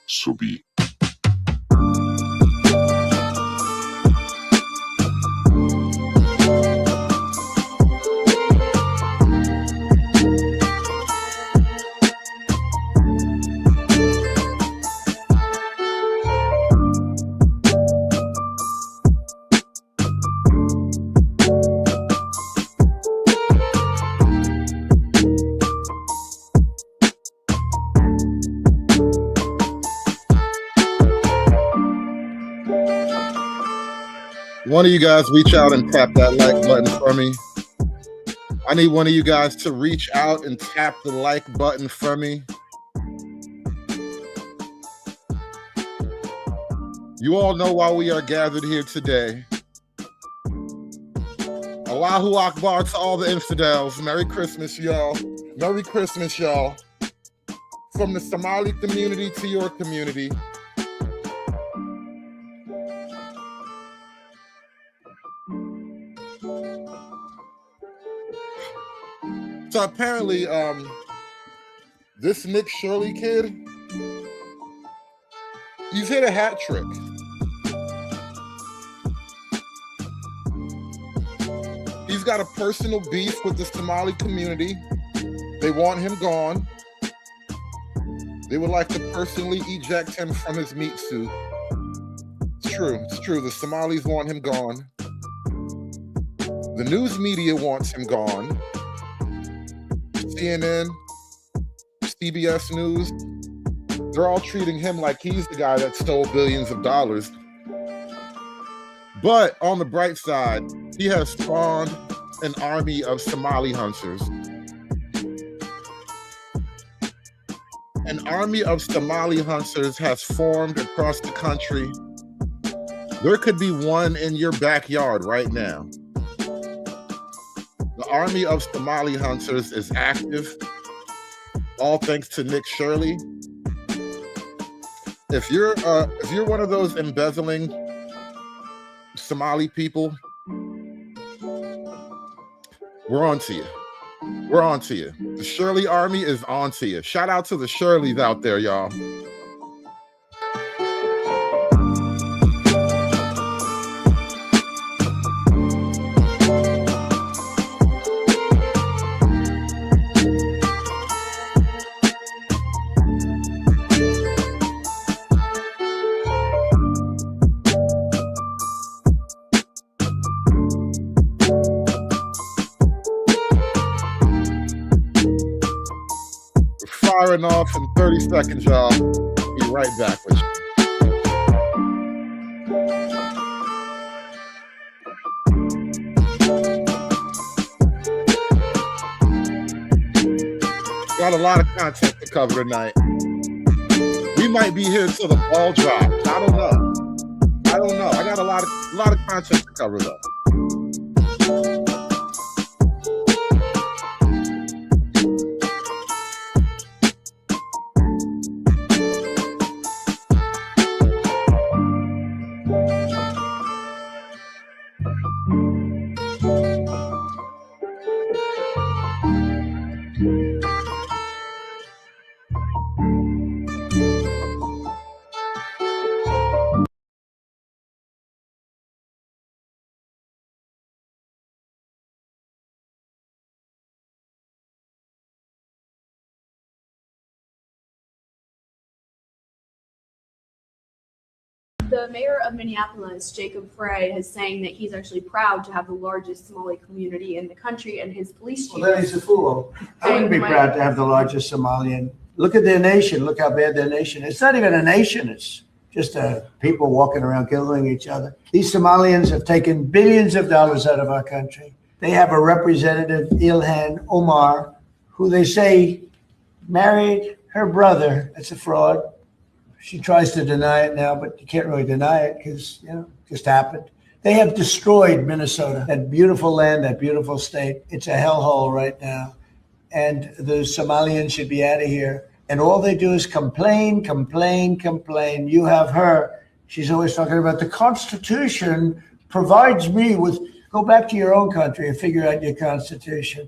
Sobi. One of you guys reach out and tap that like button for me. I need one of you guys to reach out and tap the like button for me. You all know why we are gathered here today. Allahu Akbar to all the infidels. Merry Christmas, y'all. Merry Christmas, y'all. From the Somali community to your community. So apparently, this Nick Shirley kid, he's hit a hat trick. He's got a personal beef with the Somali community. They want him gone. They would like to personally eject him from his meat suit. It's true. The Somalis want him gone. The news media wants him gone. CNN, CBS News, they're all treating him like he's the guy that stole billions of dollars. But on the bright side, he has spawned an army of Somali hunters. An army of Somali hunters has formed across the country. There could be one in your backyard right now. The army of Somali hunters is active, all thanks to Nick Shirley. If you're one of those embezzling Somali people, we're on to you. We're on to you. The Shirley army is on to you. Shout out to the Shirleys out there, y'all. Firing off in 30 seconds, y'all. Be right back with you. Got a lot of content to cover tonight. We might be here till the ball drops. I don't know. I got a lot of content to cover though. the mayor of Minneapolis, Jacob Frey, is saying that he's actually proud to have the largest Somali community in the country, and his police chief. Well, then he's a fool. I wouldn't be proud to have the largest Somalian. Look at their nation. Look how bad their nation is. It's not even a nation. It's just people walking around killing each other. These Somalians have taken billions of dollars out of our country. They have a representative, Ilhan Omar, who they say married her brother. It's a fraud. She tries to deny it now, but you can't really deny it because, it just happened. They have destroyed Minnesota, that beautiful land, that beautiful state. It's a hellhole right now. And the Somalians should be out of here. And all they do is complain, complain, complain. You have her. She's always talking about the Constitution provides me with, go back to your own country and figure out your Constitution.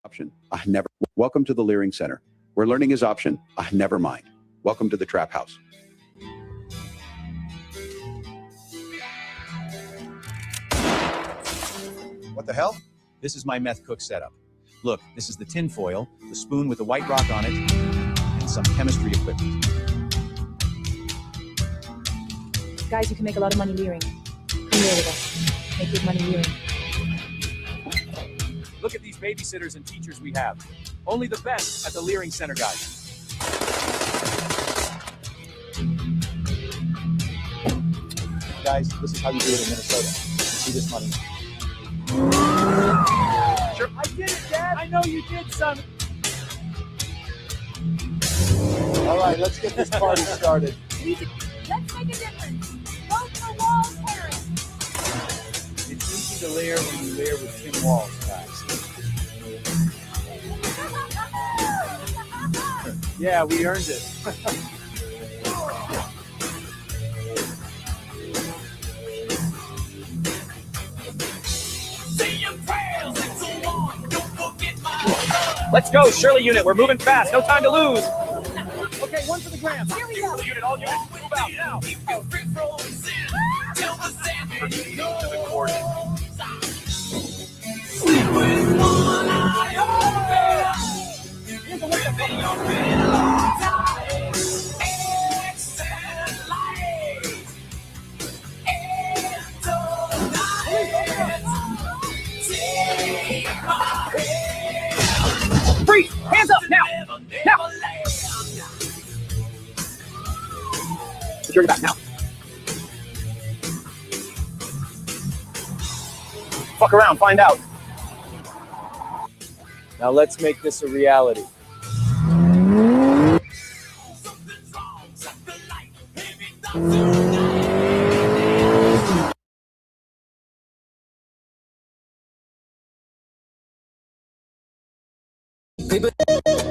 Option. Never. Welcome to the Leering Center, where learning is option. Never mind. Welcome to the Trap House. What the hell? This is my meth cook setup. Look, this is the tin foil, the spoon with the white rock on it, and some chemistry equipment. Guys, you can make a lot of money leering. Come here with us. Make good money leering. Look at these babysitters and teachers we have. Only the best at the Leering Center, guys. Guys, this is how you do it in Minnesota. See this money? Sure. I did it, Dad. I know you did, son. All right, let's get this party started. Let's make a difference. Vote for Walls Harris. It's easy to layer when you layer with Tim Walls, guys. Yeah, we earned it. Let's go, Shirley unit. We're moving fast. No time to lose. Okay, one for the gram. Here we go. Unit, all units, move out now. To the coordinates. Freeze! Hands up now! Now! Secure your back now. Fuck around, find out. Now let's make this a reality. Paper,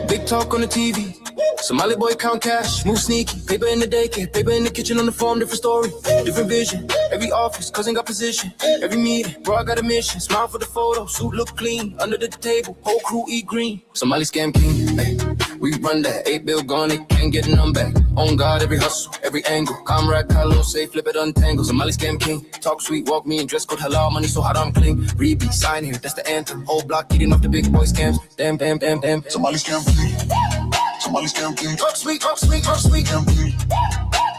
big talk on the TV. Somali boy count cash, move sneaky. Paper in the daycare, paper in the kitchen on the farm, different story, different vision. Every office, cousin got position. Every meeting, bro, I got a mission. Smile for the photo, suit look clean. Under the table, whole crew eat green. Somali scam king, hey, we run that. 8 bill gone, it can't get none back. On guard, every hustle, every angle. Comrade, Carlo, say, flip it, untangle. Somali scam king, talk sweet, walk me in dress code halal. Money so hot, I'm clean. Read, beat, sign here, that's the anthem. Whole block eating off the big boy scams. Damn, damn, damn, damn. Somali scam king. Somali scam king. Talk sweet, talk sweet, talk sweet. Scam king.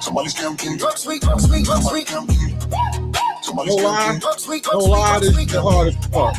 Somali scam king. Talk sweet, talk sweet, talk sweet. Scam king. Somali No scam lie, king. Talk sweet, no talk sweet, lie, talk this sweet. shit hard as fuck.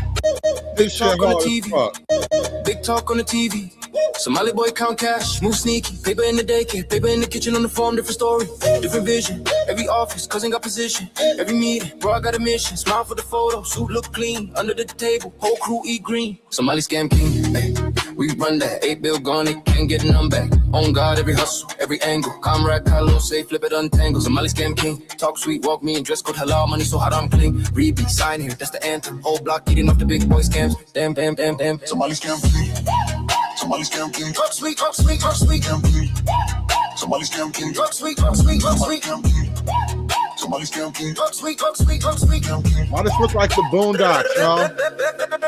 This shit Talk on the hard as TV. fuck. Big talk on the TV. Somali boy count cash, move sneaky. Paper in the daycare, paper in the kitchen on the farm, different story, different vision. Every office, cousin got position. Every meeting, bro, I got a mission. Smile for the photo, suit look clean. Under the table, whole crew eat green. Somali scam king, hey, we run that. 8 bill gone, it can't get none back. On guard, every hustle, every angle. Comrade, Carlo, say, flip it, untangle. Somali scam king, talk sweet, walk me in dress code halal. Money so hot, I'm clean. Read, beat, sign here, that's the anthem. Whole block eating off the big boy scams. Damn, damn, damn, damn. Somali scam king. Somali scam king. Talk sweet, talk sweet, talk sweet. Scam king. Somali scam king. Talk sweet, talk sweet, talk sweet. Scam king. Somali scam king. Why this look like the Boondocks, y'all?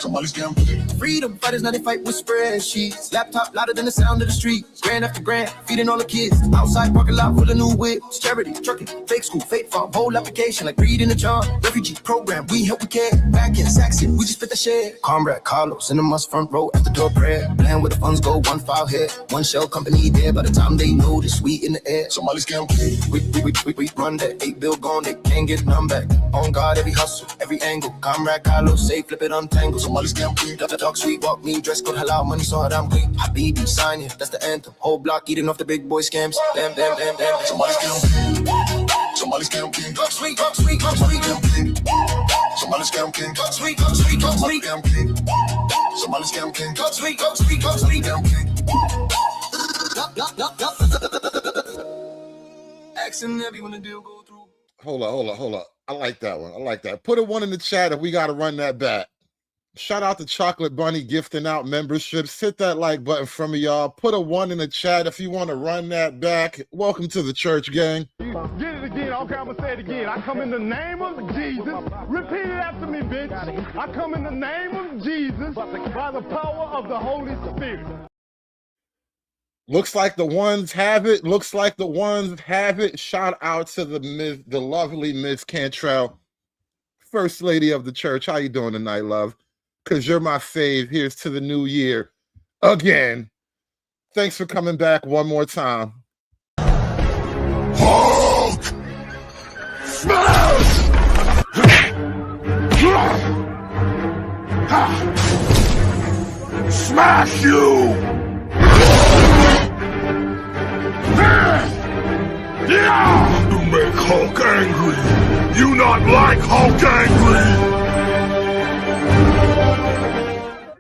Somali scam king. Freedom fighters, now they fight with spreadsheets. Laptop louder than the sound of the street. Grand after grand, feeding all the kids. Outside parking lot full of new whips. Charity, trucking, fake school, fake farm. Whole application like reading a charm. Refugee program, we help, we care. Back in Saxon, we just fit the share. Comrade Carlos in the must front row after door prayer. Plan where the funds go, one file here. One shell company there. By the time they know this, we in the air. Somali scam king. We run that 8 bill gone, they can't get none back. On guard, every hustle, every angle. Comrade Carlos, say flip it untangle. Somali scam king. Talk sweet, walk me, dress code halal, money so hard I'm clean. Habibi, sign it, that's the anthem. Whole block eating off the big boy scams. Damn. Somali scam king. Somali scam king. Talk sweet. Somali scam king. Talk sweet. Somali scam king. Somali scam king. Talk sweet. Scam king. Accent every when the deal go through. Hold up. I like that one. I like that. Put a one in the chat if we got to run that back. Shout out to Chocolate Bunny gifting out memberships. Hit that like button from me, y'all. Put a one in the chat if you want to run that back. Welcome to the church, gang. Get it again. Okay, I'm gonna say it again. I come in the name of Jesus. Repeat it after me, bitch. I come in the name of Jesus by the power of the Holy Spirit. Looks like the ones have it. Shout out to the lovely Miss Cantrell, First Lady of the church. How you doing tonight, love? Because you're my fave. Here's to the new year. Again. Thanks for coming back one more time. Hulk! Smash! Smash you! You make Hulk angry. You not like Hulk angry.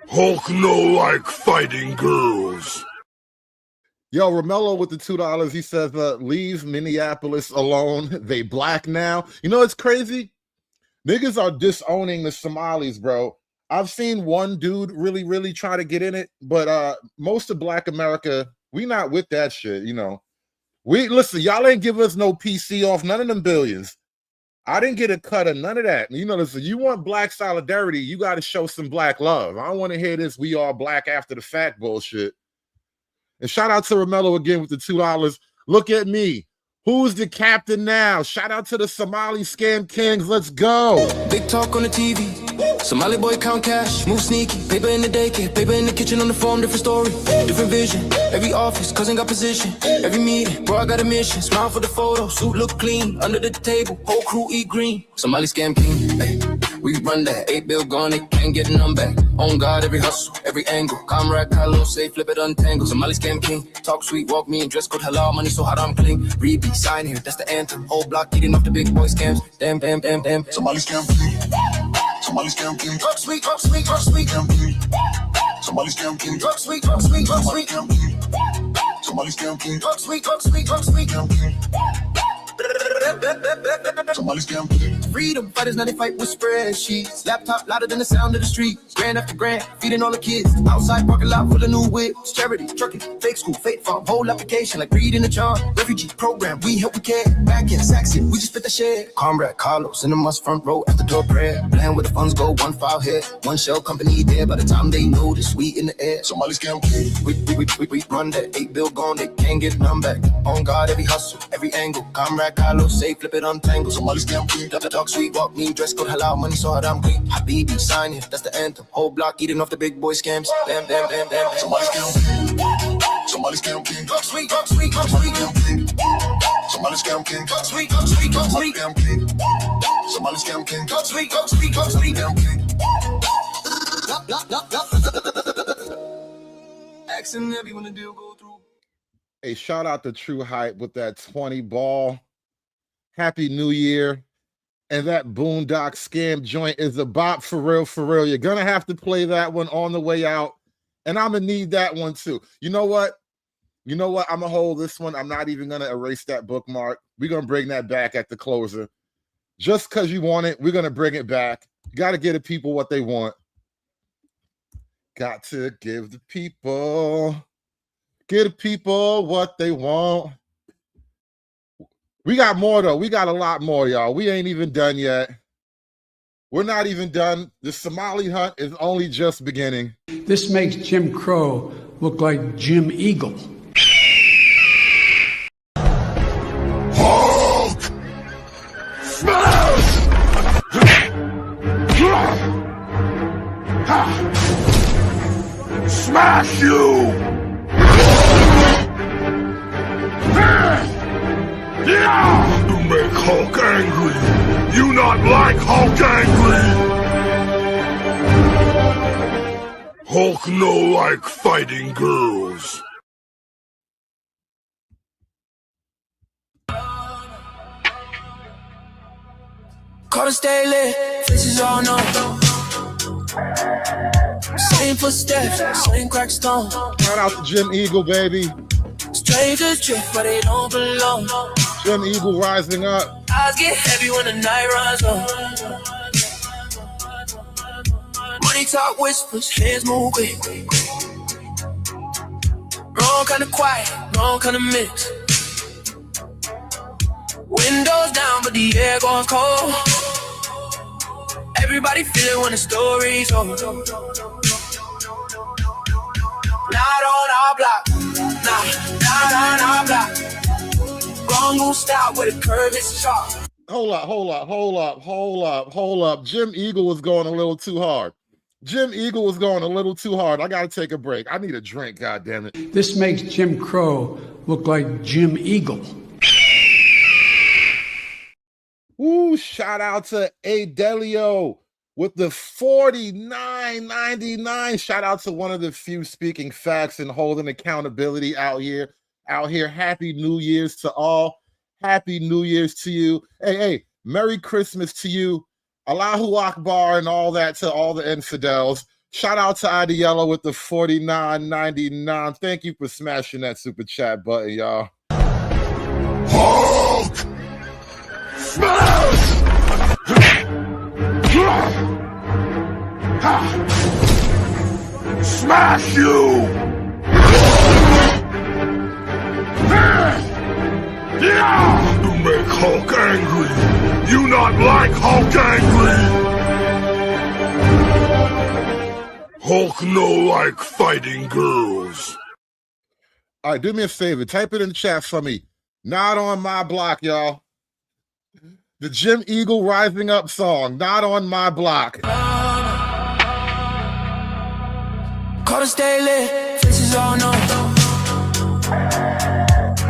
Hulk no like fighting girls. Yo, Romello with the $2. He says, leave Minneapolis alone. They black now. You know, it's crazy. Niggas are disowning the Somalis, bro. I've seen one dude really try to get in it, but most of Black America, we not with that shit, you know. Listen, y'all ain't give us no PC off none of them billions. I didn't get a cut of none of that. You know, listen, you want black solidarity, you got to show some black love. I don't want to hear this we all black after the fact bullshit. And shout out to Romello again with the $2. Look at me. Who's the captain now? Shout out to the Somali scam kings. Let's go. Big talk on the TV. Somali boy count cash, move sneaky. Paper in the daycare, paper in the kitchen on the farm, different story, different vision. Every office, cousin got position. Every meeting, bro, I got a mission. Smile for the photo, suit look clean. Under the table, whole crew eat green. Somali scam king, hey. We run that 8 bill gone, they can't get none back. On guard, every hustle, every angle. Comrade Carlos, say flip it untangle. Somali scam king, talk sweet, walk me in dress code halal, money so hot I'm clean. Read, sign here, that's the anthem. Whole block eating off the big boy scams. Damn. Somali scam king. Somali scam king. Talk sweet. Scam king. Somali scam king. Talk sweet. Somali scam king. Somali scam king. Talk sweet. Scam king. Somali scam king. Freedom fighters, now they fight with spreadsheets. Laptop louder than the sound of the street. Grand after grand, feeding all the kids. Outside parking lot full of new whips. Charity, trucking, fake school, fake farm. Whole application like reading a charm. Refugee program, we help, we care. Back in Saxon, we just fit the share. Comrade Carlos in the must front row after door prayer. Plan where the funds go, one file here. One shell company there. By the time they know this, we in the air. Somali scam king. We run that 8 bill gone, they can't get none back. On guard, every hustle, every angle. Comrade Carlos, say flip it untangle. Somali scam king. Talk sweet, walk me, dress code halal, money so hard I'm clean. Habibi, sign it, that's the anthem. Whole block eating off the big boy scams. Damn. Somali scam king. Somali scam king. Talk sweet. Scam king. Somali scam king. Talk sweet. Scam king. Somali scam king. Talk sweet. Scam king. Accent heavy when the deal go through. Hey, shout out to True Hype with that 20 ball. Happy New Year. And that Boondock scam joint is a bop for real. You're going to have to play that one on the way out. And I'm going to need that one too. You know what? I'm going to hold this one. I'm not even going to erase that bookmark. We're going to bring that back at the closer. Just because you want it, we're going to bring it back. You got to give the people what they want. Got to give the people what they want. We got more though. We got a lot more, y'all. We ain't even done yet. We're not even done. The Somali hunt is only just beginning. This makes Jim Crow look like Jim Eagle. Hulk! Smash! Smash you! You make Hulk angry! You not like Hulk angry! Hulk no like fighting girls. Call us daily, faces all know. Same footsteps, same crack stone. Shout out to Jim Eagle, baby. Strangers drift, but they don't belong. Jim Eagle rising up. Eyes get heavy when the night runs on. Money talk whispers, hands move quick. Wrong kind of quiet, wrong kind of mix. Windows down, but the air goes cold. Everybody feel it when the story's over. Not on our block, not on our block. Wrong move stop with a curve, it's sharp. Hold up. Jim Eagle was going a little too hard. I gotta take a break. I need a drink, goddammit. This makes Jim Crow look like Jim Eagle. Woo, shout out to Adelio with the $49.99. Shout out to one of the few speaking facts and holding accountability out here. Happy New Year's to all. Happy New Year's to you. Hey, Merry Christmas to you. Allahu Akbar and all that to all the infidels. Shout out to Adiello with the $49.99. Thank you for smashing that super chat button, y'all. Hulk! Smash! Smash you! You make Hulk angry! You not like Hulk angry! Hulk no like fighting girls. All right, do me a favor. Type it in the chat for me. Not on my block, y'all. The Jim Eagle Rising Up song. Not on my block. Call us daily, faces all know.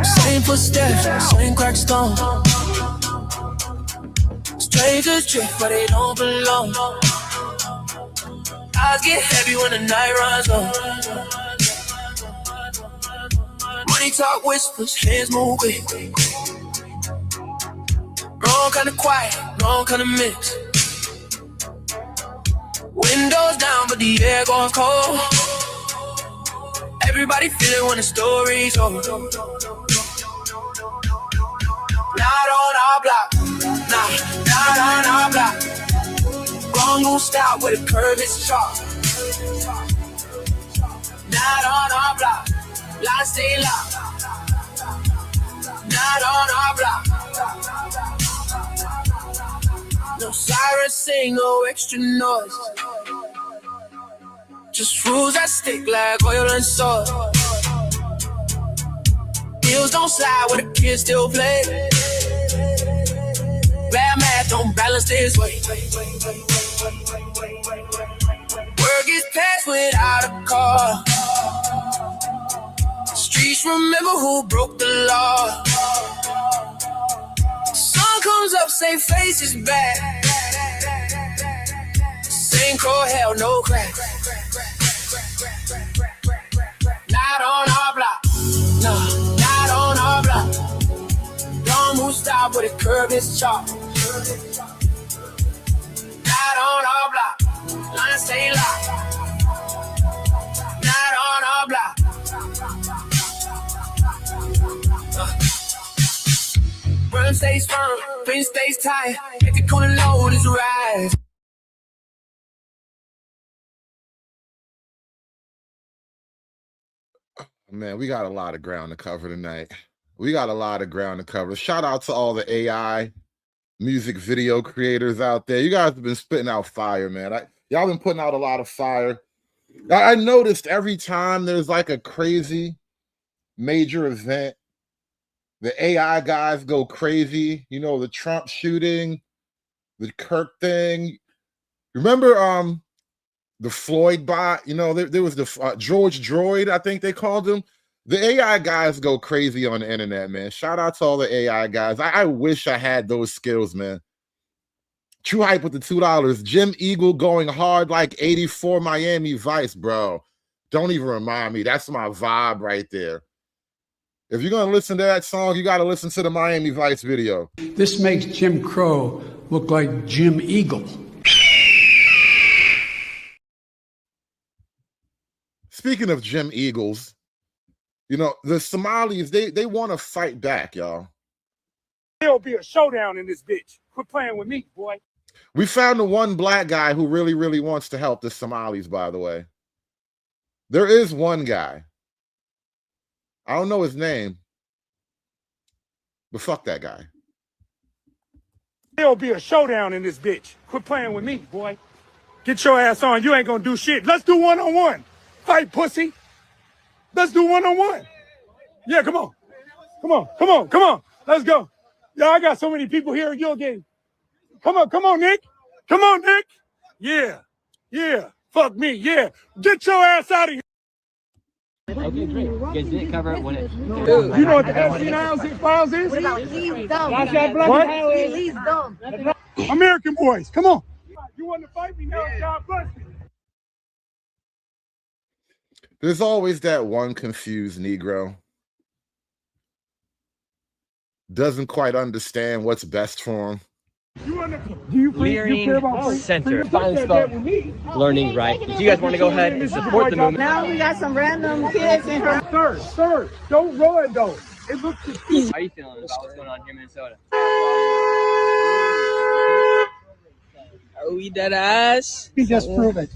Same footsteps, same crack stone. Strangers drift, but they don't belong. Eyes get heavy when the night runs on. Money talk whispers, hands move quick. Wrong kind of quiet, wrong kind of mix. Windows down, but the air goes cold. Everybody feel it when the story's over. Not on our block, not on our block. Wrong move stop with a curve, it's sharp. Not on our block, lines stay locked. Not on our block. No sirens sing, no extra noise. Just rules that stick like oil and salt. Bills don't slide where the kids still play. Bad math don't balance this way. Word gets passed without a car. Streets remember who broke the law. Sun comes up, same face is back. Same crow, hell, no crack. Not on our block, no, not on our block. Don't move stop with a curve, it's chalk. Not on our block, lines stay locked. Not on our block. Run stays firm, pin stays tight. If the corner load is rise. Man, we got a lot of ground to cover tonight. We got a lot of ground to cover. Shout out to all the AI music video creators out there. You guys have been spitting out fire, man. Y'all been putting out a lot of fire. I noticed every time there's like a crazy major event, the AI guys go crazy. You know, the Trump shooting, the Kirk thing. Remember the Floyd bot? You know, there was the George Droid, I think they called him. The AI guys go crazy on the internet, man. Shout out to all the AI guys. I wish I had those skills, man. True Hype with the $2. Jim Eagle going hard like 84 Miami Vice, bro. Don't even remind me. That's my vibe right there. If you're going to listen to that song, you got to listen to the Miami Vice video. This makes Jim Crow look like Jim Eagle. Speaking of Jim Eagles, you know, the Somalis, they want to fight back, y'all. There'll be a showdown in this bitch. Quit playing with me, boy. We found the one black guy who really, really wants to help the Somalis, by the way. There is one guy. I don't know his name, but fuck that guy. There'll be a showdown in this bitch. Quit playing with me, boy. Get your ass on. You ain't gonna do shit. Let's do one-on-one. Fight, pussy. Let's do one-on-one. Yeah, come on. Come on, come on, come on. Let's go. Yeah, I got so many people here in your game. Come on, Nick. Come on, Nick. Yeah, yeah. Fuck me, yeah. Get your ass out of here. Okay, great. You guys didn't cover it when it... You know what the FC files is? What? American boys, come on. You want to fight me now? God bless you. There's always that one confused Negro. Doesn't quite understand what's best for him. Leering Center. Finally spelled learning right. Do you guys want to go ahead and support the movement? Now we got some random kids in her. Sir, don't run though. It looks How are you feeling about what's going on here in Minnesota? Are we dead ass? You just prove it.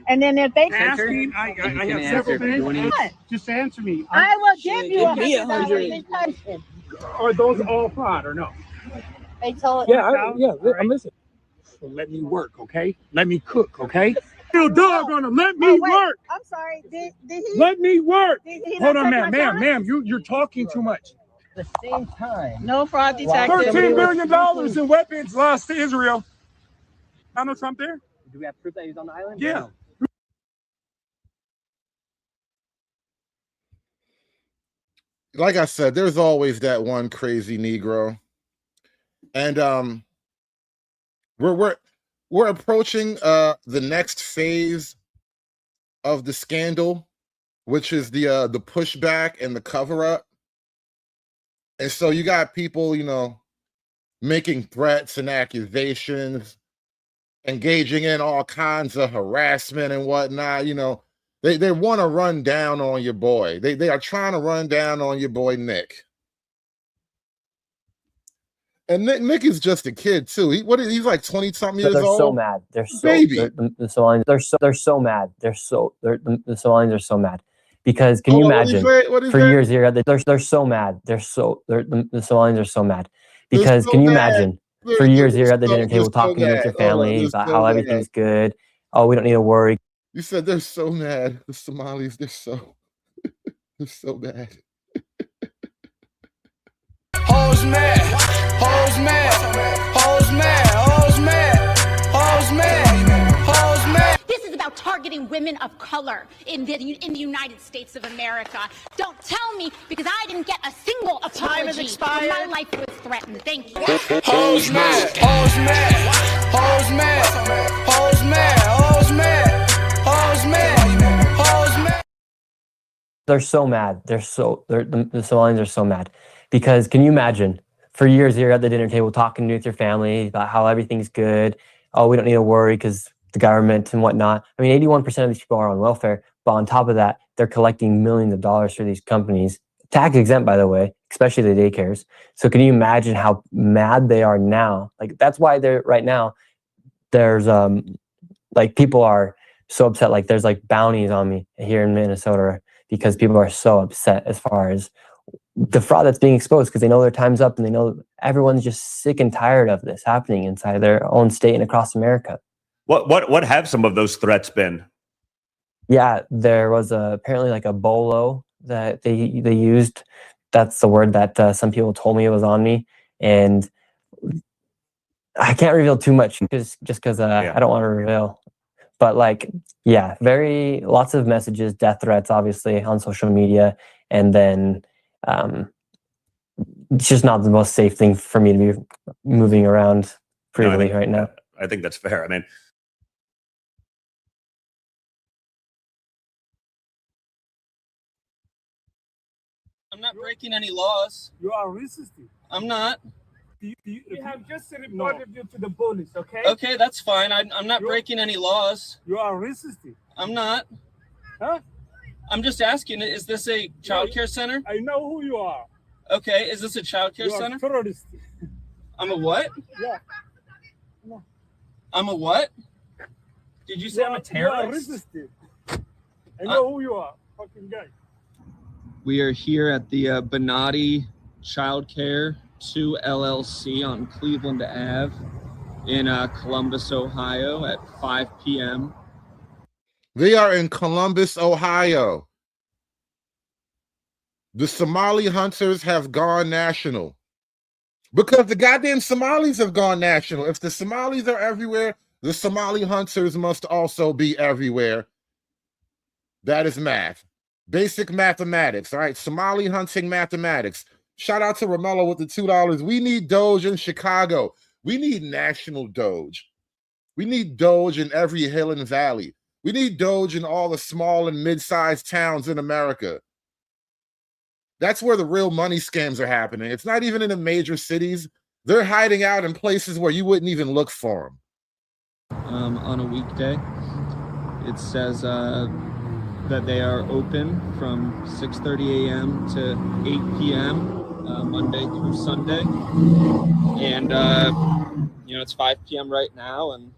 And then if they Asking, I have several things. Just answer me. I will give you $100. Are those all fraud or no? They told I'm listening. So let me work, okay? Let me cook, okay? Little dog gonna let me work. I'm sorry. Did he? Let me work. Did he Hold not on, take ma'am, my ma'am, you're talking too much. At the same time... No fraud detective. $13 billion in weapons lost to Israel. Donald Trump there? Do we have proof that he's on the island? Yeah. No. Like I said, there's always that one crazy Negro. And we're approaching the next phase of the scandal, which is the pushback and the cover-up. And so you got people, you know, making threats and accusations, engaging in all kinds of harassment and whatnot. You know, they want to run down on your boy. They are trying to run down on your boy Nick. And Nick is just a kid too. He's like 20-something years old. They're so mad. They're so baby. The Somalians. They're so mad. The Somalians are so mad because can you imagine? For years here, they're so mad. The Somalians are so mad because can you imagine? For years here at the dinner table talking with your family about how everything's good. Oh, we don't need to worry. You said they're so mad. The Somalis, they're so mad. Hoes mad, hoes mad, hoes mad, hoes mad, hoes mad, hoes mad. This is about targeting women of color in the United States of America. Don't tell me because I didn't get a single apology. Time is expired. My life was threatened. Thank you. Hoes mad, hoes mad, hoes mad, hoes mad, hoes mad, hoes mad, hoes mad. They're so mad. The Somalians are so mad because can you imagine? For years here at the dinner table talking with your family about how everything's good. Oh, we don't need to worry because the government and whatnot. I mean, 81% of these people are on welfare, but on top of that, they're collecting millions of dollars for these companies. Tax exempt, by the way, especially the daycares. So can you imagine how mad they are now? Like, that's why they're right now, there's like people are so upset. Like there's like bounties on me here in Minnesota because people are so upset as far as the fraud that's being exposed, because they know their time's up and they know everyone's just sick and tired of this happening inside their own state and across America. What have some of those threats been? Yeah, there was apparently like a bolo that they used. That's the word that some people told me it was on me, and I can't reveal too much because I don't want to reveal. But like, yeah, lots of messages, death threats, obviously on social media, and then it's just not the most safe thing for me to be moving around freely right now. I think that's fair. I mean, I'm not breaking any laws. You are resisting. I'm not. We have just reported you to the police, okay? Okay, that's fine. I'm not breaking any laws. You are resisting. I'm not. Huh? I'm just asking, is this a child care center? I know who you are. Okay, is this a child care center? You are a terrorist. I'm a what? Yeah. I'm a what? Did you say I'm a terrorist? You are resisting. I know who you are, fucking guy. We are here at the Bonatti Child Care 2 LLC on Cleveland Ave in Columbus, Ohio at 5 p.m. They are in Columbus, Ohio. The Somali hunters have gone national because the goddamn Somalis have gone national. If the Somalis are everywhere, the Somali hunters must also be everywhere. That is math. Basic mathematics. All right. Somali hunting mathematics. Shout out to Romello with the $2. We need Doge in Chicago. We need national Doge. We need Doge in every hill and valley. We need Doge in all the small and mid-sized towns in America. That's where the real money scams are happening. It's not even in the major cities. They're hiding out in places where you wouldn't even look for them. On a weekday, it says that they are open from 6:30 a.m. to 8 p.m. Monday through Sunday. And, it's 5 p.m. right now, and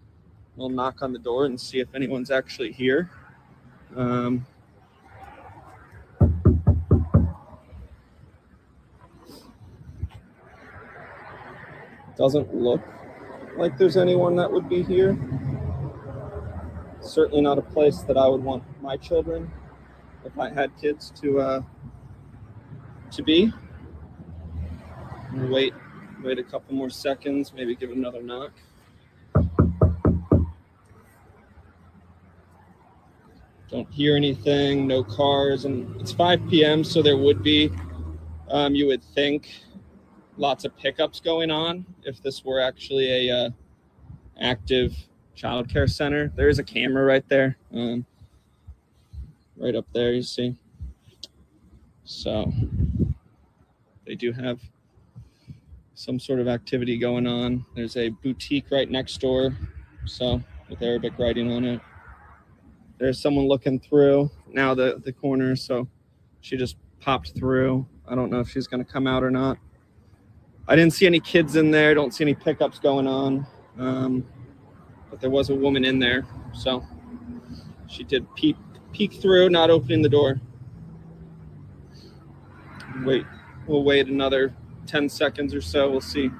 we'll knock on the door and see if anyone's actually here. Doesn't look like there's anyone that would be here. Certainly not a place that I would want my children, if I had kids, to be. Wait a couple more seconds, maybe give it another knock. Don't hear anything, no cars, and it's 5 p.m., so there would be, you would think, lots of pickups going on if this were actually a active child care center. There is a camera right there, right up there, you see. So they do have some sort of activity going on. There's a boutique right next door, so with Arabic writing on it. There's someone looking through now the corner, so she just popped through. I don't know if she's going to come out or not. I didn't see any kids in there. Don't see any pickups going on. But there was a woman in there, so she did peek through, not opening the door. We'll wait another 10 seconds or so. We'll see.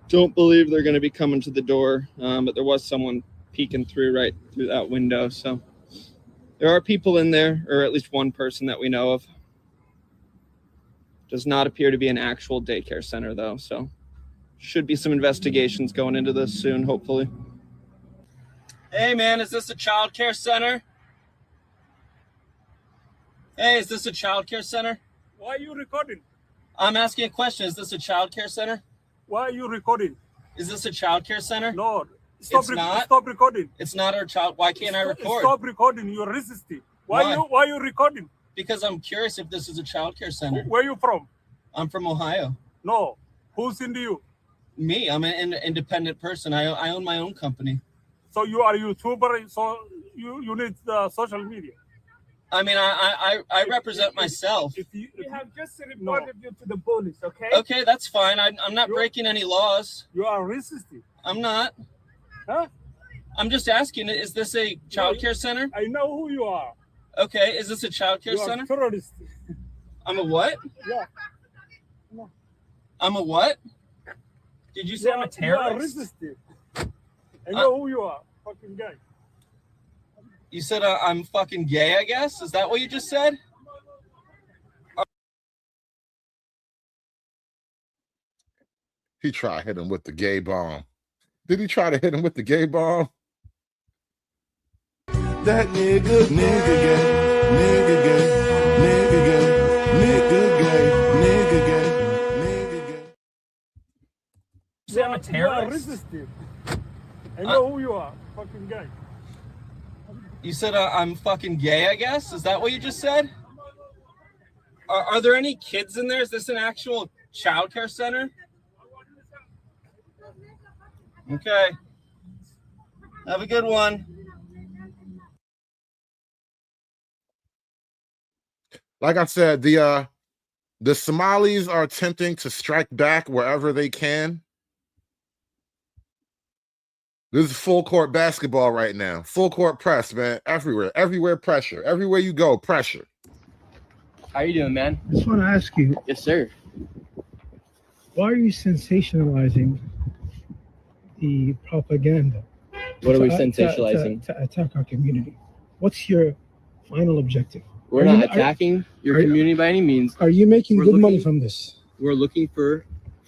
Don't believe they're going to be coming to the door, but there was someone peeking through right through that window. So there are people in there, or at least one person that we know of. Does not appear to be an actual daycare center, though, so should be some investigations going into this soon, hopefully. Hey, man, is this a child care center? Hey, is this a child care center? Why are you recording? I'm asking a question. Is this a child care center? Why are you recording? Is this a child care center? No. It's not. Stop recording. It's not our child. Why can't I record? Stop recording. You're resisting. Why are you recording? Because I'm curious if this is a child care center. Where are you from? I'm from Ohio. No. Who's into you? Me. I'm an independent person. I own my own company. So you are a YouTuber, so you need social media. I mean, I represent myself. We have just reported you to the police, okay? Okay, that's fine. I'm not breaking any laws. You are resisting. I'm not. Huh? I'm just asking, is this a child care center? I know who you are. Okay, is this a child care You are center? terrorist. I'm a what? Yeah. I'm a what? Did you say I'm a terrorist? You are resistant. I know who you are. Fucking guy. You said I'm fucking gay, I guess? Is that what you just said? He tried to hit him with the gay bomb. Did he try to hit him with the gay bomb? That nigga gay, nigga gay, nigga gay, nigga gay, nigga gay, nigga gay. You say I'm a You are terrorist? resistant. I know who you are. Fucking guy. You said I'm fucking gay, I guess? Is that what you just said? Are there any kids in there? Is this an actual child care center? Okay. Have a good one. Like I said, the Somalis are attempting to strike back wherever they can. This is full court basketball right now. Full court press, man. Everywhere pressure. Everywhere you go, pressure. How you doing, man? I just want to ask you, Yes, sir. why are you sensationalizing the propaganda? What are we to- sensationalizing? To attack our community. What's your final objective? We're not attacking your community by any means. Are you making We're good money looking- from this? We're looking for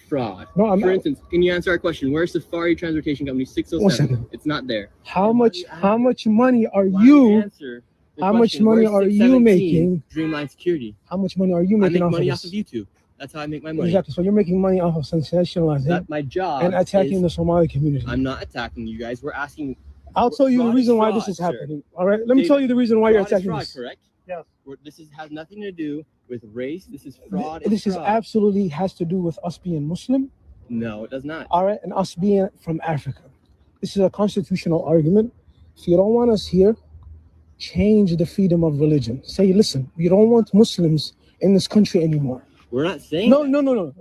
fraud. No, I'm For not. instance, can you answer our question? Where's Safari Transportation Company 607? 1 second. It's not there. How much money are Why don't you you? answer the How much question? money Where's are you 617 making? Dreamline Security. How much money are you I making make off money of off this? of YouTube. That's how I make my money. Exactly. So you're making money off of sensationalizing That my job and attacking is- the Somali community. I'm not attacking you guys. We're asking. I'll tell you the Fraud reason is why fraud, this is sir. happening. All right. Let me David, tell you the reason why you're fraud is attacking fraud, this. correct? Yes. This has nothing to do with race. This is fraud. This is absolutely has to do with us being Muslim. No, it does not. All right, and us being from Africa. This is a constitutional argument. If you don't want us here, change the freedom of religion. Say, listen, we don't want Muslims in this country anymore. We're not saying No, that. no.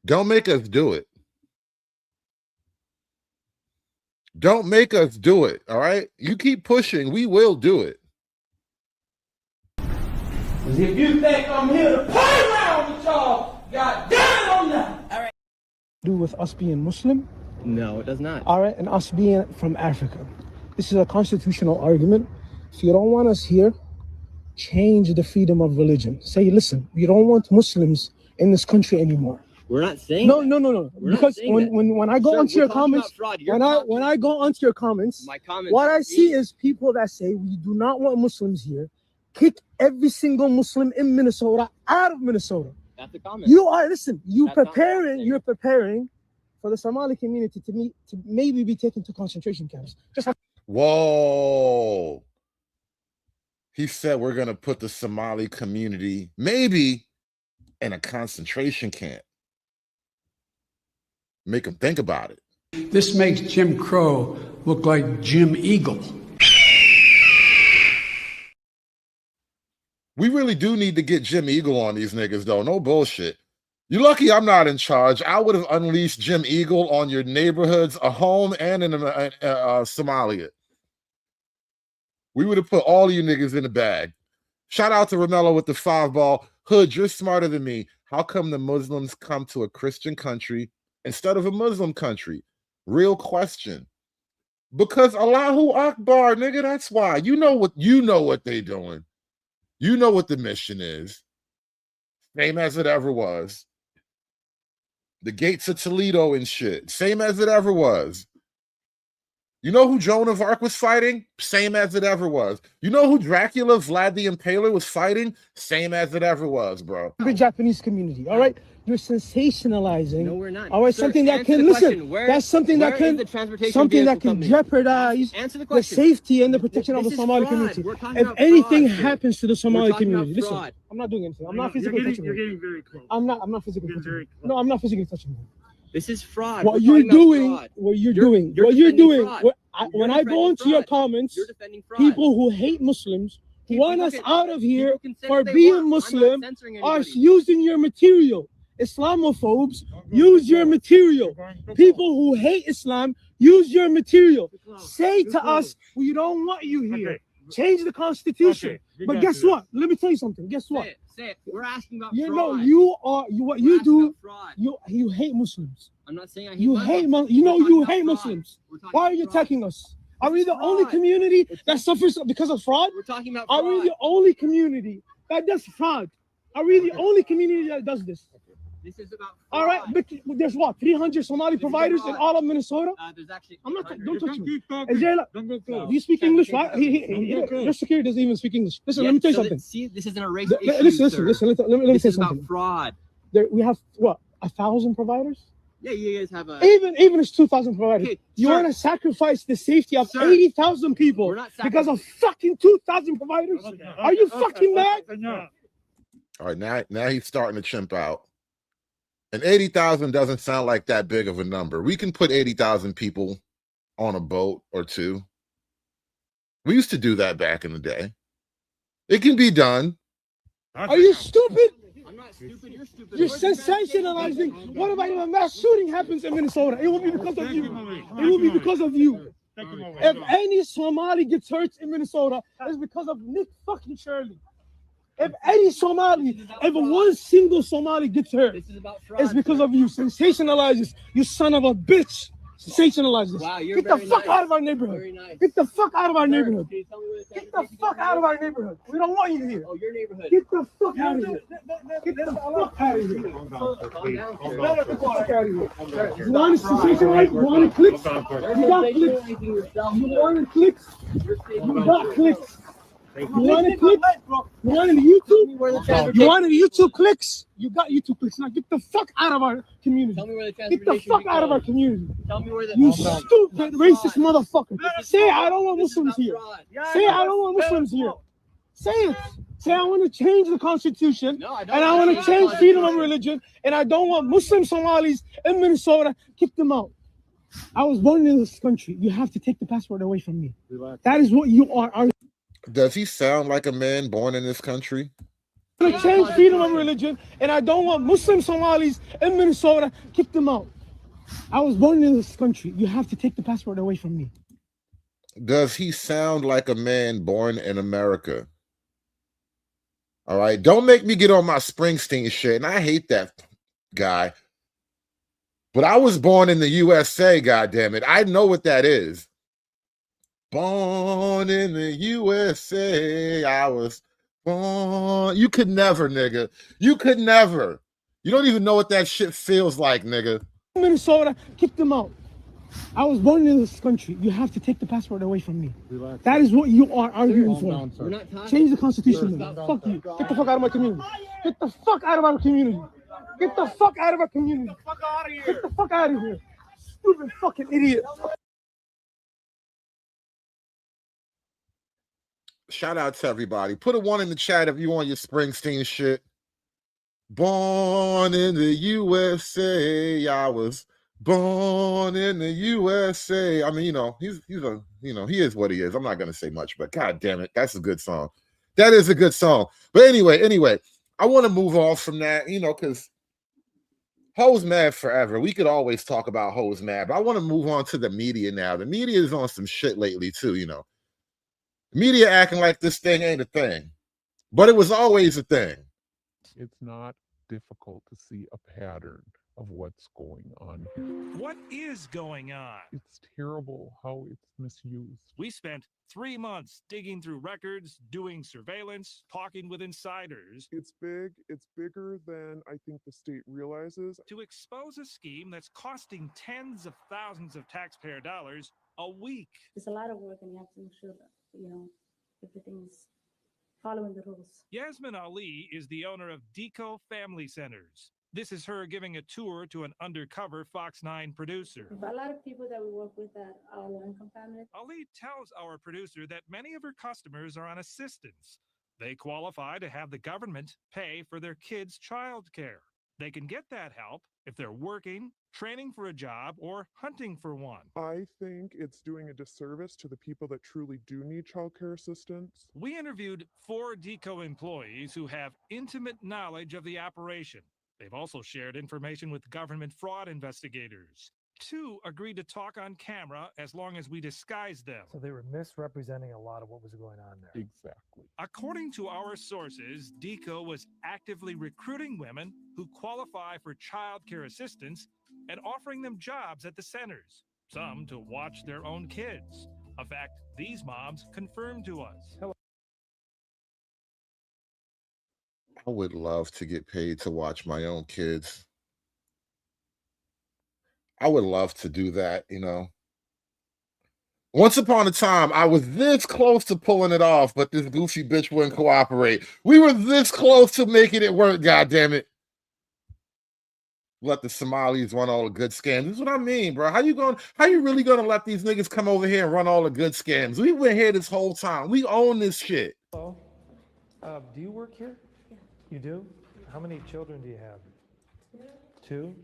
Don't make us do it. Don't make us do it. All right. You keep pushing. We will do it. If you think I'm here to play around with y'all, goddamn I'm not. All right. Do with us being Muslim. No, it does not. All right, and us being from Africa. This is a constitutional argument. If you don't want us here, change the freedom of religion. Say, listen, we don't want Muslims in this country anymore. We're not saying No, that. no. We're not Because saying that. when I go Sir, onto we're your talking comments, about fraud. You're when I go onto your comments, My comments what I are see is people that say we do not want Muslims here. Kick every single Muslim in Minnesota out of Minnesota. That's a comment. You are listen. You're That's not what I'm preparing for the Somali community to maybe be taken to concentration camps. Just Whoa. He said we're going to put the Somali community maybe in a concentration camp. Make them think about it. This makes Jim Crow look like Jim Eagle. We really do need to get Jim Eagle on these niggas, though. No bullshit. You're lucky I'm not in charge. I would have unleashed Jim Eagle on your neighborhoods, a home, and in Somalia. We would have put all of you niggas in the bag. Shout out to Romello with the 5-ball. Hood, you're smarter than me. How come the Muslims come to a Christian country instead of a Muslim country? Real question. Because Allahu Akbar, nigga, that's why. You know what they doing. You know what the mission is. Same as it ever was. The gates of Toledo and shit. Same as it ever was. You know who Joan of Arc was fighting? Same as it ever was. You know who Dracula, Vlad the Impaler, was fighting? Same as it ever was, bro. The Japanese community, all right? You're sensationalizing. No, we're not. All right, Sir, something that answer can the listen. question. Where- That's something that where can is the transportation something that vehicle can company? jeopardize Answer the the question. safety and the protection of This the is Somali fraud. community. We're talking If about anything fraud, sir. happens to the Somali talking about community, listen, fraud. I'm not doing anything. I'm not physically touching You're you. getting very close. I'm not physically touching you. No, I'm not physically touching you. This is fraud. What We're you're talking about doing, fraud. what you're You're doing, defending fraud. when I go defending into your fraud. comments, You're defending fraud. people who hate Muslims, who want us out of here can say for what they being want. I'm not Muslim, censoring are anybody. using your material Islamophobes, use your material. People who hate Islam, use your material. Say to us, we don't want you here. Change the Constitution. But guess what? Let me tell you something. Guess what? Say it. We're asking about You fraud. know, what you do. Fraud. You hate Muslims. I'm not saying I hate You Muslims. hate Muslims. Why are you attacking us? Are we the only community that suffers because of fraud? We're talking about Are fraud. we the only community that does fraud? Are we the only community that does this? This is about fraud. All right, but there's what, 300 Somali providers in all of Minnesota? There's actually. I'm not. Don't touch me. Do you speak English? Right? Your security doesn't even speak English. Listen, let me tell you something. See, this isn't a race issue. Listen. Let me This say is about something. fraud. We have what, 1,000 providers? Yeah, you guys have a. Even it's 2,000 providers. Okay, you sir. want to sacrifice the safety of Sir. 80,000 people We're not because of fucking 2,000 providers? Are you fucking mad? All right, now he's starting to chimp out. And 80,000 doesn't sound like that big of a number. We can put 80,000 people on a boat or two. We used to do that back in the day. It can be done. Are you stupid? I'm not stupid. You're stupid. You're sensationalizing. What about if a mass shooting happens in Minnesota? It will be because of you. It will be because of you. If any Somali gets hurt in Minnesota, it's because of Nick fucking Shirley. If any Somali, if one single Somali gets hurt, it's because of you. Sensationalize this, you son of a bitch. Sensationalize this. Wow, you're Get the very fuck nice. out of our neighborhood. Very nice. Get the fuck out of our neighborhood. Can you tell me where the Get the fuck out of our neighborhood. We don't want you here. Oh, your neighborhood. Get the fuck out of here. Get the fuck out of here. Calm down. Get the fuck out of here. You want to sensationalize? You want clicks? You got clicks. You want clicks? You got clicks. You wanted clicks? You wanted YouTube? You wanted YouTube clicks? You got YouTube clicks. Now get the fuck out of our community. Tell me where the Get the transportation fuck should out of go. our community. Tell me where the. You stupid racist motherfucker. Say I don't want Muslims here. Say I don't want Muslims here. Say it. Say I want to change the Constitution No, I don't and I want to change freedom of religion and I don't want Muslim Somalis in Minnesota. Kick them out. I was born in this country. You have to take the passport away from me. That is what you are. Does he sound like a man born in this country? I want to change freedom of religion and I don't want Muslim Somalis in Minnesota. Kick them out. I was born in this country. You have to take the passport away from me. Does he sound like a man born in America? All right, don't make me get on my Springsteen shit, and I hate that guy. But I was born in the USA, goddammit. I know what that is. Born in the USA, I was born. You could never, nigga. You could never. You don't even know what that shit feels like, nigga. Minnesota, kick them out. I was born in this country. You have to take the passport away from me. That is what you are arguing for. Change the Constitution. Fuck you. Get the fuck out of my community. Get the fuck out of our community. Get the fuck out of our community. Get the fuck out of here. Stupid fucking idiot. Shout out to everybody. Put a 1 in the chat if you want your Springsteen shit. Born in the USA, I was born in the USA. I mean, you know, he is what he is. I'm not gonna say much, but god damn it, that's a good song. That is a good song. But anyway, I want to move off from that, you know, because Ho's mad forever. We could always talk about Ho's mad, but I want to move on to the media now. The media is on some shit lately too, you know. Media acting like this thing ain't a thing, but it was always a thing. It's not difficult to see a pattern of what's going on. What is going on? It's terrible how it's misused. We spent 3 months digging through records, doing surveillance, talking with insiders. It's big. It's bigger than I think the state realizes. To expose a scheme that's costing tens of thousands of taxpayer dollars a week. It's a lot of work and you have to make sure that, everything's following the rules. Yasmin Ali is the owner of Deco Family Centers. This is her giving a tour to an undercover Fox 9 producer. But a lot of people that we work with that are low-income families. Ali tells our producer that many of her customers are on assistance. They qualify to have the government pay for their kids' child care. They can get that help if they're working, training for a job, or hunting for one. I think it's doing a disservice to the people that truly do need childcare assistance. We interviewed 4 Deco employees who have intimate knowledge of the operation. They've also shared information with government fraud investigators. 2 agreed to talk on camera as long as we disguised them. So they were misrepresenting a lot of what was going on there. Exactly. According to our sources, Deco was actively recruiting women who qualify for child care assistance and offering them jobs at the centers, some to watch their own kids. A fact these moms confirmed to us. I would love to get paid to watch my own kids. I would love to do that, you know. Once upon a time, I was this close to pulling it off, but this goofy bitch wouldn't cooperate. We were this close to making it work, goddammit. Let the Somalis run all the good scams. This is what I mean, bro. How you really gonna let these niggas come over here and run all the good scams? We been here this whole time. We own this shit. Hello. Do you work here? Yeah. You do? How many children do you have? 2?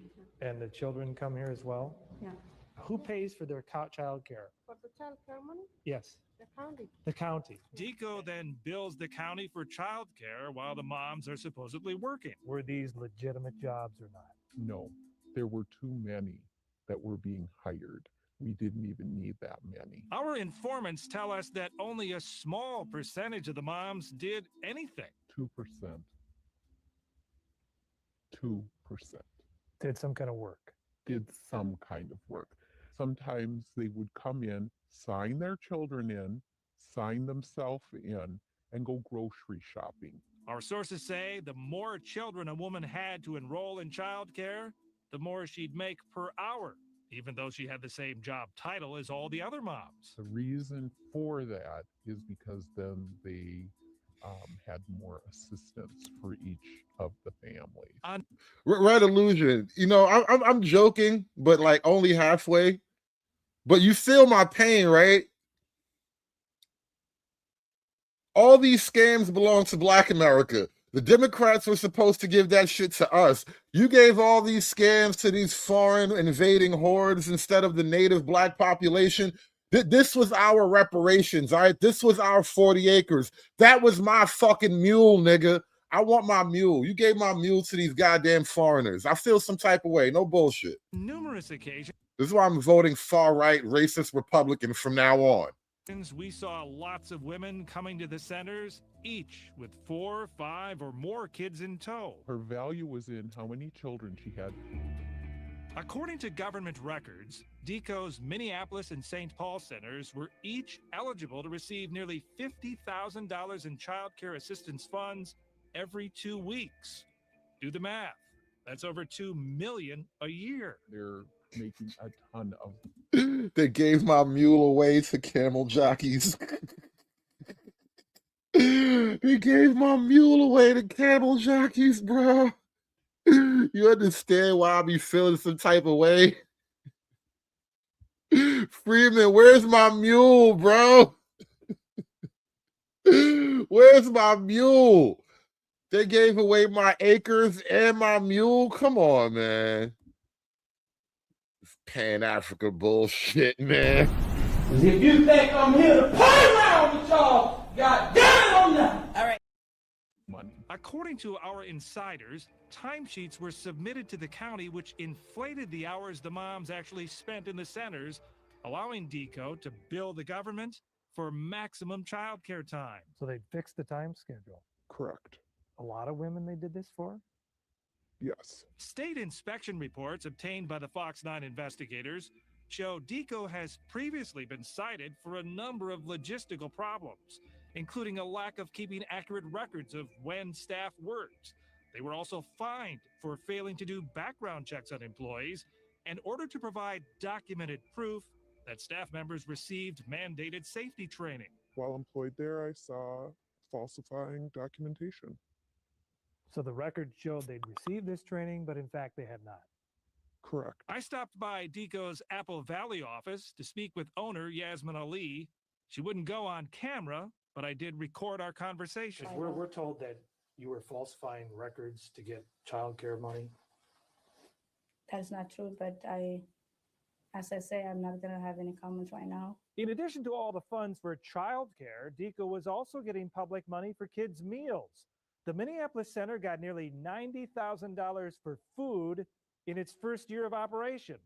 And the children come here as well? Yeah. Who pays for their child care? For the child care money, Yes, the county. the county. Deco then bills the county for child care while the moms are supposedly working. Were these legitimate jobs or not? No, there were too many that were being hired. We didn't even need that many. Our informants tell us that only a small percentage of the moms did anything. 2%. 2%. Did some kind of work. Did some kind of work. Sometimes they would come in, sign their children in, sign themselves in, and go grocery shopping. Our sources say the more children a woman had to enroll in childcare, the more she'd make per hour, even though she had the same job title as all the other moms. The reason for that is because then they had more assistance for each of the families. Red illusion. You know, I'm joking, but like only halfway. But you feel my pain, right? All these scams belong to Black America. The Democrats were supposed to give that shit to us. You gave all these scams to these foreign invading hordes instead of the native Black population. This was our reparations, all right? This was our 40 acres. That was my fucking mule, nigga. I want my mule. You gave my mule to these goddamn foreigners. I feel some type of way. No bullshit. Numerous occasions. This is why I'm voting far-right, racist Republican from now on. We saw lots of women coming to the centers, each with 4, 5, or more kids in tow. Her value was in how many children she had. According to government records, Deco's Minneapolis and St. Paul centers were each eligible to receive nearly $50,000 in child care assistance funds every 2 weeks. Do the math. That's over $2 million a year. They're making a ton of. They gave my mule away to camel jockeys. They gave my mule away to camel jockeys, bro. You understand why I be feeling some type of way? Freeman, where's my mule, bro? Where's my mule? They gave away my acres and my mule. Come on, man. This Pan-Africa bullshit, man. If you think I'm here to play around with y'all, God damn it, I'm not. All right. According to our insiders, timesheets were submitted to the county, which inflated the hours the moms actually spent in the centers, allowing Deco to bill the government for maximum childcare time. So they fixed the time schedule. Correct. A lot of women they did this for? Yes. State inspection reports obtained by the Fox 9 investigators show Deco has previously been cited for a number of logistical problems, including a lack of keeping accurate records of when staff worked. They were also fined for failing to do background checks on employees in order to provide documented proof that staff members received mandated safety training. While employed there, I saw falsifying documentation. So the record showed they'd received this training, but in fact they had not. Correct. I stopped by Deco's Apple Valley office to speak with owner Yasmin Ali. She wouldn't go on camera, but I did record our conversation. We're told that you were falsifying records to get child care money. That's not true, but as I say, I'm not gonna have any comments right now. In addition to all the funds for child care, Deco was also getting public money for kids' meals. The Minneapolis Center got nearly $90,000 for food in its first year of operation.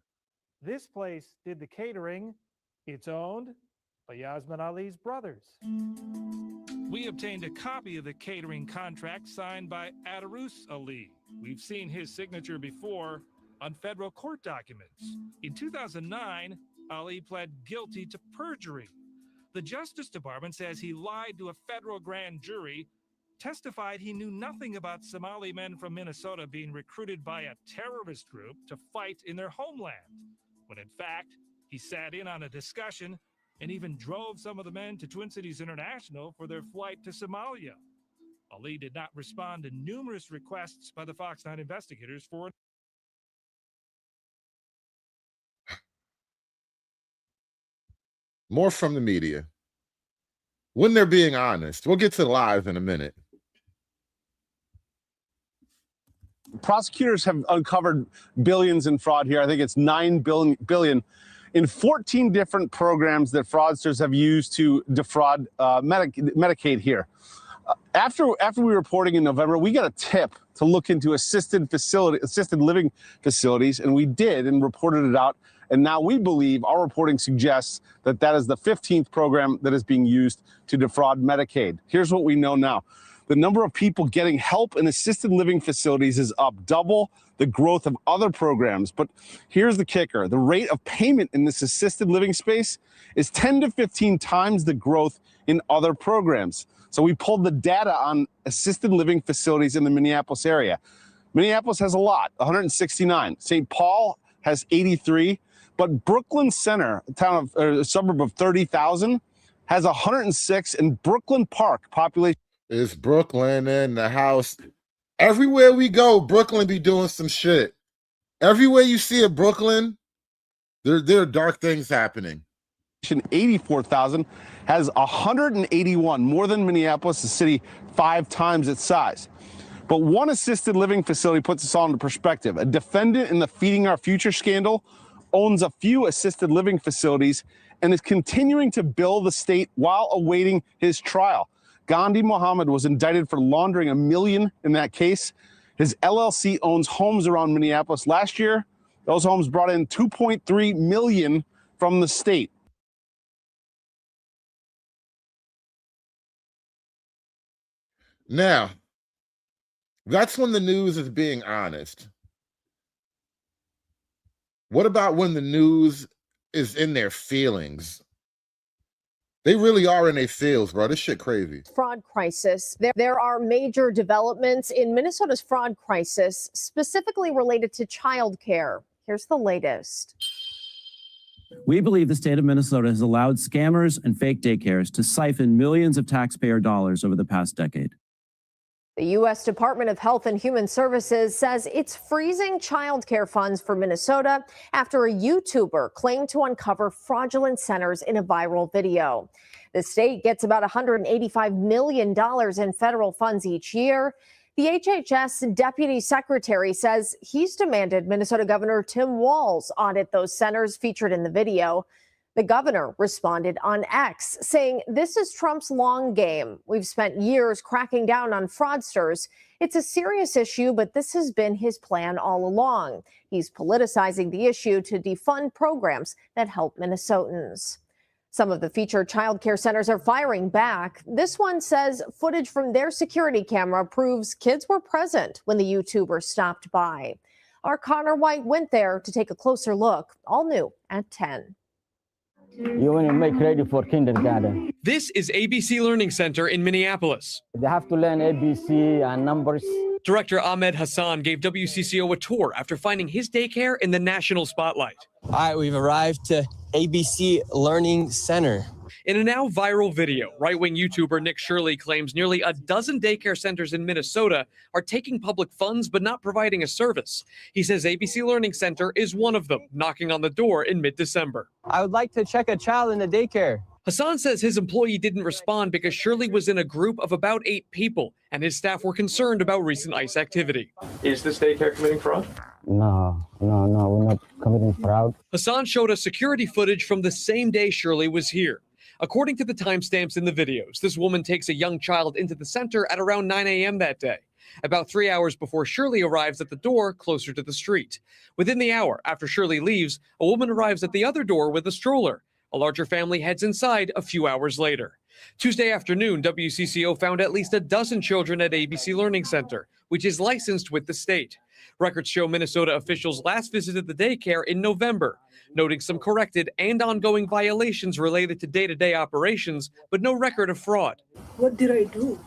This place did the catering. It's owned by Yasmin Ali's brothers. We obtained a copy of the catering contract signed by Adarus Ali. We've seen his signature before on federal court documents. In 2009, Ali pled guilty to perjury. The Justice Department says he lied to a federal grand jury, testified he knew nothing about Somali men from Minnesota being recruited by a terrorist group to fight in their homeland, when in fact, he sat in on a discussion and even drove some of the men to Twin Cities International for their flight to Somalia. Ali did not respond to numerous requests by the Fox 9 investigators for More from the media. When they're being honest. We'll get to the lies in a minute. Prosecutors have uncovered billions in fraud here. I think it's $9 billion in 14 different programs that fraudsters have used to defraud Medicaid here. After we were reporting in November, we got a tip to look into assisted living facilities, and we did and reported it out. And now we believe our reporting suggests that that is the 15th program that is being used to defraud Medicaid. Here's what we know now. The number of people getting help in assisted living facilities is up, double the growth of other programs. But here's the kicker. The rate of payment in this assisted living space is 10 to 15 times the growth in other programs. So we pulled the data on assisted living facilities in the Minneapolis area. Minneapolis has a lot, 169. St. Paul has 83. But Brooklyn Center, a suburb of 30,000, has 106. And Brooklyn Park, population. It's Brooklyn in the house. Everywhere we go, Brooklyn be doing some shit. Everywhere you see a Brooklyn, there are dark things happening. 84,000 has 181, more than Minneapolis, a city 5 times its size. But one assisted living facility puts this all into perspective. A defendant in the Feeding Our Future scandal owns a few assisted living facilities and is continuing to bill the state while awaiting his trial. Gandhi Mohammed was indicted for laundering $1 million in that case. His LLC owns homes around Minneapolis. Last year, those homes brought in $2.3 million from the state. Now, that's when the news is being honest. What about when the news is in their feelings? They really are in their feels, bro. This shit crazy. Fraud crisis. There are major developments in Minnesota's fraud crisis, specifically related to childcare. Here's the latest. We believe the state of Minnesota has allowed scammers and fake daycares to siphon millions of taxpayer dollars over the past decade. The U.S. Department of Health and Human Services says it's freezing child care funds for Minnesota after a YouTuber claimed to uncover fraudulent centers in a viral video. The state gets about $185 million in federal funds each year. The HHS deputy secretary says he's demanded Minnesota Governor Tim Walz audit those centers featured in the video. The governor responded on X, saying this is Trump's long game. We've spent years cracking down on fraudsters. It's a serious issue, but this has been his plan all along. He's politicizing the issue to defund programs that help Minnesotans. Some of the featured child care centers are firing back. This one says footage from their security camera proves kids were present when the YouTuber stopped by. Our Connor White went there to take a closer look. All new at 10. You want to make ready for kindergarten. This is ABC Learning Center in Minneapolis. They have to learn ABC and numbers. Director Ahmed Hassan gave WCCO a tour after finding his daycare in the national spotlight. All right, we've arrived to ABC Learning Center. In a now viral video, right-wing YouTuber Nick Shirley claims nearly a dozen daycare centers in Minnesota are taking public funds but not providing a service. He says ABC Learning Center is one of them, knocking on the door in mid-December. I would like to check a child in the daycare. Hassan says his employee didn't respond because Shirley was in a group of about 8 people, and his staff were concerned about recent ICE activity. Is this daycare committing fraud? No, we're not committing fraud. Hassan showed us security footage from the same day Shirley was here. According to the timestamps in the videos, this woman takes a young child into the center at around 9 a.m. that day, about 3 hours before Shirley arrives at the door closer to the street. Within the hour after Shirley leaves, a woman arrives at the other door with a stroller. A larger family heads inside a few hours later. Tuesday afternoon, WCCO found at least a dozen children at ABC Learning Center, which is licensed with the state. Records show Minnesota officials last visited the daycare in November, noting some corrected and ongoing violations related to day-to-day operations, but no record of fraud. What did I do?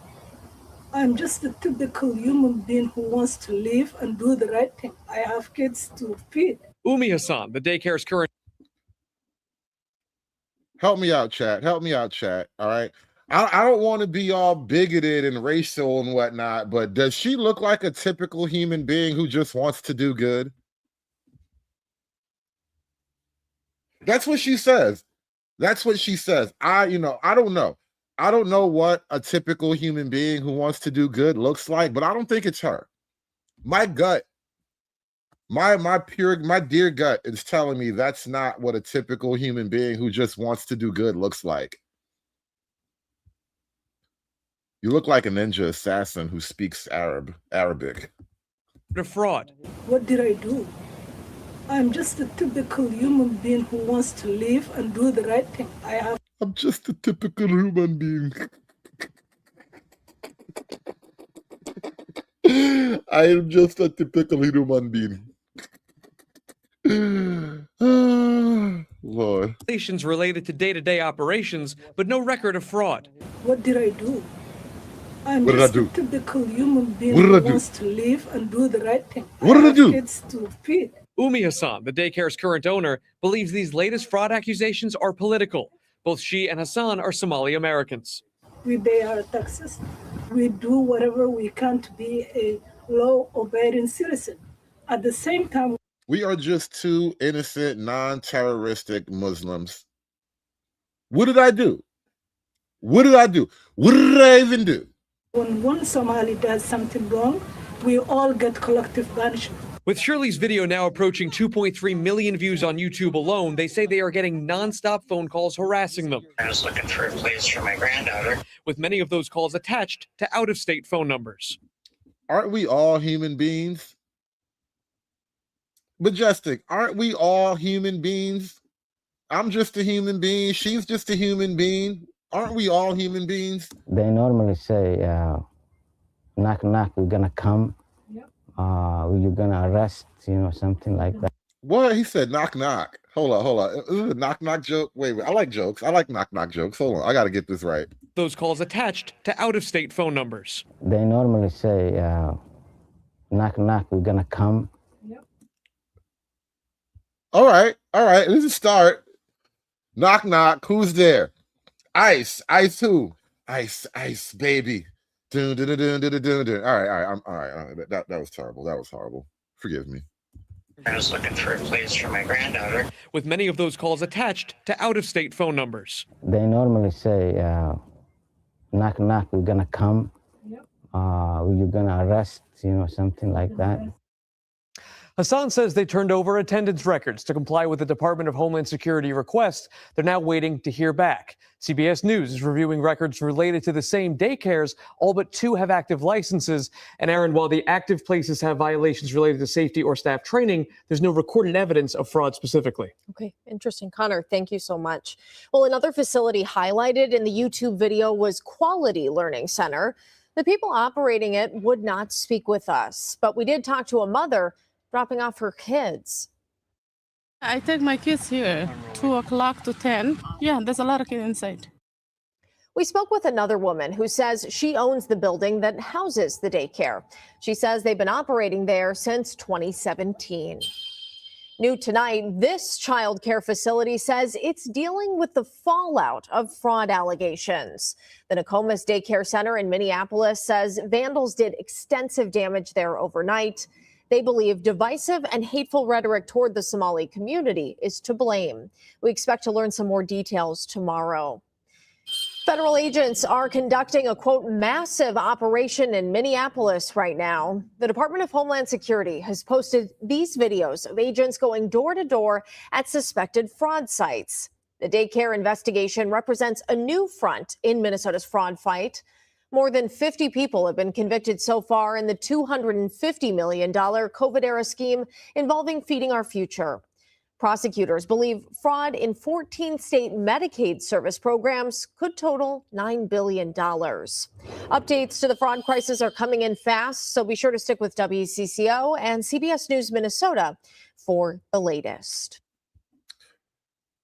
I'm just a typical human being who wants to live and do the right thing. I have kids to feed. Umi Hassan, the daycare's current... Help me out, chat. Help me out, chat. All right. I don't want to be all bigoted and racial and whatnot, but does she look like a typical human being who just wants to do good? That's what she says. That's what she says. I don't know. I don't know what a typical human being who wants to do good looks like, but I don't think it's her. My gut, my dear gut is telling me that's not what a typical human being who just wants to do good looks like. You look like a ninja assassin who speaks Arabic. The fraud. What did I do? I'm just a typical human being who wants to live and do the right thing. I'm just a typical human being. I am just a typical human being. Lord. Violations related to day-to-day operations, but no record of fraud. What did I do? I'm What did I just do? a typical human being What did who I do? wants to live and do the right thing. What did I do? Kids to feed. Umi Hassan, the daycare's current owner, believes these latest fraud accusations are political. Both she and Hassan are Somali Americans. We pay our taxes. We do whatever we can to be a law-abiding citizen. At the same time, We are just two innocent, non-terroristic Muslims. What did I do? What did I do? What did I even do? when one Somali does something wrong, we all get collective punishment. With Shirley's video now approaching 2.3 million views on YouTube alone, they say they are getting nonstop phone calls harassing them. I was looking for a place for my granddaughter. With many of those calls attached to out-of-state phone numbers. Aren't we all human beings? Majestic, aren't we all human beings? I'm just a human being. She's just a human being. Aren't we all human beings? They normally say, knock, knock, we're gonna come. You're gonna arrest, something like that. What? He said knock, knock. Hold on. Is this a knock, knock joke? Wait. I like jokes. I like knock, knock jokes. Hold on. I got to get this right. Those calls attached to out-of-state phone numbers. They normally say, knock, knock, we're gonna come. All right. Let's just start. Knock, knock. Who's there? Ice. Ice who? Ice, baby. Dun, dun, dun, dun, dun, dun, dun. All right. That was terrible. That was horrible. Forgive me. I was looking for a place for my granddaughter. With many of those calls attached to out-of-state phone numbers. They normally say, knock, knock, we're gonna come. You're gonna arrest, something like that. Hassan says they turned over attendance records to comply with the Department of Homeland Security request. They're now waiting to hear back. CBS News is reviewing records related to the same daycares. All but 2 have active licenses. And Aaron, while the active places have violations related to safety or staff training, there's no recorded evidence of fraud specifically. Okay, interesting. Connor, thank you so much. Well, another facility highlighted in the YouTube video was Quality Learning Center. The people operating it would not speak with us, but we did talk to a mother dropping off her kids. I take my kids here, 2 o'clock to 10. Yeah, there's a lot of kids inside. We spoke with another woman who says she owns the building that houses the daycare. She says they've been operating there since 2017. New tonight, this child care facility says it's dealing with the fallout of fraud allegations. The Nokomis Daycare Center in Minneapolis says vandals did extensive damage there overnight. They believe divisive and hateful rhetoric toward the Somali community is to blame. We expect to learn some more details tomorrow. Federal agents are conducting a, quote, massive operation in Minneapolis right now. The Department of Homeland Security has posted these videos of agents going door to door at suspected fraud sites. The daycare investigation represents a new front in Minnesota's fraud fight. More than 50 people have been convicted so far in the $250 million COVID-era scheme involving Feeding Our Future. Prosecutors believe fraud in 14 state Medicaid service programs could total $9 billion. Updates to the fraud crisis are coming in fast, so be sure to stick with WCCO and CBS News Minnesota for the latest.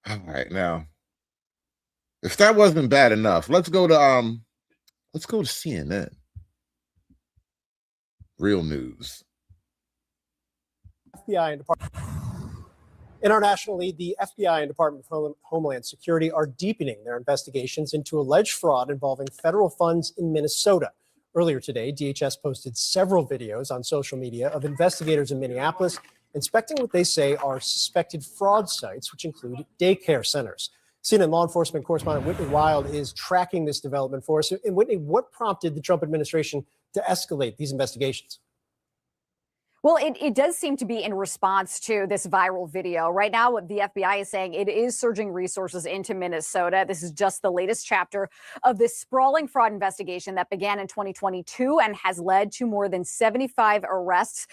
All right, now, if that wasn't bad enough, let's go to CNN. Real news. FBI and Internationally, the FBI and Department of Homeland Security are deepening their investigations into alleged fraud involving federal funds in Minnesota. Earlier today, DHS posted several videos on social media of investigators in Minneapolis inspecting what they say are suspected fraud sites, which include daycare centers. CNN law enforcement correspondent Whitney Wild is tracking this development for us. And Whitney, what prompted the Trump administration to escalate these investigations? Well, it does seem to be in response to this viral video. Right now, what the FBI is saying, it is surging resources into Minnesota. This is just the latest chapter of this sprawling fraud investigation that began in 2022 and has led to more than 75 arrests.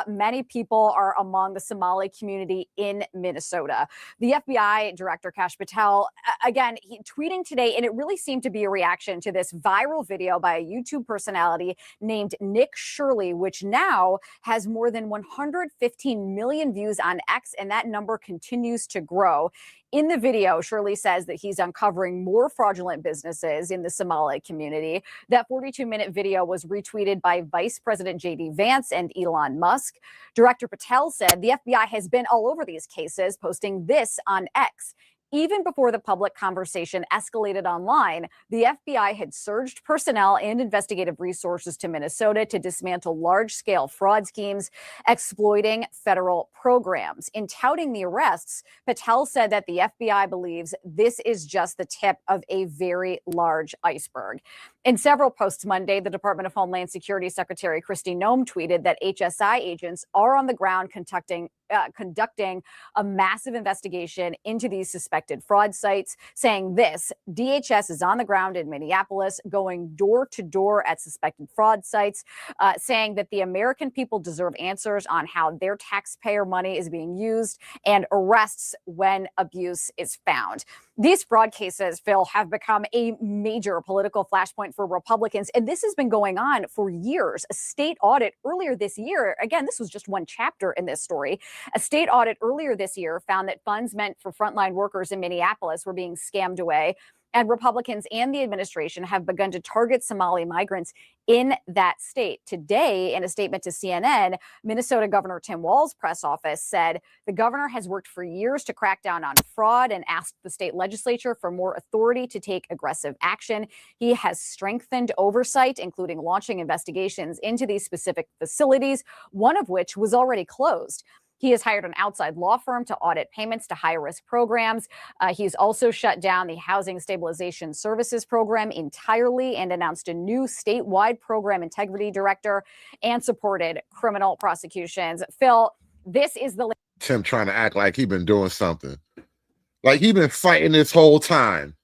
Many people are among the Somali community in Minnesota. The FBI Director Kash Patel, again, tweeting today, and it really seemed to be a reaction to this viral video by a YouTube personality named Nick Shirley, which now has more than 115 million views on X, and that number continues to grow. In the video, Shirley says that he's uncovering more fraudulent businesses in the Somali community. That 42-minute video was retweeted by Vice President J.D. Vance and Elon Musk. Director Patel said the FBI has been all over these cases, posting this on X. Even before the public conversation escalated online, the FBI had surged personnel and investigative resources to Minnesota to dismantle large-scale fraud schemes exploiting federal programs. In touting the arrests, Patel said that the FBI believes this is just the tip of a very large iceberg. In several posts Monday, the Department of Homeland Security Secretary Kristi Noem tweeted that HSI agents are on the ground conducting a massive investigation into these suspected fraud sites, saying this: DHS is on the ground in Minneapolis, going door to door at suspected fraud sites, saying that the American people deserve answers on how their taxpayer money is being used and arrests when abuse is found. These fraud cases, Phil, have become a major political flashpoint for Republicans, and this has been going on for years. A state audit earlier this year, again, this was just one chapter in this story. A state audit earlier this year found that funds meant for frontline workers in Minneapolis were being scammed away. And Republicans and the administration have begun to target Somali migrants in that state. Today, in a statement to CNN, Minnesota Governor Tim Walz's press office said the governor has worked for years to crack down on fraud and asked the state legislature for more authority to take aggressive action. He has strengthened oversight, including launching investigations into these specific facilities, one of which was already closed. He has hired an outside law firm to audit payments to high-risk programs. He's also shut down the Housing Stabilization Services Program entirely and announced a new statewide program integrity director and supported criminal prosecutions. Phil, this is the... Tim trying to act like he been doing something. Like he been fighting this whole time.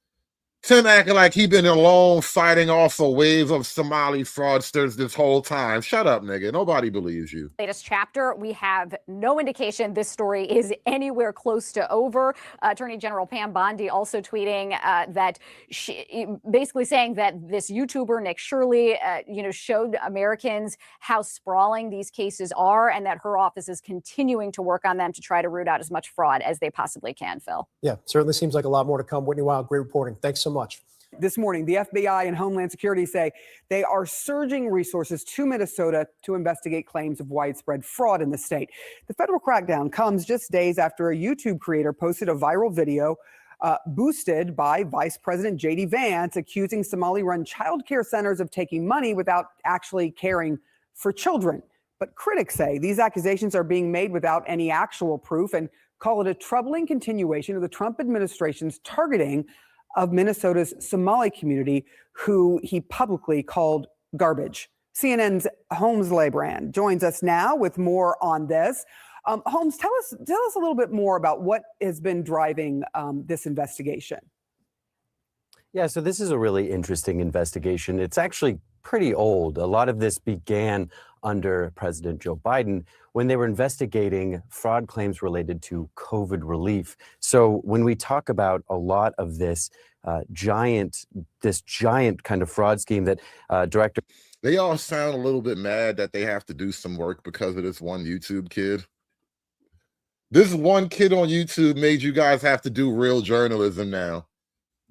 Tim acting like he been alone fighting off a wave of Somali fraudsters this whole time. Shut up, nigga. Nobody believes you. Latest chapter, we have no indication this story is anywhere close to over. Attorney General Pam Bondi also tweeting that she basically saying that this YouTuber, Nick Shirley, showed Americans how sprawling these cases are and that her office is continuing to work on them to try to root out as much fraud as they possibly can, Phil. Yeah, certainly seems like a lot more to come. Whitney Wild, great reporting. Thanks so much. This morning, the FBI and Homeland Security say they are surging resources to Minnesota to investigate claims of widespread fraud in the state. The federal crackdown comes just days after a YouTube creator posted a viral video boosted by Vice President J.D. Vance accusing Somali-run child care centers of taking money without actually caring for children. But critics say these accusations are being made without any actual proof and call it a troubling continuation of the Trump administration's targeting of Minnesota's Somali community, who he publicly called garbage. CNN's Holmes Lebrand joins us now with more on this. Holmes, tell us a little bit more about what has been driving this investigation. Yeah, so this is a really interesting investigation. It's actually pretty old. A lot of this began under President Joe Biden when they were investigating fraud claims related to COVID relief. So when we talk about a lot of this giant kind of fraud scheme that Director... They all sound a little bit mad that they have to do some work because of this one YouTube kid. This one kid on YouTube made you guys have to do real journalism now.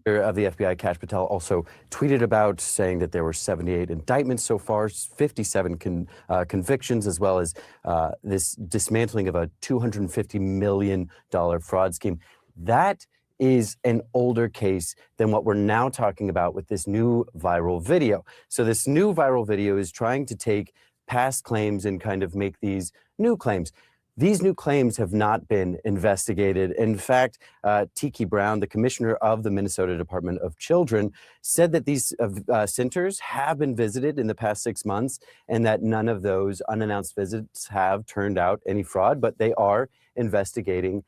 Of the FBI, Kash Patel, also tweeted about saying that there were 78 indictments so far, 57 convictions, as well as this dismantling of a $250 million fraud scheme. That is an older case than what we're now talking about with this new viral video. So this new viral video is trying to take past claims and kind of make these new claims. These new claims have not been investigated. In fact, Tiki Brown, the commissioner of the Minnesota Department of Children, said that these centers have been visited in the past 6 months and that none of those unannounced visits have turned out any fraud, but they are investigating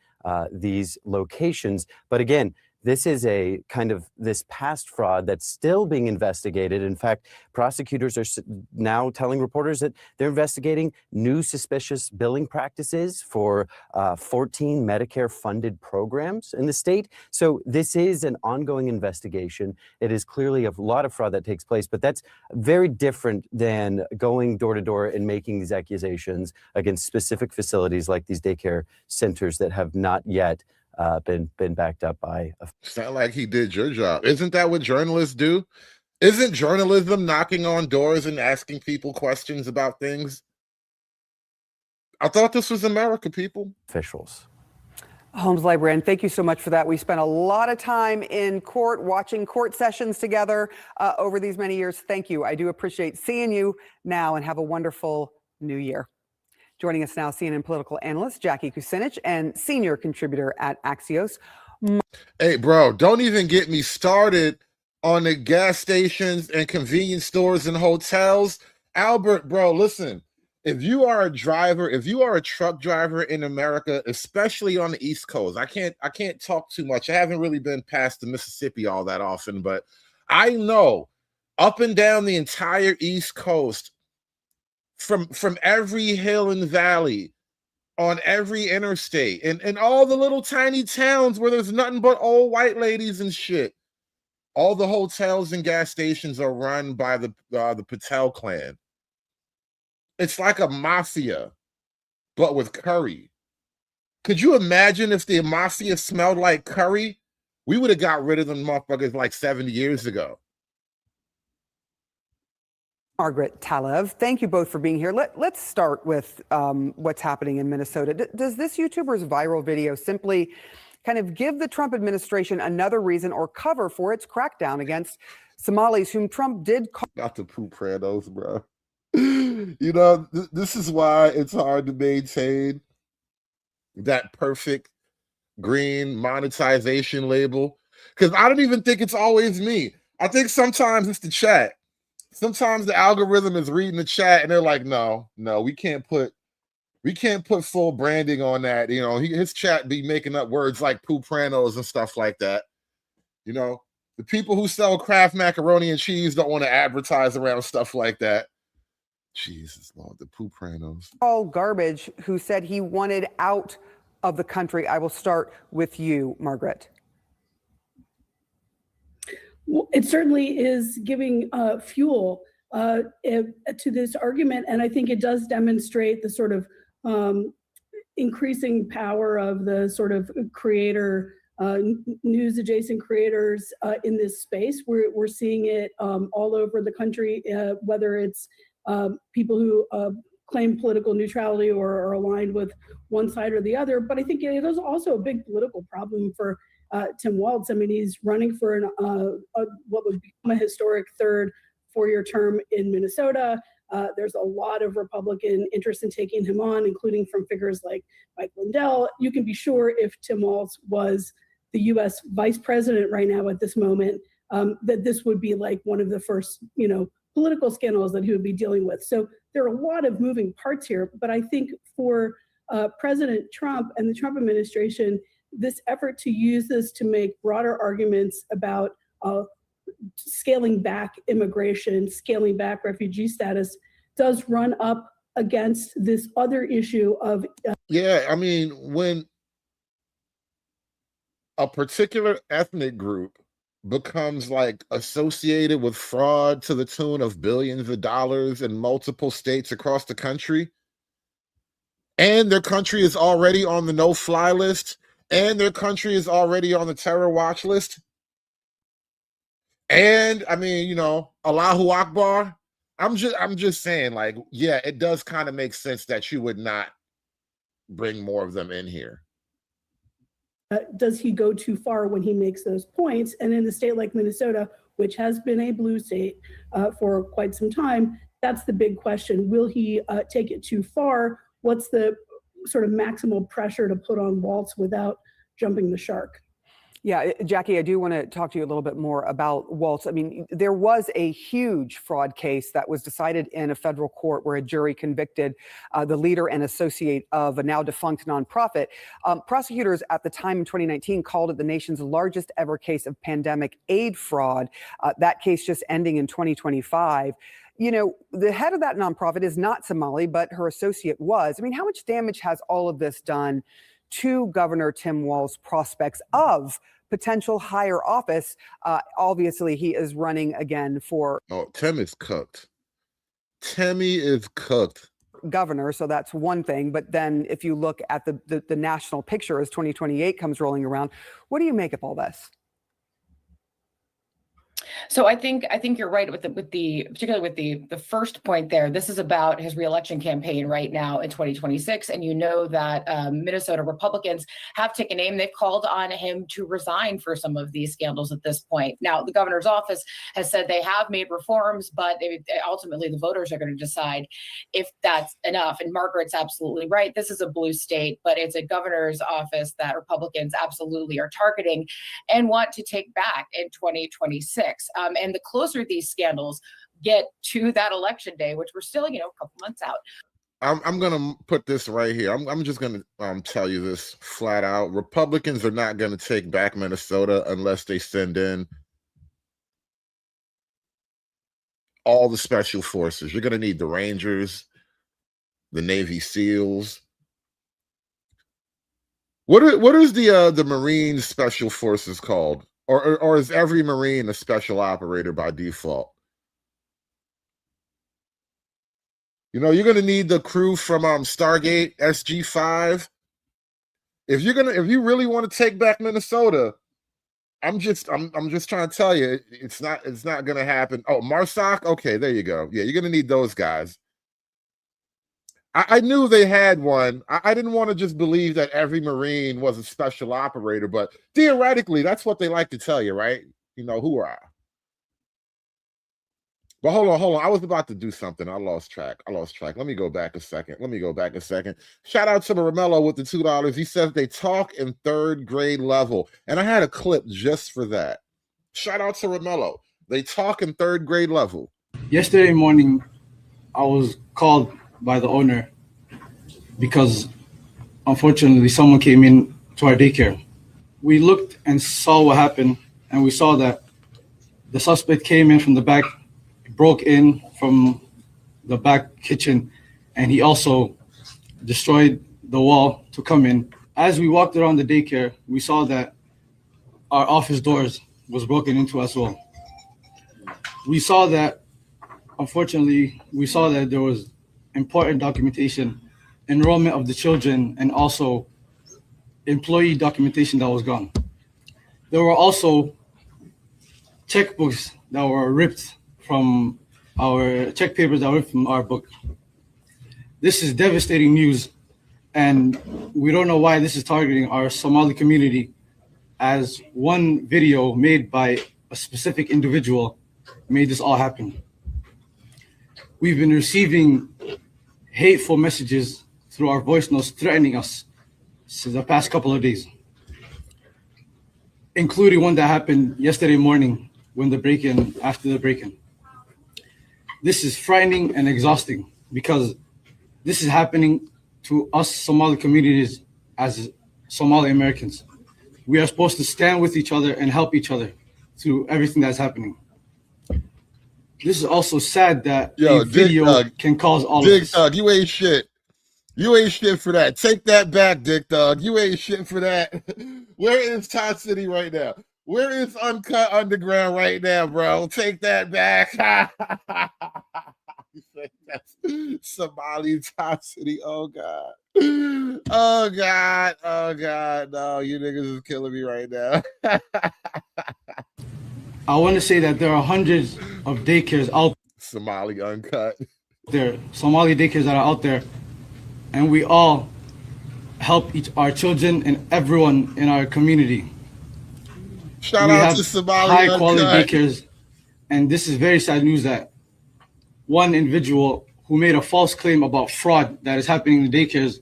these locations. But again, this is a kind of this past fraud that's still being investigated. In fact, prosecutors are now telling reporters that they're investigating new suspicious billing practices for 14 Medicare-funded programs in the state. So this is an ongoing investigation. It is clearly a lot of fraud that takes place, but that's very different than going door to door and making these accusations against specific facilities like these daycare centers that have not yet been backed up by. Sound like he did your job. Isn't that what journalists do? Isn't journalism knocking on doors and asking people questions about things? I thought this was America, people. Officials. Holmes Librarian, thank you so much for that. We spent a lot of time in court watching court sessions together over these many years. Thank you. I do appreciate seeing you now, and have a wonderful new year. Joining us now, CNN political analyst Jackie Kucinich and senior contributor at Axios. Hey, bro, don't even get me started on the gas stations and convenience stores and hotels. Albert, bro, listen, if you are a driver, if you are a truck driver in America, especially on the East Coast, I can't talk too much. I haven't really been past the Mississippi all that often, but I know up and down the entire East Coast, from every hill and valley, on every interstate, and all the little tiny towns where there's nothing but old white ladies and shit, all the hotels and gas stations are run by the Patel clan. It's like a mafia, but with curry. Could you imagine if the mafia smelled like curry? We would have got rid of them motherfuckers like 70 years ago. Margaret Talev, thank you both for being here. Let's start with what's happening in Minnesota. Does this YouTuber's viral video simply kind of give the Trump administration another reason or cover for its crackdown against Somalis, whom Trump did call... Not the poop randos, bro. You know, this is why it's hard to maintain that perfect green monetization label, because I don't even think it's always me. I think sometimes it's the chat. Sometimes the algorithm is reading the chat and they're like, no, we can't put full branding on that. You know, his chat be making up words like poopranos and stuff like that. You know, the people who sell Kraft macaroni and cheese don't want to advertise around stuff like that. Jesus Lord, the poopranos. All garbage, who said he wanted out of the country. I will start with you, Margaret. Well, it certainly is giving fuel to this argument, and I think it does demonstrate the sort of increasing power of the sort of creator, news adjacent creators in this space. We're seeing it all over the country, whether it's people who claim political neutrality or are aligned with one side or the other. But I think it is also a big political problem for Tim Walz. I mean, he's running for what would become a historic third four-year term in Minnesota. There's a lot of Republican interest in taking him on, including from figures like Mike Lindell. You can be sure if Tim Walz was the U.S. vice president right now at this moment, that this would be like one of the first, political scandals that he would be dealing with. So there are a lot of moving parts here, but I think for President Trump and the Trump administration, this effort to use this to make broader arguments about scaling back immigration, scaling back refugee status, does run up against this other issue of. Yeah, I mean, when a particular ethnic group becomes like associated with fraud to the tune of billions of dollars in multiple states across the country, and their country is already on the no-fly list, and their country is already on the terror watch list, and I mean, you know, Allahu Akbar. I'm just saying, like, yeah, it does kind of make sense that you would not bring more of them in here. Does he go too far when he makes those points? And in a state like Minnesota, which has been a blue state for quite some time, that's the big question. Will he take it too far? What's the sort of maximal pressure to put on Waltz without jumping the shark? Yeah, Jackie, I do want to talk to you a little bit more about Waltz. I mean, there was a huge fraud case that was decided in a federal court where a jury convicted the leader and associate of a now defunct nonprofit. Prosecutors at the time in 2019 called it the nation's largest ever case of pandemic aid fraud. That case just ending in 2025. You know, the head of that nonprofit is not Somali, but her associate was. I mean, how much damage has all of this done to Governor Tim Walz's prospects of potential higher office? Obviously, he is running again for. Oh, Tim is cooked. Timmy is cooked. Governor, so that's one thing. But then if you look at the national picture as 2028 comes rolling around, what do you make of all this? So I think you're right particularly with the first point there. This is about his reelection campaign right now in 2026, and you know that Minnesota Republicans have taken aim. They've called on him to resign for some of these scandals at this point. Now, the governor's office has said they have made reforms, but ultimately the voters are going to decide if that's enough. And Margaret's absolutely right. This is a blue state, but it's a governor's office that Republicans absolutely are targeting and want to take back in 2026. And the closer these scandals get to that election day, which we're still, a couple months out. I'm gonna put this right here. I'm just gonna tell you this flat out. Republicans are not gonna take back Minnesota unless they send in all the special forces. You're gonna need the Rangers, the Navy SEALs. What is the Marine Special Forces called? Or is every Marine a special operator by default? You know, you're gonna need the crew from Stargate SG-5. If you really want to take back Minnesota, I'm just trying to tell you, it's not gonna happen. Oh, MARSOC, okay, there you go. Yeah, you're gonna need those guys. I knew they had one. I didn't want to just believe that every Marine was a special operator, but theoretically, that's what they like to tell you, right? You know, hoorah. But hold on. I was about to do something. I lost track. Let me go back a second. Shout out to Romello with the $2. He says they talk in third grade level. And I had a clip just for that. Shout out to Romello. They talk in third grade level. Yesterday morning, I was called by the owner because unfortunately someone came in to our daycare. We looked and saw what happened, and we saw that the suspect came in from the back, broke in from the back kitchen, and he also destroyed the wall to come in. As we walked around the daycare, we saw that our office doors was broken into as well. Unfortunately, we saw that there was important documentation, enrollment of the children, and also employee documentation that was gone. There were also checkbooks that were ripped from our check papers that were ripped from our book. This is devastating news, and we don't know why this is targeting our Somali community, as one video made by a specific individual made this all happen. We've been receiving hateful messages through our voice notes threatening us since the past couple of days, including one that happened yesterday morning after the break-in. This is frightening and exhausting because this is happening to us Somali communities as Somali Americans. We are supposed to stand with each other and help each other through everything that's happening. This is also sad that a video can cause all of this. Dick Dog, you ain't shit. You ain't shit for that. Take that back, Dick Dog. You ain't shit for that. Where is Todd City right now? Where is Uncut Underground right now, bro? Take that back. That's Somali Todd City. Oh, God. Oh, God. Oh, God. No, you niggas is killing me right now. I want to say that there are hundreds of daycares out Somali Uncut. there, Somali daycares that are out there, and we all help our children and everyone in our community. Shout out to Somali high quality Uncut. daycares, and this is very sad news that one individual who made a false claim about fraud that is happening in the daycares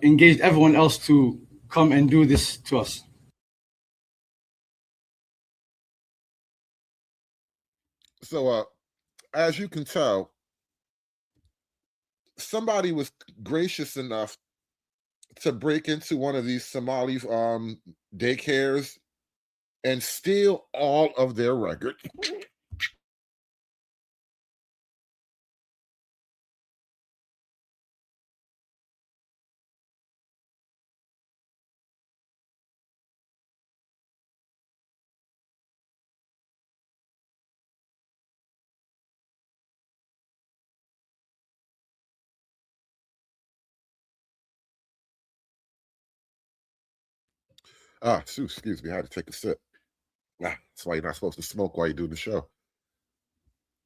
engaged everyone else to come and do this to us. So, as you can tell, somebody was gracious enough to break into one of these Somali daycares and steal all of their records. Excuse me, I had to take a sip. That's why you're not supposed to smoke while you do the show.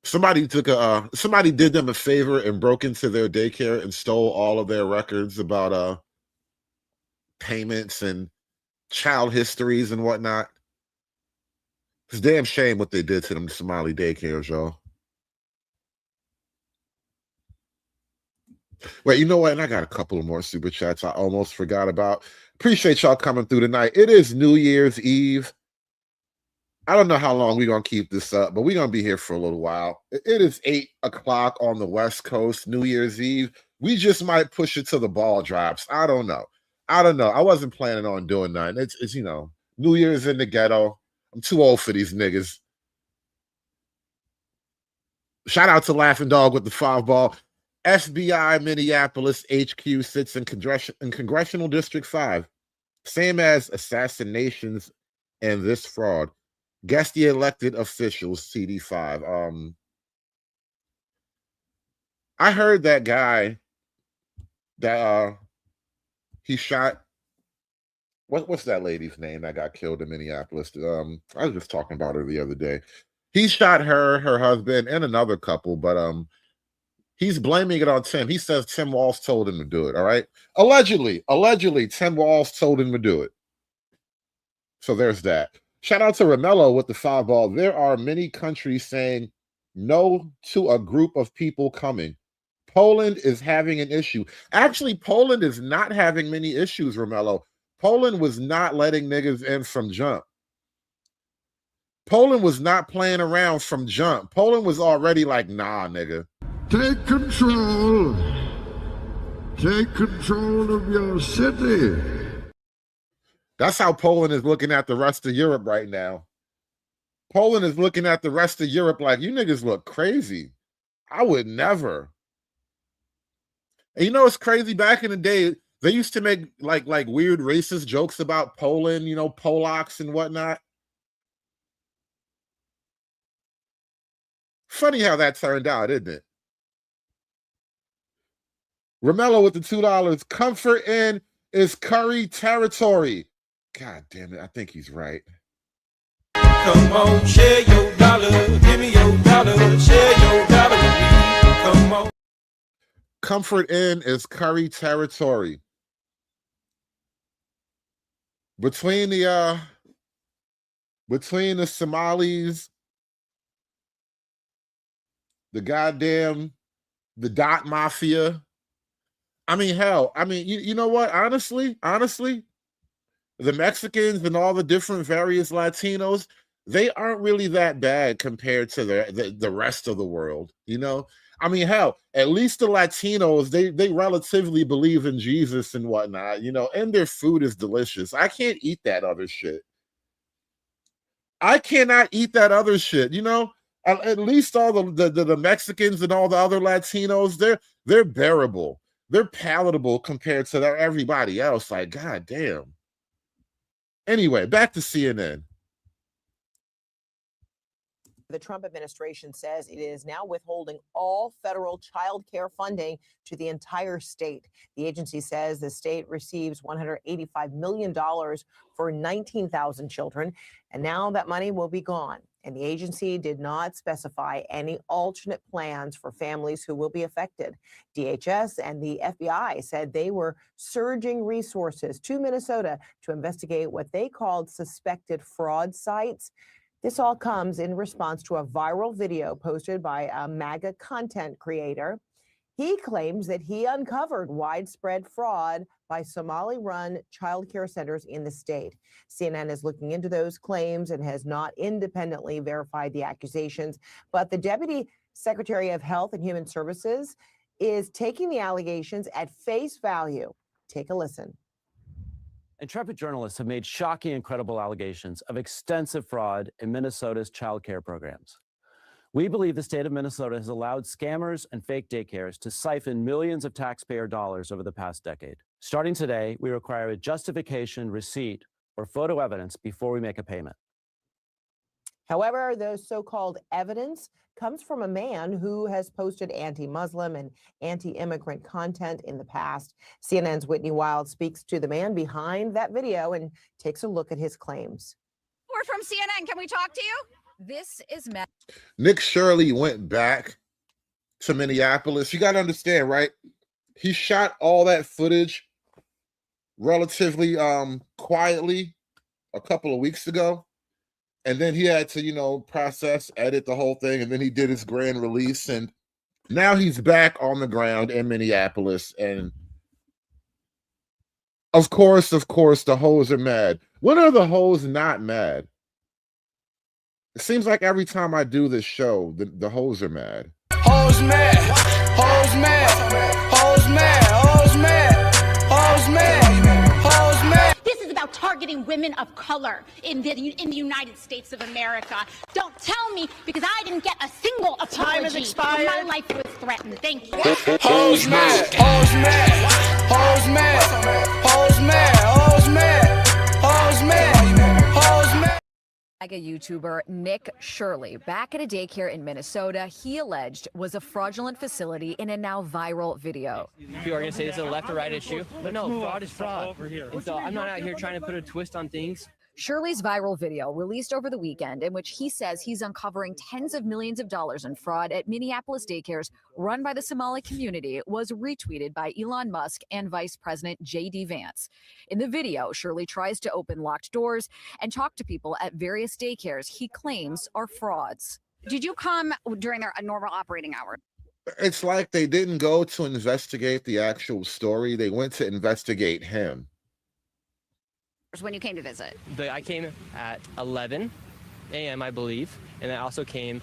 Somebody did them a favor and broke into their daycare and stole all of their records about payments and child histories and whatnot. It's a damn shame what they did to them Somali daycares, y'all. Wait, you know what? And I got a couple of more super chats I almost forgot about. Appreciate y'all coming through tonight. It is New Year's Eve. I don't know how long we're going to keep this up, but we're going to be here for a little while. It is 8 o'clock on the West Coast, New Year's Eve. We just might push it to the ball drops. I don't know. I wasn't planning on doing nothing. It's you know, New Year's in the ghetto. I'm too old for these niggas. Shout out to Laughing Dog with the 5-ball. FBI Minneapolis HQ sits in Congressional District 5. Same as assassinations and this fraud. Guess the elected officials, CD5. I heard that guy that he shot. What's that lady's name that got killed in Minneapolis? I was just talking about her the other day. He shot her husband, and another couple, but he's blaming it on Tim. He says Tim Walz told him to do it. All right, allegedly, Tim Walz told him to do it. So there's that. Shout out to Romello with the 5-ball. There are many countries saying no to a group of people coming. Poland is having an issue. Actually, Poland is not having many issues, Romello. Poland was not letting niggas in from jump. Poland was not playing around from jump. Poland was already like, nah, nigga. Take control. Take control of your city. That's how Poland is looking at the rest of Europe right now. Poland is looking at the rest of Europe like, you niggas look crazy. I would never. And you know, it's crazy. Back in the day, they used to make like weird racist jokes about Poland, you know, Polacks and whatnot. Funny how that turned out, isn't it? Romello with the $2. Comfort Inn is Curry territory. God damn it, I think he's right. Come on, share your dollar. Give me your dollar. Share your dollar with me. Come on. Comfort Inn is Curry territory. Between the Somalis, the dot mafia. I mean, hell, you know what? Honestly, the Mexicans and all the different various Latinos, they aren't really that bad compared to the rest of the world. You know, I mean, hell, at least the Latinos, they relatively believe in Jesus and whatnot, you know, and their food is delicious. I can't eat that other shit. I cannot eat that other shit, you know. At least all the Mexicans and all the other Latinos, they're bearable. They're palatable compared to everybody else. Like, god damn. Anyway, back to CNN. The Trump administration says it is now withholding all federal child care funding to the entire state. The agency says the state receives $185 million for 19,000 children, and now that money will be gone. And the agency did not specify any alternate plans for families who will be affected. DHS and the FBI said they were surging resources to Minnesota to investigate what they called suspected fraud sites. This all comes in response to a viral video posted by a MAGA content creator. He claims that he uncovered widespread fraud by Somali-run child care centers in the state. CNN is looking into those claims and has not independently verified the accusations, but the Deputy Secretary of Health and Human Services is taking the allegations at face value. Take a listen. Intrepid journalists have made shocking and credible allegations of extensive fraud in Minnesota's child care programs. We believe the state of Minnesota has allowed scammers and fake daycares to siphon millions of taxpayer dollars over the past decade. Starting today, we require a justification, receipt, or photo evidence before we make a payment. However, the so-called evidence comes from a man who has posted anti-Muslim and anti-immigrant content in the past. CNN's Whitney Wild speaks to the man behind that video and takes a look at his claims. We're from CNN. Can we talk to you? This is Matt. Nick Shirley went back to Minneapolis. You got to understand, right? He shot all that footage relatively quietly a couple of weeks ago. And then he had to, you know, process, edit the whole thing. And then he did his grand release. And now he's back on the ground in Minneapolis. And of course, the hoes are mad. When are the hoes not mad? It seems like every time I do this show, the hoes are mad. Hoes mad, hoes mad, hoes mad, hoes mad, hoes mad, hoes mad. This is about targeting women of color in the United States of America. Don't tell me, because I didn't get a single apology. Time has expired. My life was threatened. Thank you. Hoes mad, hoes mad, hoes mad, hoes mad, hoes mad, hoes mad, hoes mad. MAGA YouTuber Nick Shirley, back at a daycare in Minnesota, he alleged was a fraudulent facility in a now viral video. People are going to say this is a left or right issue, but no, fraud is fraud. And so I'm not out here trying to put a twist on things. Shirley's viral video, released over the weekend, in which he says he's uncovering tens of millions of dollars in fraud at Minneapolis daycares run by the Somali community, was retweeted by Elon Musk and Vice President J.D. Vance. In the video, Shirley tries to open locked doors and talk to people at various daycares he claims are frauds. Did you come during their normal operating hours? It's like they didn't go to investigate the actual story. They went to investigate him. When you came to visit? I came at 11 a.m., I believe, and I also came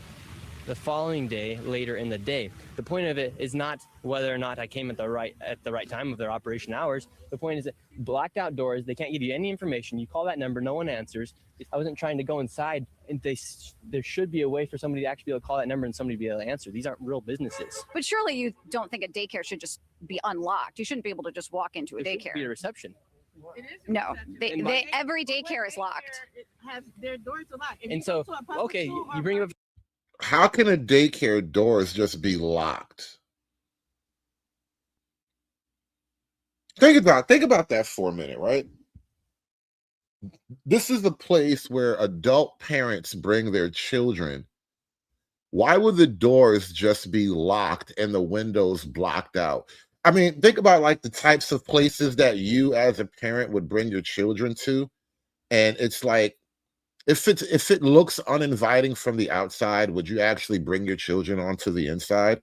the following day later in the day. The point of it is not whether or not I came at the right time of their operation hours. The point is that blacked out doors, they can't give you any information. You call that number, no one answers. I wasn't trying to go inside, and there should be a way for somebody to actually be able to call that number and somebody be able to answer. These aren't real businesses. But surely you don't think a daycare should just be unlocked. You shouldn't be able to just walk into a There daycare. should be a reception. No, every daycare is locked. Their doors are locked. And so, okay, you bring up. How can a daycare doors just be locked? Think about that for a minute, right? This is the place where adult parents bring their children. Why would the doors just be locked and the windows blocked out? I mean, think about like the types of places that you as a parent would bring your children to. And it's like, if it looks uninviting from the outside, would you actually bring your children onto the inside?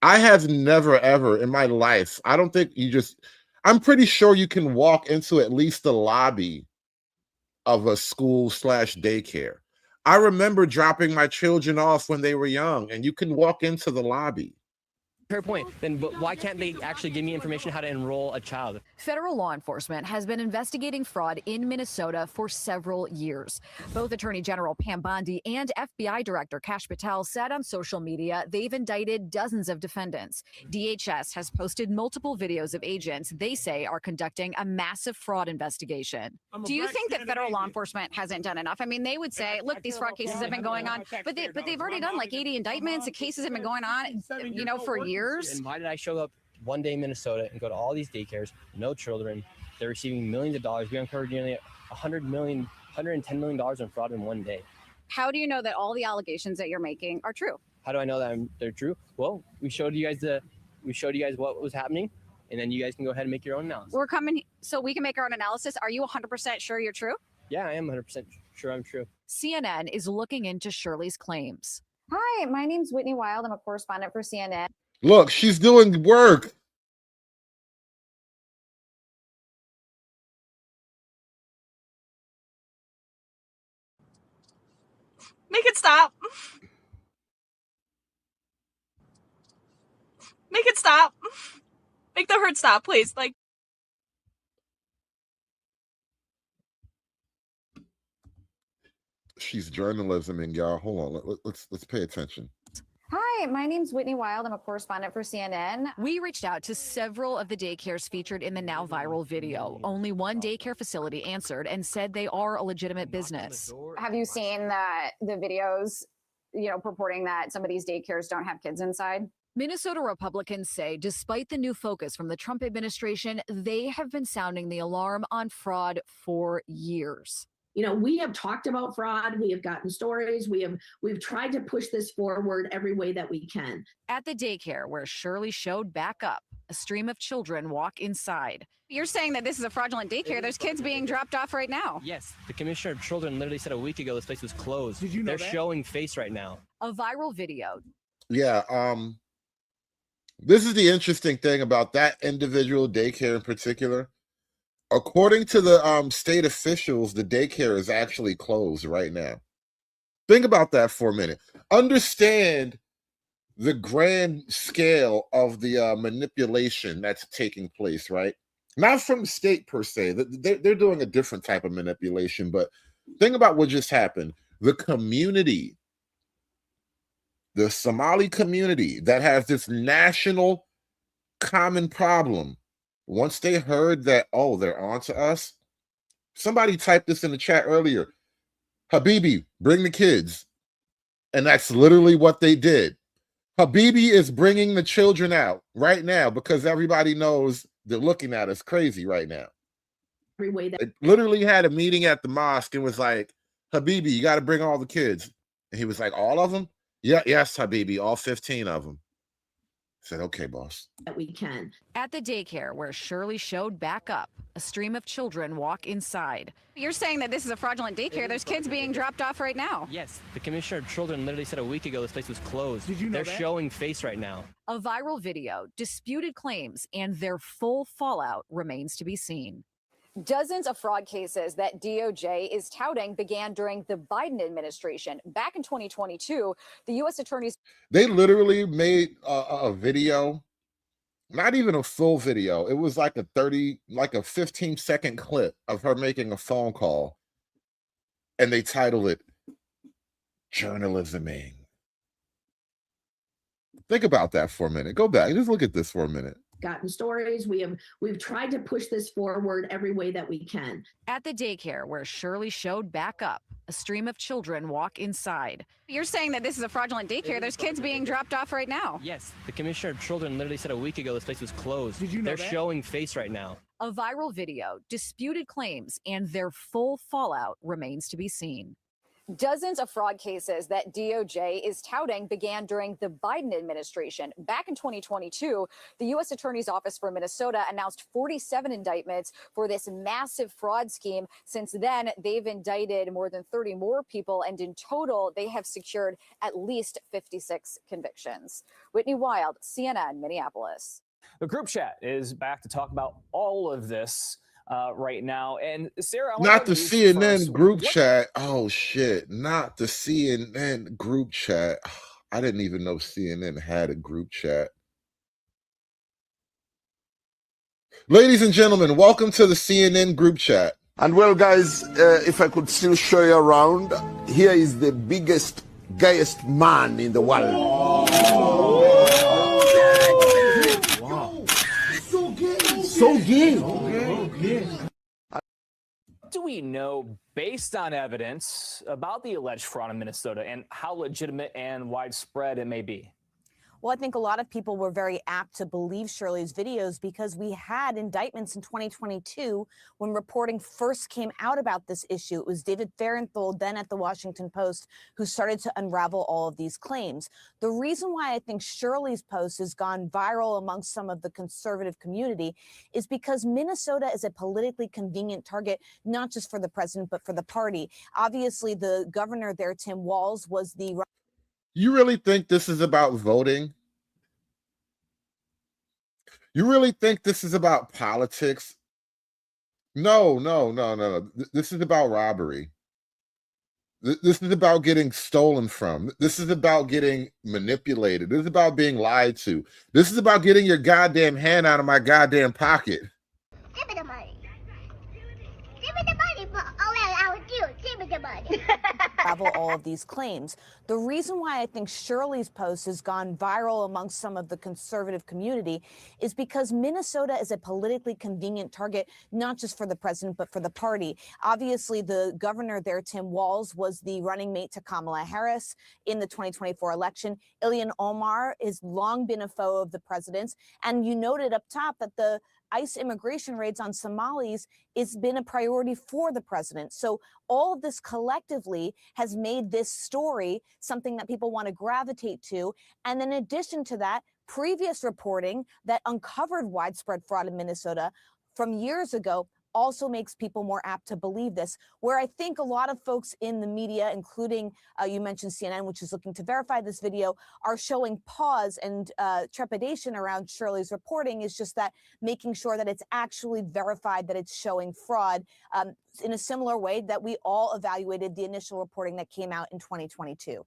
I have never, ever in my life, I'm pretty sure you can walk into at least the lobby of a school / daycare. I remember dropping my children off when they were young, and you can walk into the lobby. Fair point. Then why can't they actually give me information how to enroll a child? Federal law enforcement has been investigating fraud in Minnesota for several years. Both Attorney General Pam Bondi and FBI Director Kash Patel said on social media they've indicted dozens of defendants. DHS has posted multiple videos of agents they say are conducting a massive fraud investigation. Do you think that federal law enforcement hasn't done enough? I mean, they would say, look, these fraud cases have been going on, but they've already done like 80 indictments. The cases have been going on, for years. And why did I show up one day in Minnesota and go to all these daycares, no children? They're receiving millions of dollars. We uncovered nearly $110 million in fraud in one day. How do you know that all the allegations that you're making are true? How do I know that they're true? Well, we showed you guys what was happening, and then you guys can go ahead and make your own analysis. We're coming so we can make our own analysis. Are you 100% sure you're true? Yeah, I am 100% sure I'm true. CNN is looking into Shirley's claims. Hi, my name's Whitney Wild. I'm a correspondent for CNN. Look, she's doing work. Make it stop. Make it stop. Make the hurt stop, please. Like, She's journalisming, y'all. Hold on. Let's pay attention. Hi, my name's Whitney Wild. I'm a correspondent for CNN. We reached out to several of the daycares featured in the now viral video. Only one daycare facility answered and said they are a legitimate business. Have you seen the videos, purporting that some of these daycares don't have kids inside? Minnesota Republicans say despite the new focus from the Trump administration, they have been sounding the alarm on fraud for years. We have talked about fraud. We have gotten stories. We've tried to push this forward every way that we can. At the daycare where Shirley showed back up, a stream of children walk inside. You're saying that this is a fraudulent daycare. There's kids being dropped off right now. Yes, the Commissioner of Children literally said a week ago this place was closed. Did you know They're that? showing face right now. A viral video. Yeah, this is the interesting thing about that individual daycare in particular. According to the state officials, the daycare is actually closed right now. Think about that for a minute. Understand the grand scale of the manipulation that's taking place, right? Not from the state per se. They're doing a different type of manipulation, but think about what just happened. The community, the Somali community that has this national common problem, once they heard that, oh, they're on to us, somebody typed this in the chat earlier, Habibi, bring the kids. And that's literally what they did. Habibi is bringing the children out right now because everybody knows they're looking at us crazy right now. Every way that They literally had a meeting at the mosque and was like, Habibi, you got to bring all the kids. And he was like, all of them? Yeah, yes, Habibi, all 15 of them. I said, okay, boss. that we can. At the daycare where Shirley showed back up, a stream of children walk inside. You're saying that this is a fraudulent daycare. There's kids being dropped off right now. Yes, the Commissioner of Children literally said a week ago this place was closed. Did you know They're that? showing face right now. A viral video, disputed claims, and their full fallout remains to be seen. Dozens of fraud cases that DOJ is touting began during the Biden administration. Back in 2022, the U.S. attorneys. They literally made a video, not even a full video. It was like a 15-second clip of her making a phone call. And they titled it Journalisming. Think about that for a minute. Go back. Just look at this for a minute. Gotten stories. We've tried to push this forward every way that we can. At the daycare where Shirley showed back up, a stream of children walk inside. You're saying that this is a fraudulent daycare. There's kids being dropped off right now. Yes, the Commissioner of Children literally said a week ago this place was closed. Did you know They're that? showing face right now. A viral video, disputed claims, and their full fallout remains to be seen. Dozens of fraud cases that DOJ is touting began during the Biden administration. Back in 2022, the U.S. Attorney's Office for Minnesota announced 47 indictments for this massive fraud scheme. Since then, they've indicted more than 30 more people, and in total, they have secured at least 56 convictions. Whitney Wild, CNN, Minneapolis. The group chat is back to talk about all of this. right now. And Sarah, I want Not to the go to you CNN first. group chat. Oh shit! Not the CNN group chat. I didn't even know CNN had a group chat. Ladies and gentlemen, welcome to the CNN group chat. And well, guys, if I could still show you around, here is the biggest, gayest man in the world. Wow. So gay. So gay. What do we know based on evidence about the alleged fraud in Minnesota and how legitimate and widespread it may be? Well, I think a lot of people were very apt to believe Shirley's videos because we had indictments in 2022 when reporting first came out about this issue. It was David Fahrenthold, then at the Washington Post, who started to unravel all of these claims. The reason why I think Shirley's post has gone viral amongst some of the conservative community is because Minnesota is a politically convenient target, not just for the president, but for the party. Obviously, the governor there, Tim Walz, was the... You really think this is about voting? You really think this is about politics? No. This is about robbery. This is about getting stolen from. This is about getting manipulated. This is about being lied to. This is about getting your goddamn hand out of my goddamn pocket. Give me the money. Give me the money, but I will do it. Give me the money. Unravel all of these claims. The reason why I think Shirley's post has gone viral amongst some of the conservative community is because Minnesota is a politically convenient target, not just for the president, but for the party. Obviously, the governor there, Tim Walz, was the running mate to Kamala Harris in the 2024 election. Ilhan Omar has long been a foe of the president's. And you noted up top that the ICE immigration raids on Somalis has been a priority for the president. So all of this collectively has made this story something that people want to gravitate to. And in addition to that, previous reporting that uncovered widespread fraud in Minnesota from years ago also makes people more apt to believe this, where I think a lot of folks in the media, including you mentioned CNN, which is looking to verify this video, are showing pause and trepidation around Shirley's reporting is just that making sure that it's actually verified, that it's showing fraud in a similar way that we all evaluated the initial reporting that came out in 2022.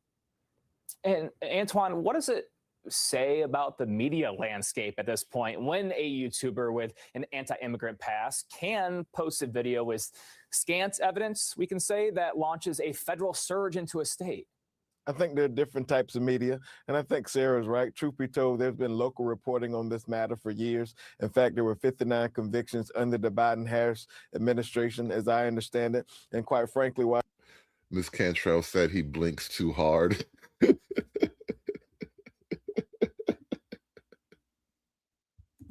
And Antoine, what does it say about the media landscape at this point when a YouTuber with an anti-immigrant past can post a video with scant evidence, we can say, that launches a federal surge into a state? I think there are different types of media, and I think Sarah's right. Truth be told, there's been local reporting on this matter for years. In fact, there were 59 convictions under the Biden-Harris administration, as I understand it, and quite frankly, why Ms. Cantrell said he blinks too hard.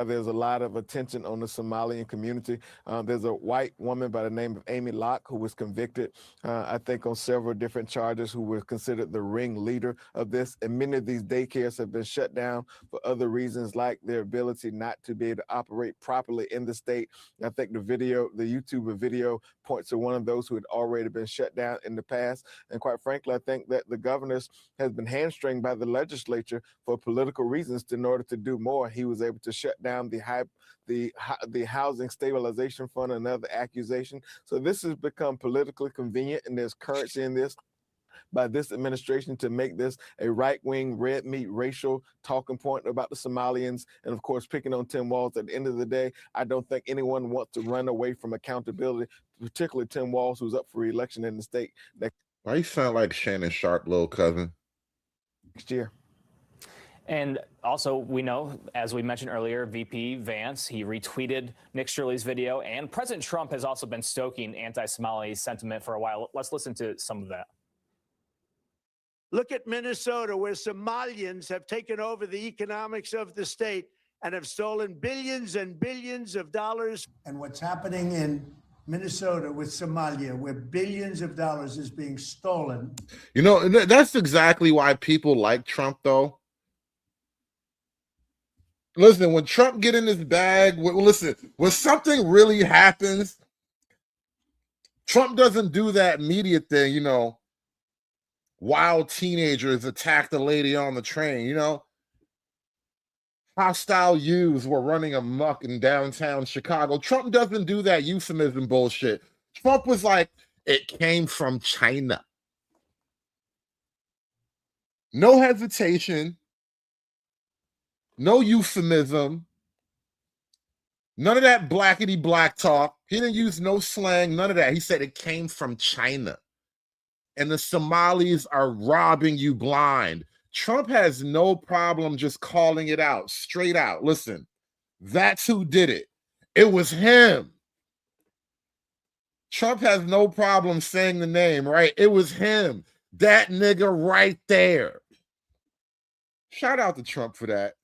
there's a lot of attention on the Somalian community. There's a white woman by the name of Amy Locke who was convicted, I think, on several different charges, who was considered the ringleader of this. And many of these daycares have been shut down for other reasons, like their ability not to be able to operate properly in the state. I think the YouTuber video points to one of those who had already been shut down in the past. And quite frankly, I think that the governor has been hamstringed by the legislature for political reasons. In order to do more, he was able to shut down the housing stabilization fund, another accusation. So this has become politically convenient, and there's currency in this by this administration to make this a right-wing, red meat, racial talking point about the Somalians, and of course picking on Tim Walz. At the end of the day, I don't think anyone wants to run away from accountability, particularly Tim Walz, who's up for re-election in the state Why you sound like Shannon Sharp, little cousin? next year. And also, we know, as we mentioned earlier, VP Vance, he retweeted Nick Shirley's video, and President Trump has also been stoking anti-Somali sentiment for a while. Let's listen to some of that. Look at Minnesota, where Somalians have taken over the economics of the state and have stolen billions and billions of dollars. And what's happening in Minnesota with Somalia, where billions of dollars is being stolen. You know, that's exactly why people like Trump, though. Listen, when Trump get in his bag, when something really happens, Trump doesn't do that media thing, you know, wild teenagers attacked a lady on the train, you know. hostile youths were running amok in downtown Chicago. Trump doesn't do that euphemism bullshit. Trump was like, it came from China. No hesitation, no euphemism, none of that blackety black talk. He didn't use no slang, none of that. He said it came from China. And the Somalis are robbing you blind. Trump has no problem just calling it out, straight out. Listen, that's who did it. It was him. Trump has no problem saying the name, right? It was him. That nigga right there. Shout out to Trump for that.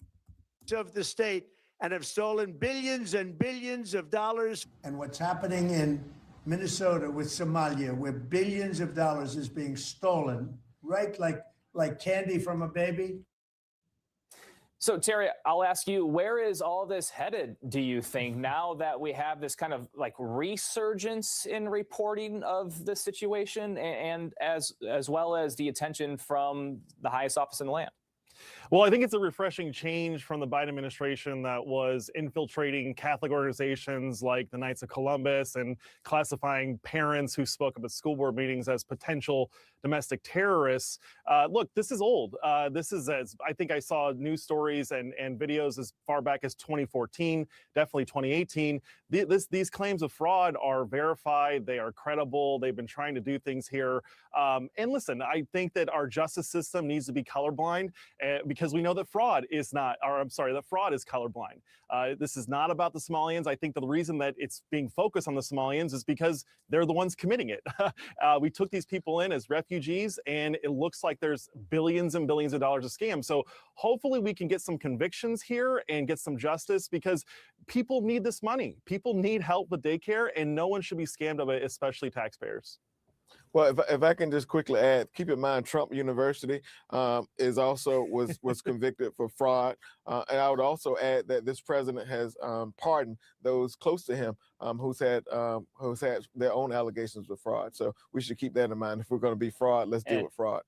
Of the state and have stolen billions and billions of dollars. And what's happening in Minnesota with Somalia, where billions of dollars is being stolen, right? Like candy from a baby. So, Terry, I'll ask you, where is all this headed, do you think, now that we have this kind of like resurgence in reporting of the situation and as well as the attention from the highest office in the land? Well, I think it's a refreshing change from the Biden administration that was infiltrating Catholic organizations like the Knights of Columbus and classifying parents who spoke up at school board meetings as potential domestic terrorists. Look, this is old. This is, as I think I saw news stories and videos as far back as 2014, definitely 2018. These claims of fraud are verified. They are credible. They've been trying to do things here. And listen, I think that our justice system needs to be colorblind because we know that fraud is not, or I'm sorry, that fraud is colorblind. This is not about the Somalians. I think the reason that it's being focused on the Somalians is because they're the ones committing it. We took these people in as refugees, and it looks like there's billions and billions of dollars of scams. So hopefully we can get some convictions here and get some justice because people need this money. People need help with daycare, and no one should be scammed of it, especially taxpayers. Well, if I can just quickly add, keep in mind Trump University was convicted for fraud, and I would also add that this president has pardoned those close to him who's had their own allegations of fraud. So we should keep that in mind. If we're going to be fraud, let's deal with fraud.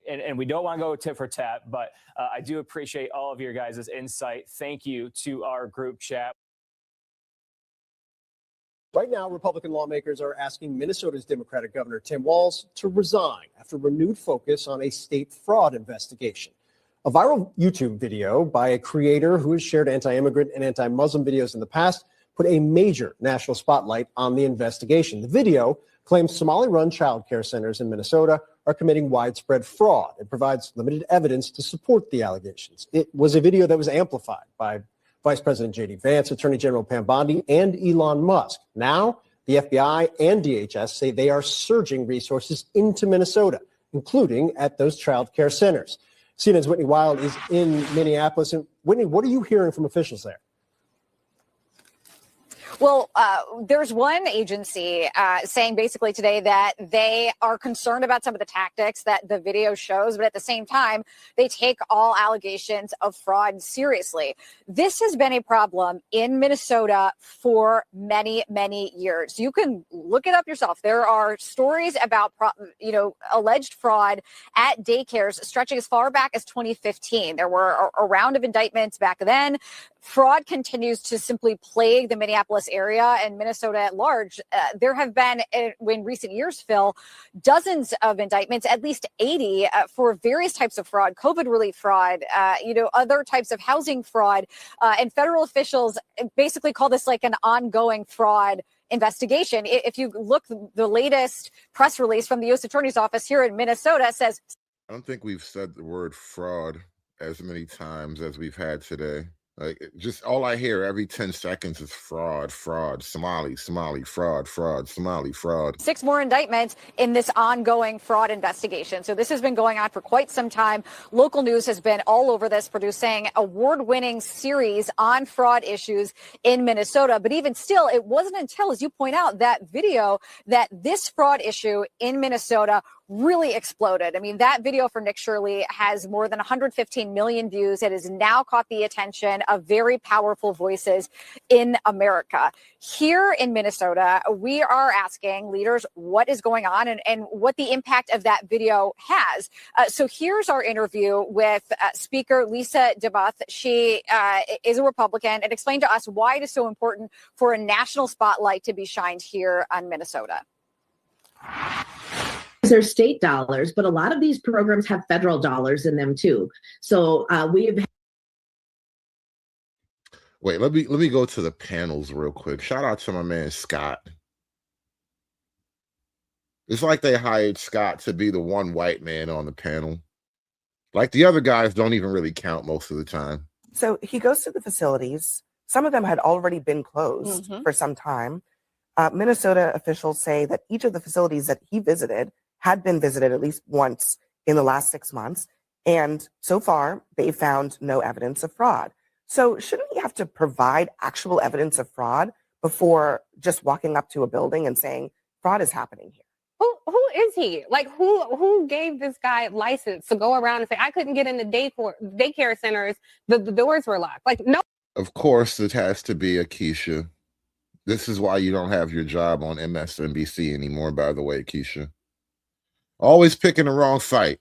And we don't want to go tit for tat, but I do appreciate all of your guys' insight. Thank you to our group chat. Right now, Republican lawmakers are asking Minnesota's Democratic Governor Tim Walz to resign after renewed focus on a state fraud investigation. A viral YouTube video by a creator who has shared anti-immigrant and anti-Muslim videos in the past put a major national spotlight on the investigation. The video claims Somali-run child care centers in Minnesota are committing widespread fraud and provides limited evidence to support the allegations. It was a video that was amplified by Vice President J.D. Vance, Attorney General Pam Bondi, and Elon Musk. Now, the FBI and DHS say they are surging resources into Minnesota, including at those child care centers. CNN's Whitney Wild is in Minneapolis. And Whitney, what are you hearing from officials there? Well, there's one agency saying basically today that they are concerned about some of the tactics that the video shows, but at the same time, they take all allegations of fraud seriously. This has been a problem in Minnesota for many, many years. You can look it up yourself. There are stories about, alleged fraud at daycares stretching as far back as 2015. There were a round of indictments back then. Fraud continues to simply plague the Minneapolis area and Minnesota at large. There have been, in recent years, Phil, dozens of indictments, at least 80 for various types of fraud, COVID relief fraud, other types of housing fraud. And federal officials basically call this like an ongoing fraud investigation. If you look, the latest press release from the U.S. Attorney's Office here in Minnesota says, I don't think we've said the word fraud as many times as we've had today. Like, just all I hear every 10 seconds is fraud, Somali, fraud, Somali, fraud. 6 more indictments in this ongoing fraud investigation. So this has been going on for quite some time. Local news has been all over this, producing award-winning series on fraud issues in Minnesota. But even still, it wasn't until, as you point out, that video that this fraud issue in Minnesota really exploded. I mean, that video for Nick Shirley has more than 115 million views. It has now caught the attention of very powerful voices in America. Here in Minnesota, we are asking leaders what is going on and what the impact of that video has. So here's our interview with Speaker Lisa DeMuth. She is a Republican, and explained to us why it is so important for a national spotlight to be shined here on Minnesota. They're state dollars, but a lot of these programs have federal dollars in them too. So we've Wait, let me go to the panels real quick. Shout out to my man Scott. It's like they hired Scott to be the one white man on the panel. Like the other guys don't even really count most of the time. So he goes to the facilities. Some of them had already been closed for some time. Minnesota officials say that each of the facilities that he visited had been visited at least once in the last 6 months. And so far, they found no evidence of fraud. So shouldn't he have to provide actual evidence of fraud before just walking up to a building and saying fraud is happening here? Who is he? Like, who gave this guy license to go around and say, I couldn't get in the daycare centers, the doors were locked? Like, no. Of course, it has to be Keisha. This is why you don't have your job on MSNBC anymore, by the way, Keisha. Always picking the wrong fight.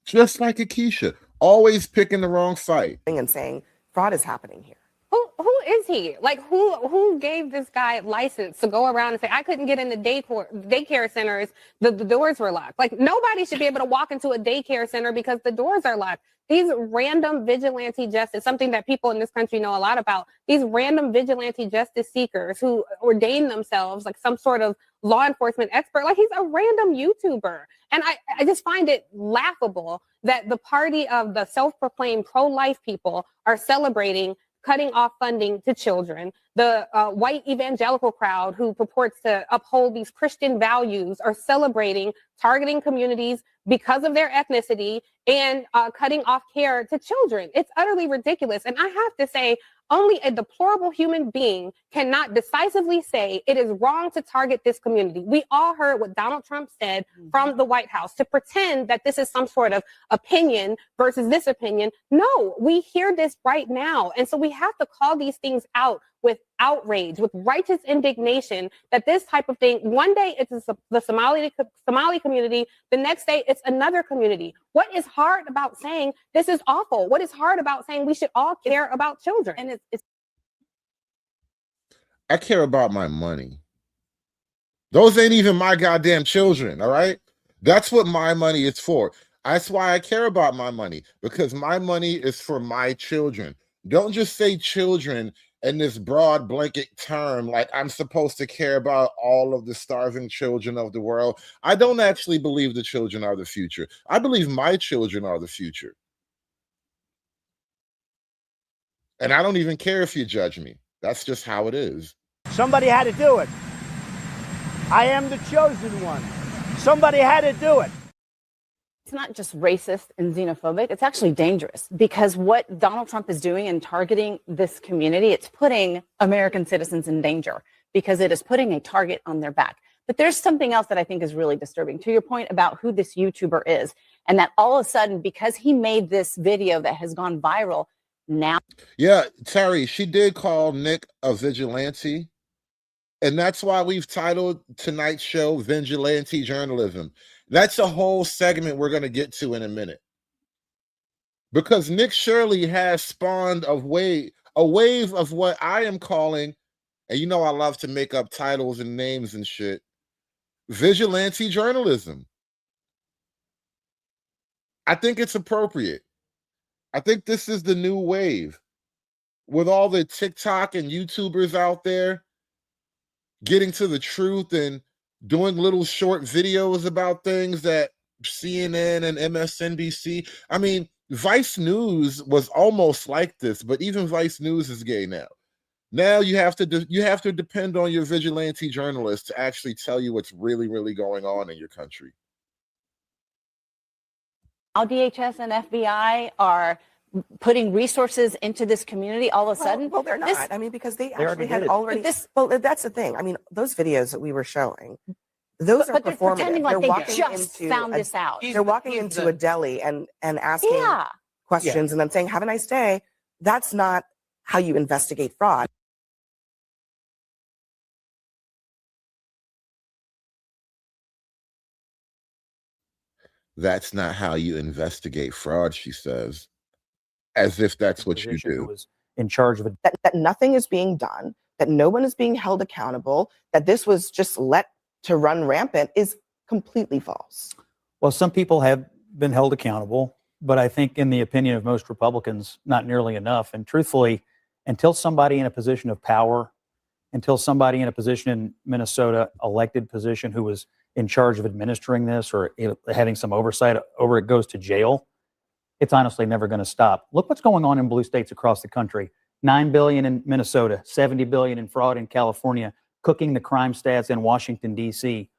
Just like Keisha. Always picking the wrong fight. And saying fraud is happening here. Who is he? Like, who gave this guy license to go around and say, I couldn't get in the daycare centers, the doors were locked? Like, nobody should be able to walk into a daycare center because the doors are locked. These random vigilante justice, something that people in this country know a lot about, these random vigilante justice seekers who ordain themselves like some sort of law enforcement expert, like he's a random YouTuber. And I just find it laughable that the party of the self-proclaimed pro-life people are celebrating cutting off funding to children. The white evangelical crowd who purports to uphold these Christian values are celebrating targeting communities because of their ethnicity and cutting off care to children. It's utterly ridiculous. And I have to say, only a deplorable human being cannot decisively say it is wrong to target this community. We all heard what Donald Trump said from the White House. To pretend that this is some sort of opinion versus this opinion. No, we hear this right now. And so we have to call these things out with outrage, with righteous indignation that this type of thing, one day it's the Somali community, the next day it's another community. What is hard about saying this is awful? What is hard about saying we should all care about children? And I care about my money. Those ain't even my goddamn children, all right? That's what my money is for. That's why I care about my money, because my money is for my children. Don't just say children in this broad blanket term like I'm supposed to care about all of the starving children of the world. I don't actually believe the children are the future. I believe my children are the future. And I don't even care if you judge me. That's just how it is. Somebody had to do it. I am the chosen one. Somebody had to do it. It's not just racist and xenophobic. It's actually dangerous, because what Donald Trump is doing in targeting this community, it's putting American citizens in danger because it is putting a target on their back. But there's something else that I think is really disturbing, to your point about who this YouTuber is, and that all of a sudden, because he made this video that has gone viral now. Yeah, Terry, she did call Nick a vigilante. And that's why we've titled tonight's show Vigilante Journalism. That's a whole segment we're going to get to in a minute. Because Nick Shirley has spawned a wave of what I am calling, and you know I love to make up titles and names and shit, vigilante journalism. I think it's appropriate. I think this is the new wave. With all the TikTok and YouTubers out there getting to the truth and doing little short videos about things that CNN and MSNBC. I mean, Vice News was almost like this, but even Vice News is gay now. Now you have to depend on your vigilante journalists to actually tell you what's really, really going on in your country. Now DHS and FBI are putting resources into this community all of a sudden. Well, they're not. I mean, because they actually had already. Well, that's the thing. I mean, those videos that we were showing, Those are but they're performative. pretending like They're they walking just into found this out. They're walking into a deli and asking Yeah. questions and then saying, "Have a nice day." That's not how you investigate fraud. That's not how you investigate fraud, she says, as if that's what you Physician who do. was in charge of it. That nothing is being done, that no one is being held accountable, that this was just let to run rampant is completely false. Well, some people have been held accountable, but I think in the opinion of most Republicans, not nearly enough. And truthfully, until somebody in a position of power, until somebody in a position in Minnesota, elected position who was in charge of administering this or having some oversight over it goes to jail, it's honestly never going to stop. Look what's going on in blue states across the country. $9 billion in Minnesota, $70 billion in fraud in California, cooking the crime stats in Washington, D.C.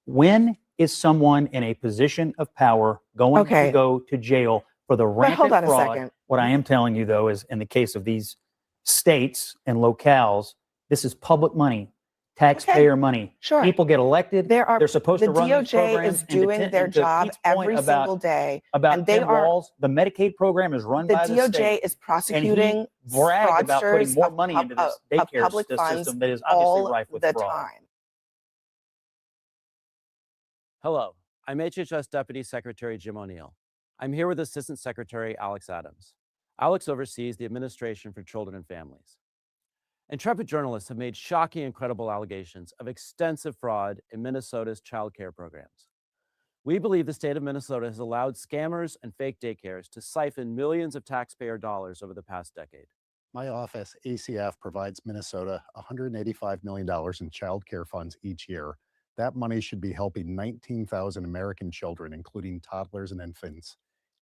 When is someone in a position of power going to go to jail for the rampant hold on a fraud? second. What I am telling you, though, is in the case of these states and locales, this is public money, taxpayer money. Sure. People get elected. They're supposed the to run these DOJ programs. is doing their job every single day, and they are. Walls, the Medicaid program is run The by the DOJ state. is prosecuting bragged about putting fraudsters more money into this daycare public funds system that is obviously all rife with the fraud. time. Hello, I'm HHS Deputy Secretary Jim O'Neill. I'm here with Assistant Secretary Alex Adams. Alex oversees the Administration for Children and Families. Intrepid journalists have made shocking and credible allegations of extensive fraud in Minnesota's child care programs. We believe the state of Minnesota has allowed scammers and fake daycares to siphon millions of taxpayer dollars over the past decade. My office, ACF, provides Minnesota $185 million in child care funds each year. That money should be helping 19,000 American children, including toddlers and infants.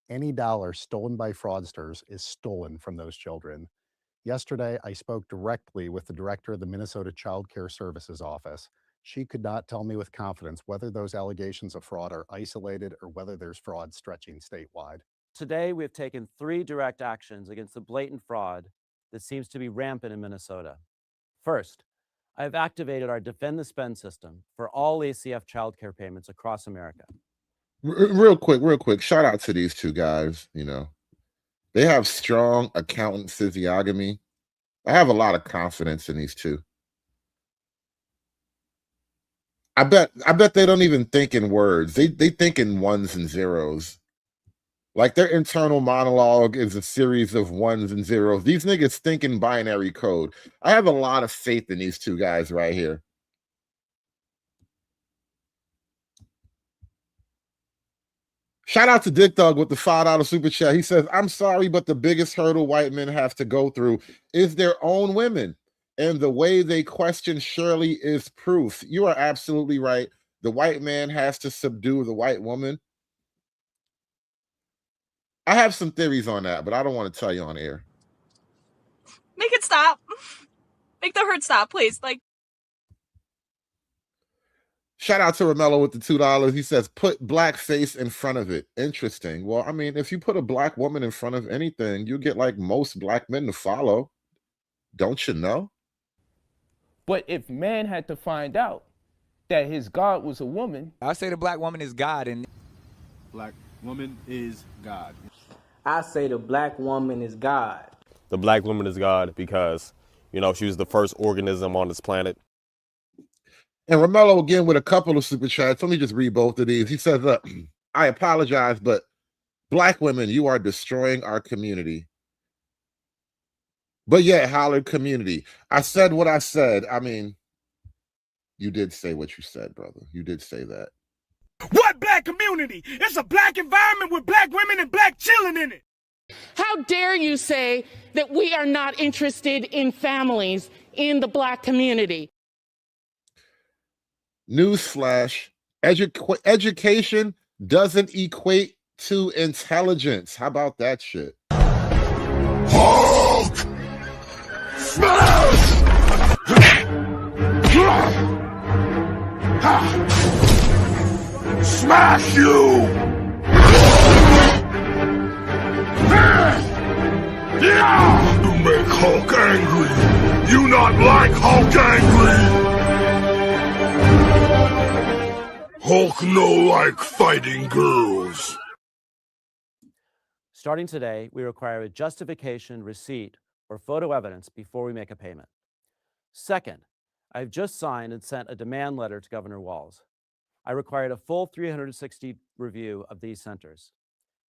Any dollar stolen by fraudsters is stolen from those children. Yesterday, I spoke directly with the director of the Minnesota Child Care Services Office. She could not tell me with confidence whether those allegations of fraud are isolated or whether there's fraud stretching statewide. Today, we have taken 3 direct actions against the blatant fraud that seems to be rampant in Minnesota. First, I have activated our Defend the Spend system for all ACF child care payments across America. Real quick, shout out to these two guys. You know, they have strong accountant physiognomy. I have a lot of confidence in these two. I bet they don't even think in words. They think in ones and zeros. Like their internal monologue is a series of ones and zeros. These niggas think in binary code. I have a lot of faith in these two guys right here. Shout out to Dick Dog with the $5 super chat. He says, I'm sorry, but the biggest hurdle white men have to go through is their own women. And the way they question Shirley is proof. You are absolutely right. The white man has to subdue the white woman. I have some theories on that, but I don't want to tell you on air. Make it stop. Make the hurt stop, please. Like, shout out to Romello with the $2. He says, put blackface in front of it. Interesting. Well, I mean, if you put a black woman in front of anything, you get like most black men to follow. Don't you know? But if man had to find out that his God was a woman, I say the black woman is God, and black woman is God. I say the black woman is God. The black woman is God because, you know, she was the first organism on this planet. And Romello again with a couple of super chats. Let me just read both of these. He says, I apologize, but black women, you are destroying our community. But yeah, Howard community. I said what I said. I mean, you did say what you said, brother. You did say that. What black community? It's a black environment with black women and black children in it. How dare you say that we are not interested in families in the black community? Newsflash, education doesn't equate to intelligence. How about that shit? Hulk! Smash! Smash you! You make Hulk angry! You not like Hulk angry! Hulk no like fighting girls. Starting today, we require a justification, receipt, or photo evidence before we make a payment. Second, I've just signed and sent a demand letter to Governor Walz. I required a full 360 review of these centers.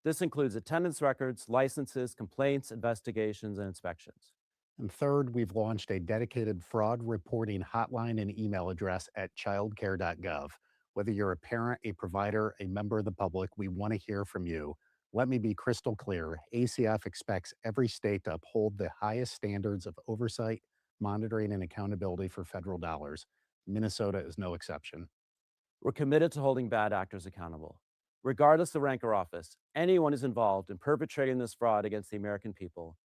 This includes attendance records, licenses, complaints, investigations, and inspections. And third, we've launched a dedicated fraud reporting hotline and email address at childcare.gov. Whether you're a parent, a provider, a member of the public, we want to hear from you. Let me be crystal clear. ACF expects every state to uphold the highest standards of oversight, monitoring, and accountability for federal dollars. Minnesota is no exception. We're committed to holding bad actors accountable. Regardless of rank or office, anyone who's involved in perpetrating this fraud against the American people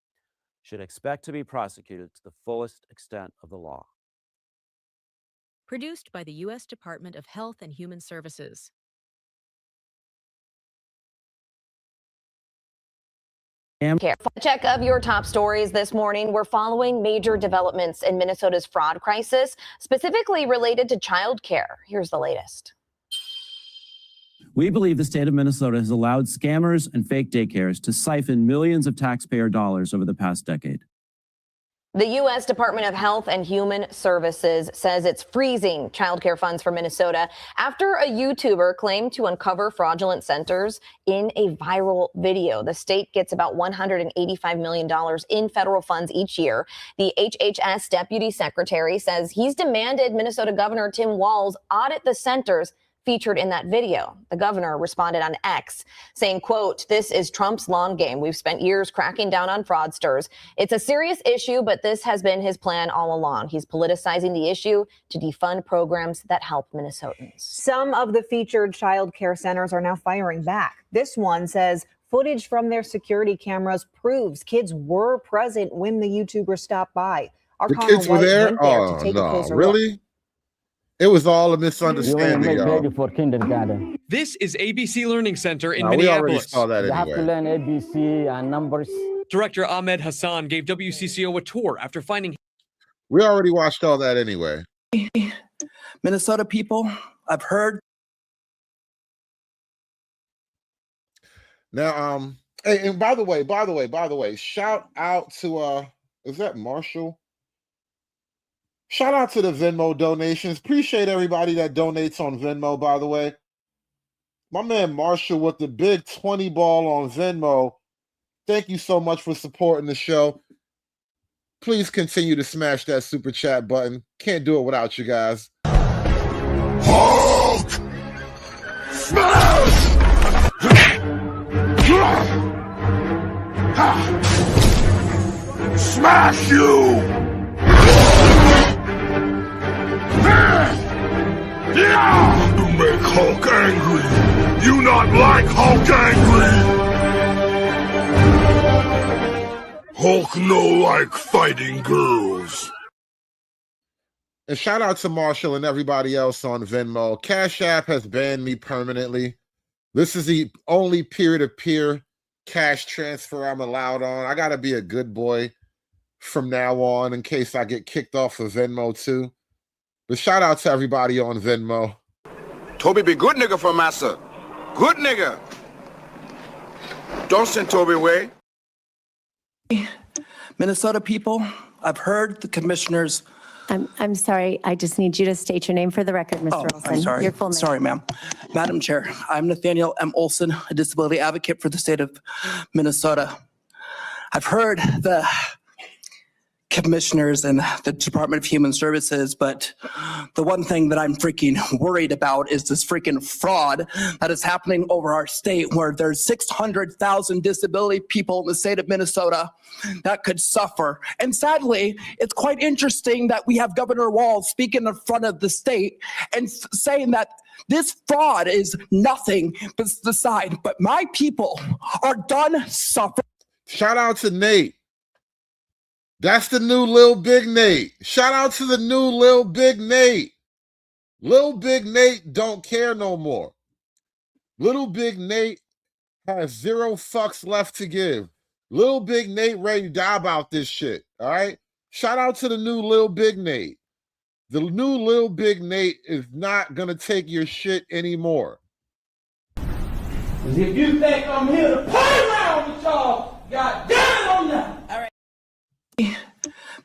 should expect to be prosecuted to the fullest extent of the law. Produced by the U.S. Department of Health and Human Services. Check of your top stories this morning. We're following major developments in Minnesota's fraud crisis, specifically related to childcare. Here's the latest. We believe the state of Minnesota has allowed scammers and fake daycares to siphon millions of taxpayer dollars over the past decade. The U.S. Department of Health and Human Services says it's freezing childcare funds for Minnesota after a YouTuber claimed to uncover fraudulent centers in a viral video. The state gets about $185 million in federal funds each year. The HHS deputy secretary says he's demanded Minnesota Governor Tim Walz audit the centers featured in that video. The governor responded on X saying, quote, "This is Trump's long game. We've spent years cracking down on fraudsters. It's a serious issue, but this has been his plan all along. He's politicizing the issue to defund programs that help Minnesotans." Some of the featured child care centers are now firing back. This one says footage from their security cameras proves kids were present when the YouTuber stopped by. Our The kids were there? Oh, no, really? It was all a misunderstanding, y'all. For kindergarten. This is ABC Learning Center in We already Minneapolis. saw that You have to anyway. learn ABC and numbers. Director Ahmed Hassan gave WCCO a tour after finding. We already watched all that anyway. Minnesota people, I've heard. Now, hey, and by the way, shout out to is that Marshall? Shout out to the Venmo donations. Appreciate everybody that donates on Venmo, by the way. My man Marshall with the big 20 ball on Venmo. Thank you so much for supporting the show. Please continue to smash that super chat button. Can't do it without you guys. Hulk! Smash! Smash you! You make Hulk angry. You not like Hulk angry. Hulk no like fighting girls. And shout out to Marshall and everybody else on Venmo. Cash App has banned me permanently. This is the only peer-to-peer cash transfer I'm allowed on. I got to be a good boy from now on in case I get kicked off of Venmo too. But shout out to everybody on Venmo. Toby be good nigga for massa. Good nigga. Don't send Toby away. Minnesota people, I've heard the commissioners. I'm sorry. I just need you to state your name for the record, Mr. Olson. I'm sorry. Your full name. Sorry, ma'am. Madam Chair, I'm Nathaniel M. Olson, a disability advocate for the state of Minnesota. I've heard the commissioners and the Department of Human Services, but the one thing that I'm freaking worried about is this freaking fraud that is happening over our state, where there's 600,000 disability people in the state of Minnesota that could suffer. And sadly, it's quite interesting that we have Governor Walz speaking in front of the state and saying that this fraud is nothing but the side, but my people are done suffering. Shout out to Nate. That's the new Lil Big Nate. Shout out to the new Lil Big Nate. Lil Big Nate don't care no more. Little Big Nate has 0 fucks left to give. Lil Big Nate ready to die about this shit. All right. Shout out to the new Lil Big Nate. The new Lil Big Nate is not going to take your shit anymore. If you think I'm here to play around with y'all, goddamn I'm not. All right.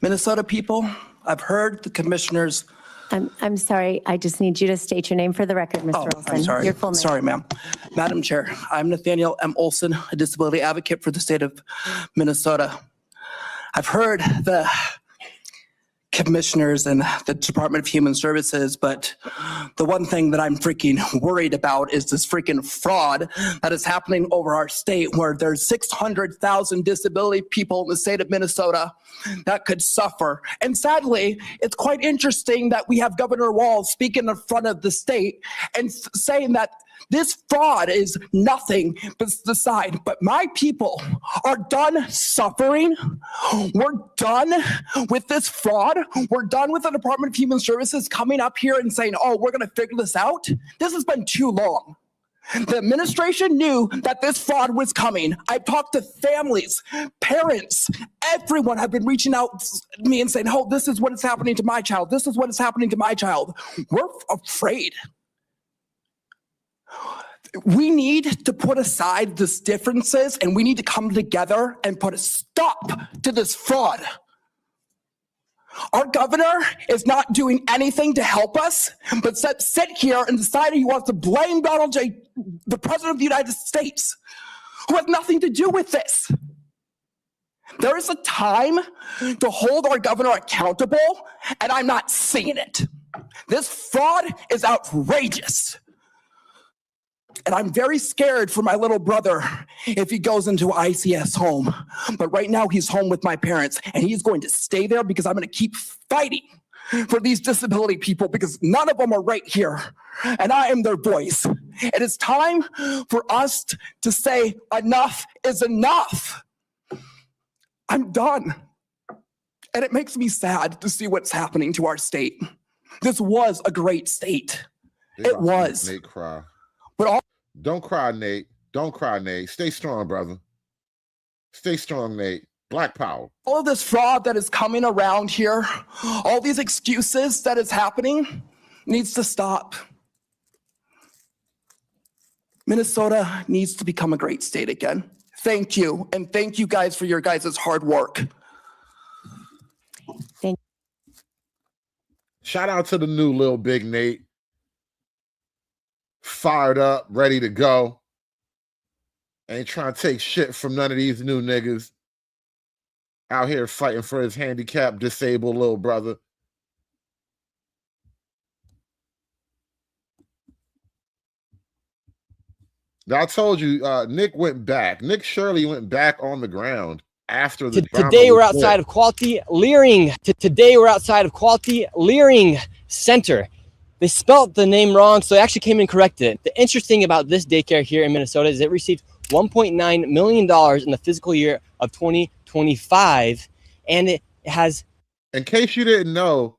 Minnesota people, I've heard the commissioners. I'm sorry. I just need you to state your name for the record, Mr. Olson. I'm sorry. Your full name. Sorry, ma'am. Madam Chair, I'm Nathaniel M. Olson, a disability advocate for the state of Minnesota. I've heard the commissioners and the Department of Human Services, but the one thing that I'm freaking worried about is this freaking fraud that is happening over our state, where there's 600,000 disability people in the state of Minnesota that could suffer. And sadly, it's quite interesting that we have Governor Walz speaking in front of the state and saying that this fraud is nothing but the side. But my people are done suffering. We're done with this fraud. We're done with the Department of Human Services coming up here and saying, oh, we're going to figure this out. This has been too long. The administration knew that this fraud was coming. I've talked to families, parents, everyone have been reaching out to me and saying, oh, this is what is happening to my child. This is what is happening to my child. We're afraid. We need to put aside these differences and we need to come together and put a stop to this fraud. Our governor is not doing anything to help us, but sit here and decide he wants to blame Donald J., the president of the United States, who has nothing to do with this. There is a time to hold our governor accountable, and I'm not seeing it. This fraud is outrageous. And I'm very scared for my little brother if he goes into ICS home. But right now he's home with my parents, and he's going to stay there because I'm going to keep fighting for these disability people, because none of them are right here. And I am their voice. It is time for us to say enough is enough. I'm done. And it makes me sad to see what's happening to our state. This was a great state. It was. Nate cry. But don't cry, Nate. Don't cry, Nate. Stay strong, brother. Stay strong, Nate. Black power. All of this fraud that is coming around here, all these excuses that is happening, needs to stop. Minnesota needs to become a great state again. Thank you. And thank you guys for your guys' hard work. Shout out to the new Lil Big Nate. Fired up, ready to go. Ain't trying to take shit from none of these new niggas. Out here fighting for his handicapped, disabled little brother. Now, I told you, Nick went back. Nick Shirley went back on the ground after the Today we're outside of Quality Leering. Today we're outside of Quality Leering Center. They spelled the name wrong, so they actually came and corrected it. The interesting about this daycare here in Minnesota is it received $1.9 million in the fiscal year of 2025, and it has... In case you didn't know,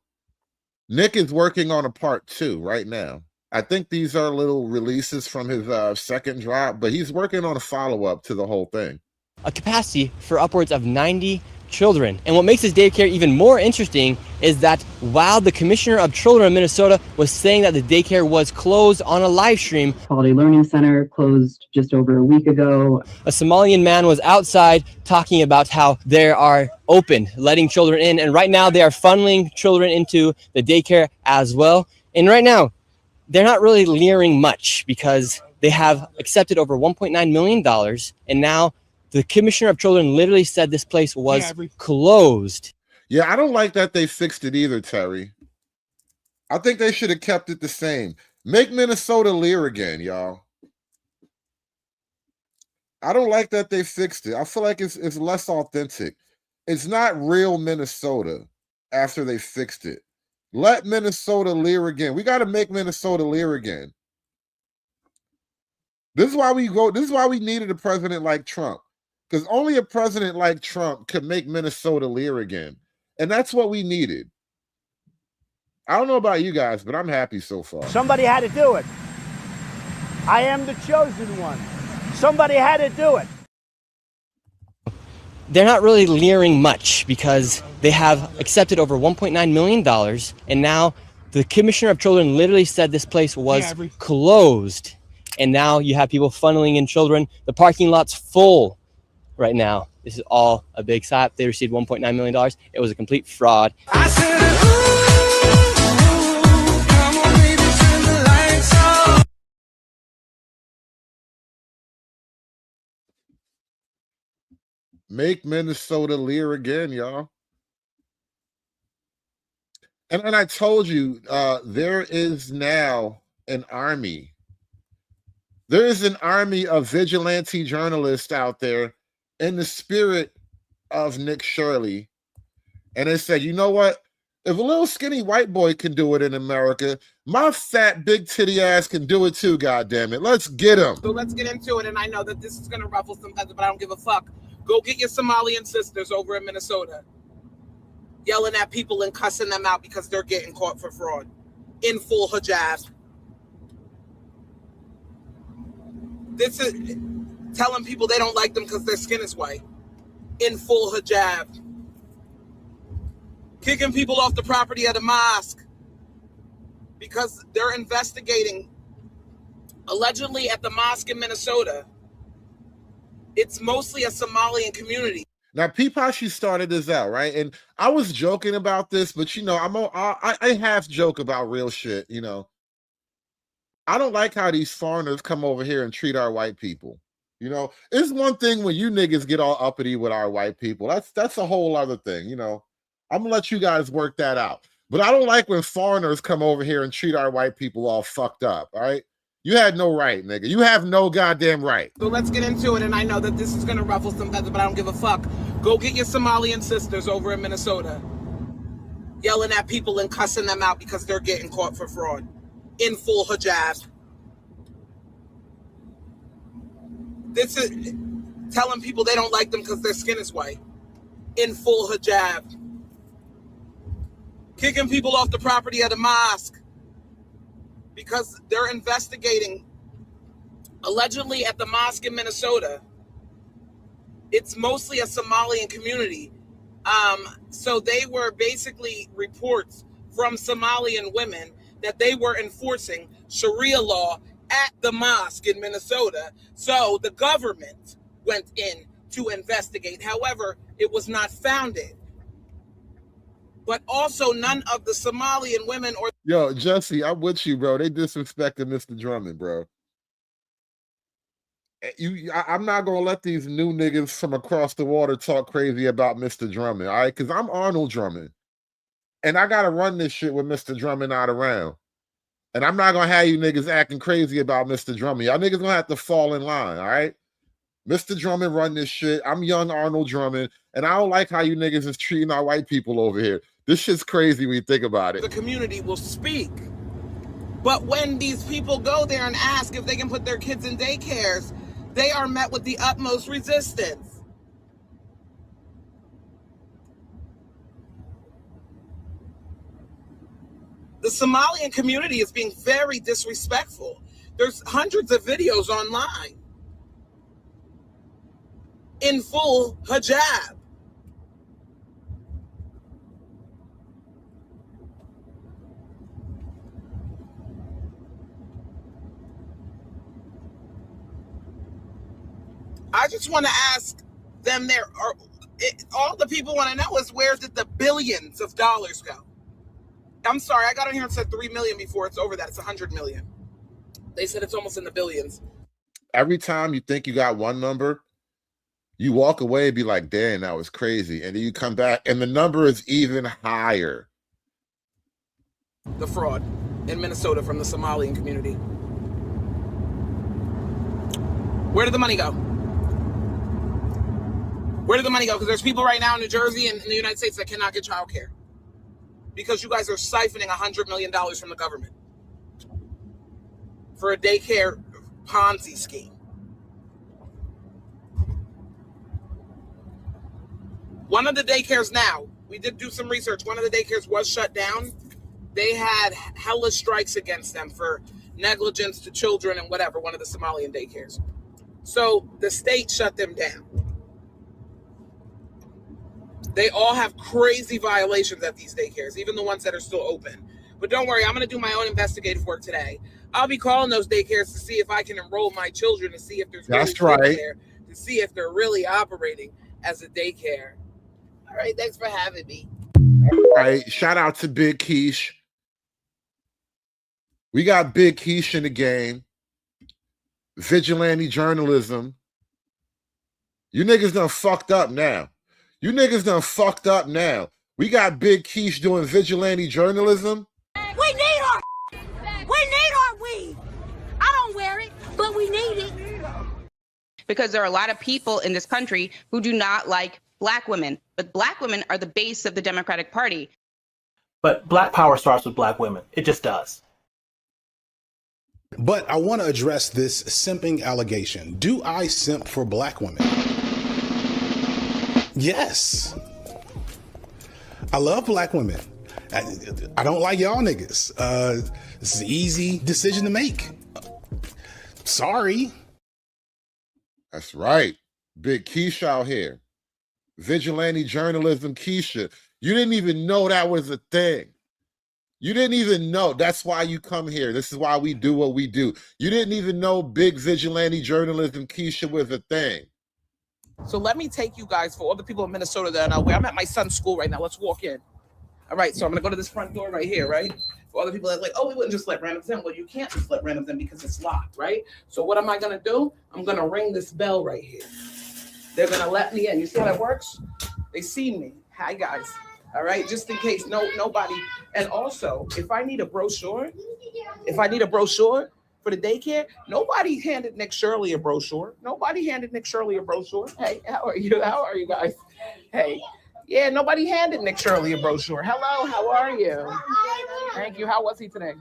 Nick is working on a part 2 right now. I think these are little releases from his second drop, but he's working on a follow-up to the whole thing. A capacity for upwards of 90 children. And what makes this daycare even more interesting is that while the Commissioner of Children of Minnesota was saying that the daycare was closed on a live stream, Quality Learning Center closed just over a week ago. A Somalian man was outside talking about how they are open, letting children in, and right now they are funneling children into the daycare as well. And right now, they're not really leering much because they have accepted over $1.9 million, and now the Commissioner of Children literally said this place was closed. Yeah, I don't like that they fixed it either, Terry. I think they should have kept it the same. Make Minnesota leer again, y'all. I don't like that they fixed it. I feel like it's less authentic. It's not real Minnesota after they fixed it. Let Minnesota leer again. We got to make Minnesota leer again. This is why we needed a president like Trump. Because only a president like Trump could make Minnesota leer again. And that's what we needed. I don't know about you guys, but I'm happy so far. Somebody had to do it. I am the chosen one. Somebody had to do it. they're not really leering much because they have accepted over $1.9 million. And now the Commissioner of Children literally said this place was closed. And now you have people funneling in children. The parking lot's full right now. This is all a big setup. They received $1.9 million. It was a complete fraud. I said, ooh, come on, baby, turn the lights on. Make Minnesota leer again, y'all. And I told you, there is now an army. There is an army of vigilante journalists out there in the spirit of Nick Shirley. And they said, you know what? If a little skinny white boy can do it in America, my fat, big titty ass can do it too, goddammit. Let's get him. So let's get into it. And I know that this is going to ruffle some feathers, but I don't give a fuck. Go get your Somalian sisters over in Minnesota, yelling at people and cussing them out because they're getting caught for fraud in full hijab. This is telling people they don't like them because their skin is white in full hijab. Kicking people off the property of the mosque because they're investigating allegedly at the mosque in Minnesota. It's mostly a Somalian community. Now, peep how she started this out, right? And I was joking about this, but you know, I half joke about real shit. You know, I don't like how these foreigners come over here and treat our white people. You know, it's one thing when you niggas get all uppity with our white people. That's a whole other thing. You know, I'm gonna let you guys work that out. But I don't like when foreigners come over here and treat our white people all fucked up. All right. You had no right, nigga. You have no goddamn right. So let's get into it. And I know that this is going to ruffle some feathers, but I don't give a fuck. Go get your Somalian sisters over in Minnesota, yelling at people and cussing them out because they're getting caught for fraud in full hijab. This is telling people they don't like them because their skin is white in full hijab. Kicking people off the property of the mosque because they're investigating allegedly at the mosque in Minnesota. It's mostly a Somalian community. So they were basically reports from Somalian women that they were enforcing Sharia law at the mosque in Minnesota. So the government went in to investigate. However, it was not founded. But also none of the Somalian women or... Yo, Jesse, I'm with you, bro. They disrespected Mr. Drummond, bro. I'm not going to let these new niggas from across the water talk crazy about Mr. Drummond, all right? Because I'm Arnold Drummond. And I got to run this shit with Mr. Drummond not around. And I'm not going to have you niggas acting crazy about Mr. Drummond. Y'all niggas going to have to fall in line, all right? Mr. Drummond run this shit. I'm young Arnold Drummond. And I don't like how you niggas is treating our white people over here. This shit's crazy when you think about it. The community will speak. But when these people go there and ask if they can put their kids in daycares, they are met with the utmost resistance. The Somalian community is being very disrespectful. There's hundreds of videos online in full hijab. I just want to ask them all the people want to know is where did the billions of dollars go? I'm sorry, I got on here and said 3 million before. It's over that. It's 100 million. They said it's almost in the billions. Every time you think you got one number, you walk away and be like, damn, that was crazy. And then you come back and the number is even higher. The fraud in Minnesota from the Somalian community. Where did the money go? Where did the money go? Because there's people right now in New Jersey and in the United States that cannot get childcare because you guys are siphoning $100 million from the government for a daycare Ponzi scheme. One of the daycares now, we did do some research. One of the daycares was shut down. They had hella strikes against them for negligence to children and whatever, one of the Somalian daycares. So the state shut them down. They all have crazy violations at these daycares, even the ones that are still open. But don't worry, I'm going to do my own investigative work today. I'll be calling those daycares to see if I can enroll my children, to see if there's really That's kids right. there, to see if they're really operating as a daycare. All right, thanks for having me. All right, shout out to Big Keish. We got Big Keish in the game. Vigilante journalism. You niggas done fucked up now. You niggas done fucked up now. We got Big Keish doing vigilante journalism. We need our weed. I don't wear it, but we need it. Because there are a lot of people in this country who do not like Black women, but Black women are the base of the Democratic Party. But Black power starts with Black women. It just does. But I want to address this simping allegation. Do I simp for Black women? Yes. I love Black women. I don't like y'all niggas. This is an easy decision to make. Sorry. That's right. Big Keisha out here. Vigilante journalism, Keisha. You didn't even know that was a thing. You didn't even know. That's why you come here. This is why we do what we do. You didn't even know big vigilante journalism, Keisha, was a thing. So let me take you guys, for all the people in Minnesota that are where I'm at my son's school right now. Let's walk in. All right, so I'm gonna go to this front door right here, right? For all the people that are like, oh, we wouldn't just let randoms in. Well, you can't just let randoms in because it's locked, right? So what am I gonna do? I'm gonna ring this bell right here. They're gonna let me in. You see how that works? They see me. Hi, guys. All right, just in case nobody. And also, if I need a brochure for the daycare, nobody handed Nick Shirley a brochure. Nobody handed Nick Shirley a brochure. Hey, how are you? How are you guys? Hey, yeah, nobody handed Nick Shirley a brochure. Hello, how are you? Thank you. How was he today?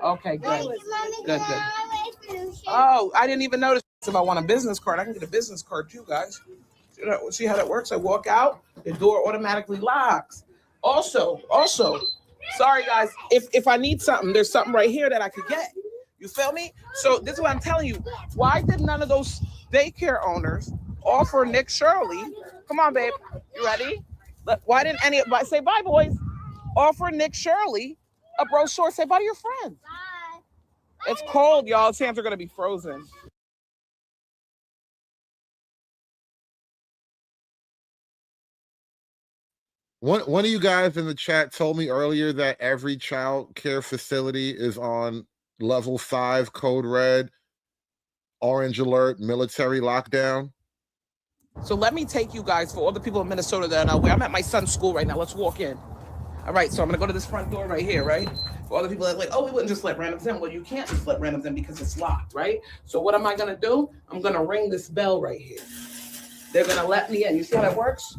Okay, good. Good. Oh, I didn't even notice. If I want a business card, I can get a business card too, guys. See how that works? I walk out, the door automatically locks. Also, sorry guys, if I need something, there's something right here that I could get. You feel me? So this is what I'm telling you. Why did none of those daycare owners offer Nick Shirley? Come on, babe. You ready? Why didn't anybody say bye, boys? Offer Nick Shirley a brochure. Say bye to your friends. Bye. It's cold, y'all. His hands are gonna be frozen. One of you guys in the chat told me earlier that every child care facility is on level 5, code red, orange alert, military lockdown. So let me take you guys, for all the people in Minnesota that are where I'm at my son's school right now. Let's walk in. All right, so I'm gonna go to this front door right here, right? For all the people that are like, oh, we wouldn't just let randoms in. Well, you can't just let randoms in because it's locked, right? So what am I gonna do? I'm gonna ring this bell right here. They're gonna let me in. You see how that works?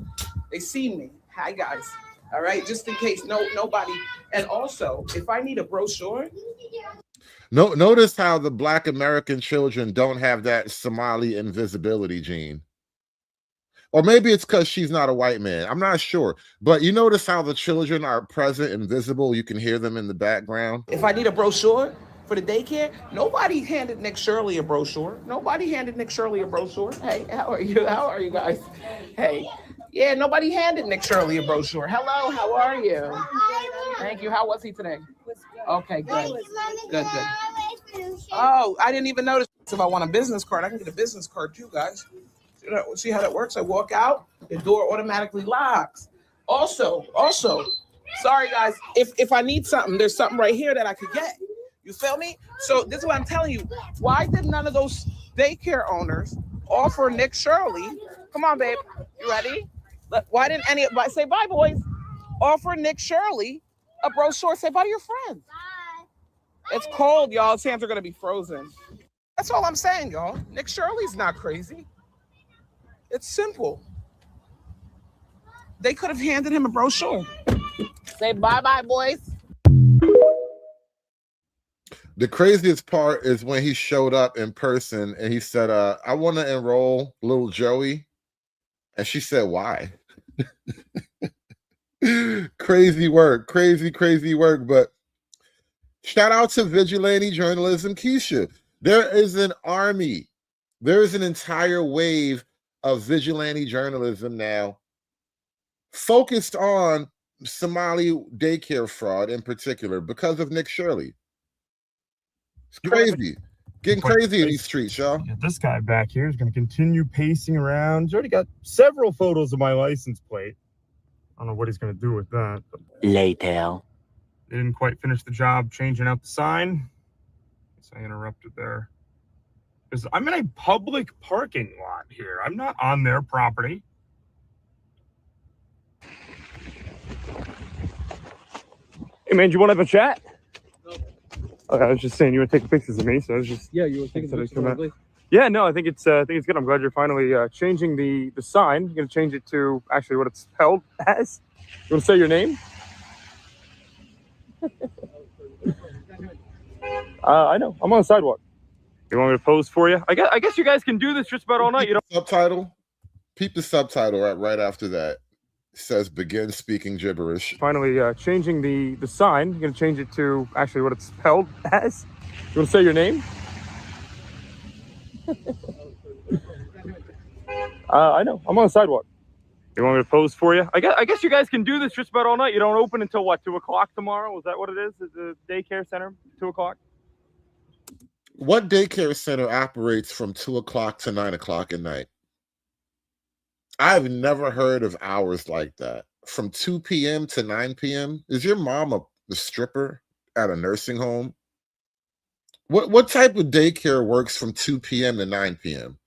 They see me. Hi, guys. All right, just in case nobody. And also, if I need a brochure. Notice how the Black American children don't have that Somali invisibility gene. Or maybe it's because she's not a white man. I'm not sure. But you notice how the children are present and visible. You can hear them in the background. If I need a brochure for the daycare, nobody handed Nick Shirley a brochure. Nobody handed Nick Shirley a brochure. Hey, how are you? How are you guys? Hey. Yeah, nobody handed Nick Shirley a brochure. Hello, how are you? Thank you. How was he today? Okay, good. Good. Oh, I didn't even notice. If I want a business card, I can get a business card too, guys. See how that works? I walk out, the door automatically locks. Also, sorry guys, if I need something, there's something right here that I could get. You feel me? So this is what I'm telling you. Why did none of those daycare owners offer Nick Shirley? Come on, babe. You ready? Why didn't anybody say bye, boys? Offer Nick Shirley a brochure. Say bye to your friends. Bye. It's cold, y'all. His hands are gonna be frozen. That's all I'm saying, y'all. Nick Shirley's not crazy. It's simple. They could have handed him a brochure. Say bye-bye, boys. The craziest part is when he showed up in person and he said, I want to enroll little Joey. And she said, why? Crazy work. Crazy work. But shout out to vigilante journalism, Keisha. There is an army. There is an entire wave of vigilante journalism now focused on Somali daycare fraud in particular because of Nick Shirley. It's crazy. Getting crazy in these streets, y'all. This guy back here is going to continue pacing around. He's already got several photos of my license plate. I don't know what he's going to do with that. Later. They didn't quite finish the job changing out the sign. Guess I interrupted there. Because I'm in a public parking lot here. I'm not on their property. Hey, man, do you want to have a chat? No. Okay, I was just saying you were taking pictures of me, so I was just... Yeah, you were taking pictures of me. Yeah, no, I think it's good. I'm glad you're finally changing the sign. You're going to change it to actually what it's spelled as. You want to say your name? I know. I'm on the sidewalk. You want me to pose for you? I guess you guys can do this just about all night. You know. Subtitle. Peep the subtitle right after that. It says begin speaking gibberish. Finally changing the sign. You're going to change it to actually what it's spelled as. You want to say your name? I know. I'm on the sidewalk. You want me to pose for you? I guess you guys can do this just about all night. You don't open until what, 2 o'clock tomorrow? Is that what it is? Is the daycare center 2 o'clock? What daycare center operates from 2 o'clock to 9 o'clock at night? I've never heard of hours like that. From 2 p.m. to 9 p.m. Is your mom a stripper at a nursing home? What type of daycare works from 2 p.m. to 9 p.m.?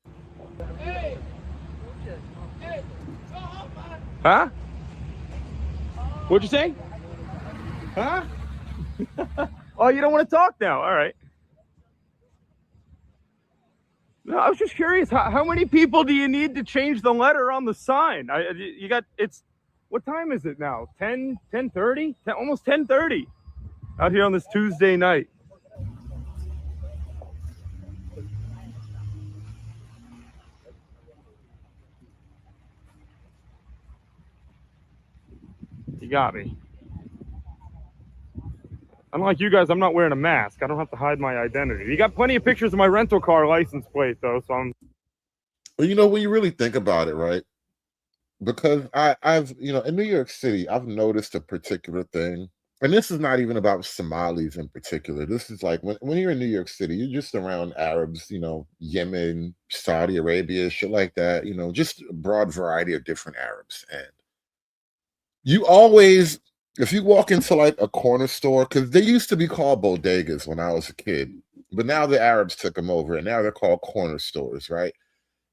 Huh? What'd you say? Huh? Oh, you don't want to talk now? All right. No, I was just curious. How many people do you need to change the letter on the sign? You got, what time is it now? 10:30? Almost 10:30 out here on this Tuesday night. You got me. Unlike you guys, I'm not wearing a mask. I don't have to hide my identity. You got plenty of pictures of my rental car license plate, though, so I'm... Well, you know, when you really think about it, right? Because I've, in New York City, I've noticed a particular thing. And this is not even about Somalis in particular. This is like when you're in New York City, you're just around Arabs, Yemen, Saudi Arabia, shit like that, just a broad variety of different Arabs. And you always, if you walk into like a corner store, because they used to be called bodegas when I was a kid, but now the Arabs took them over and now they're called corner stores, right?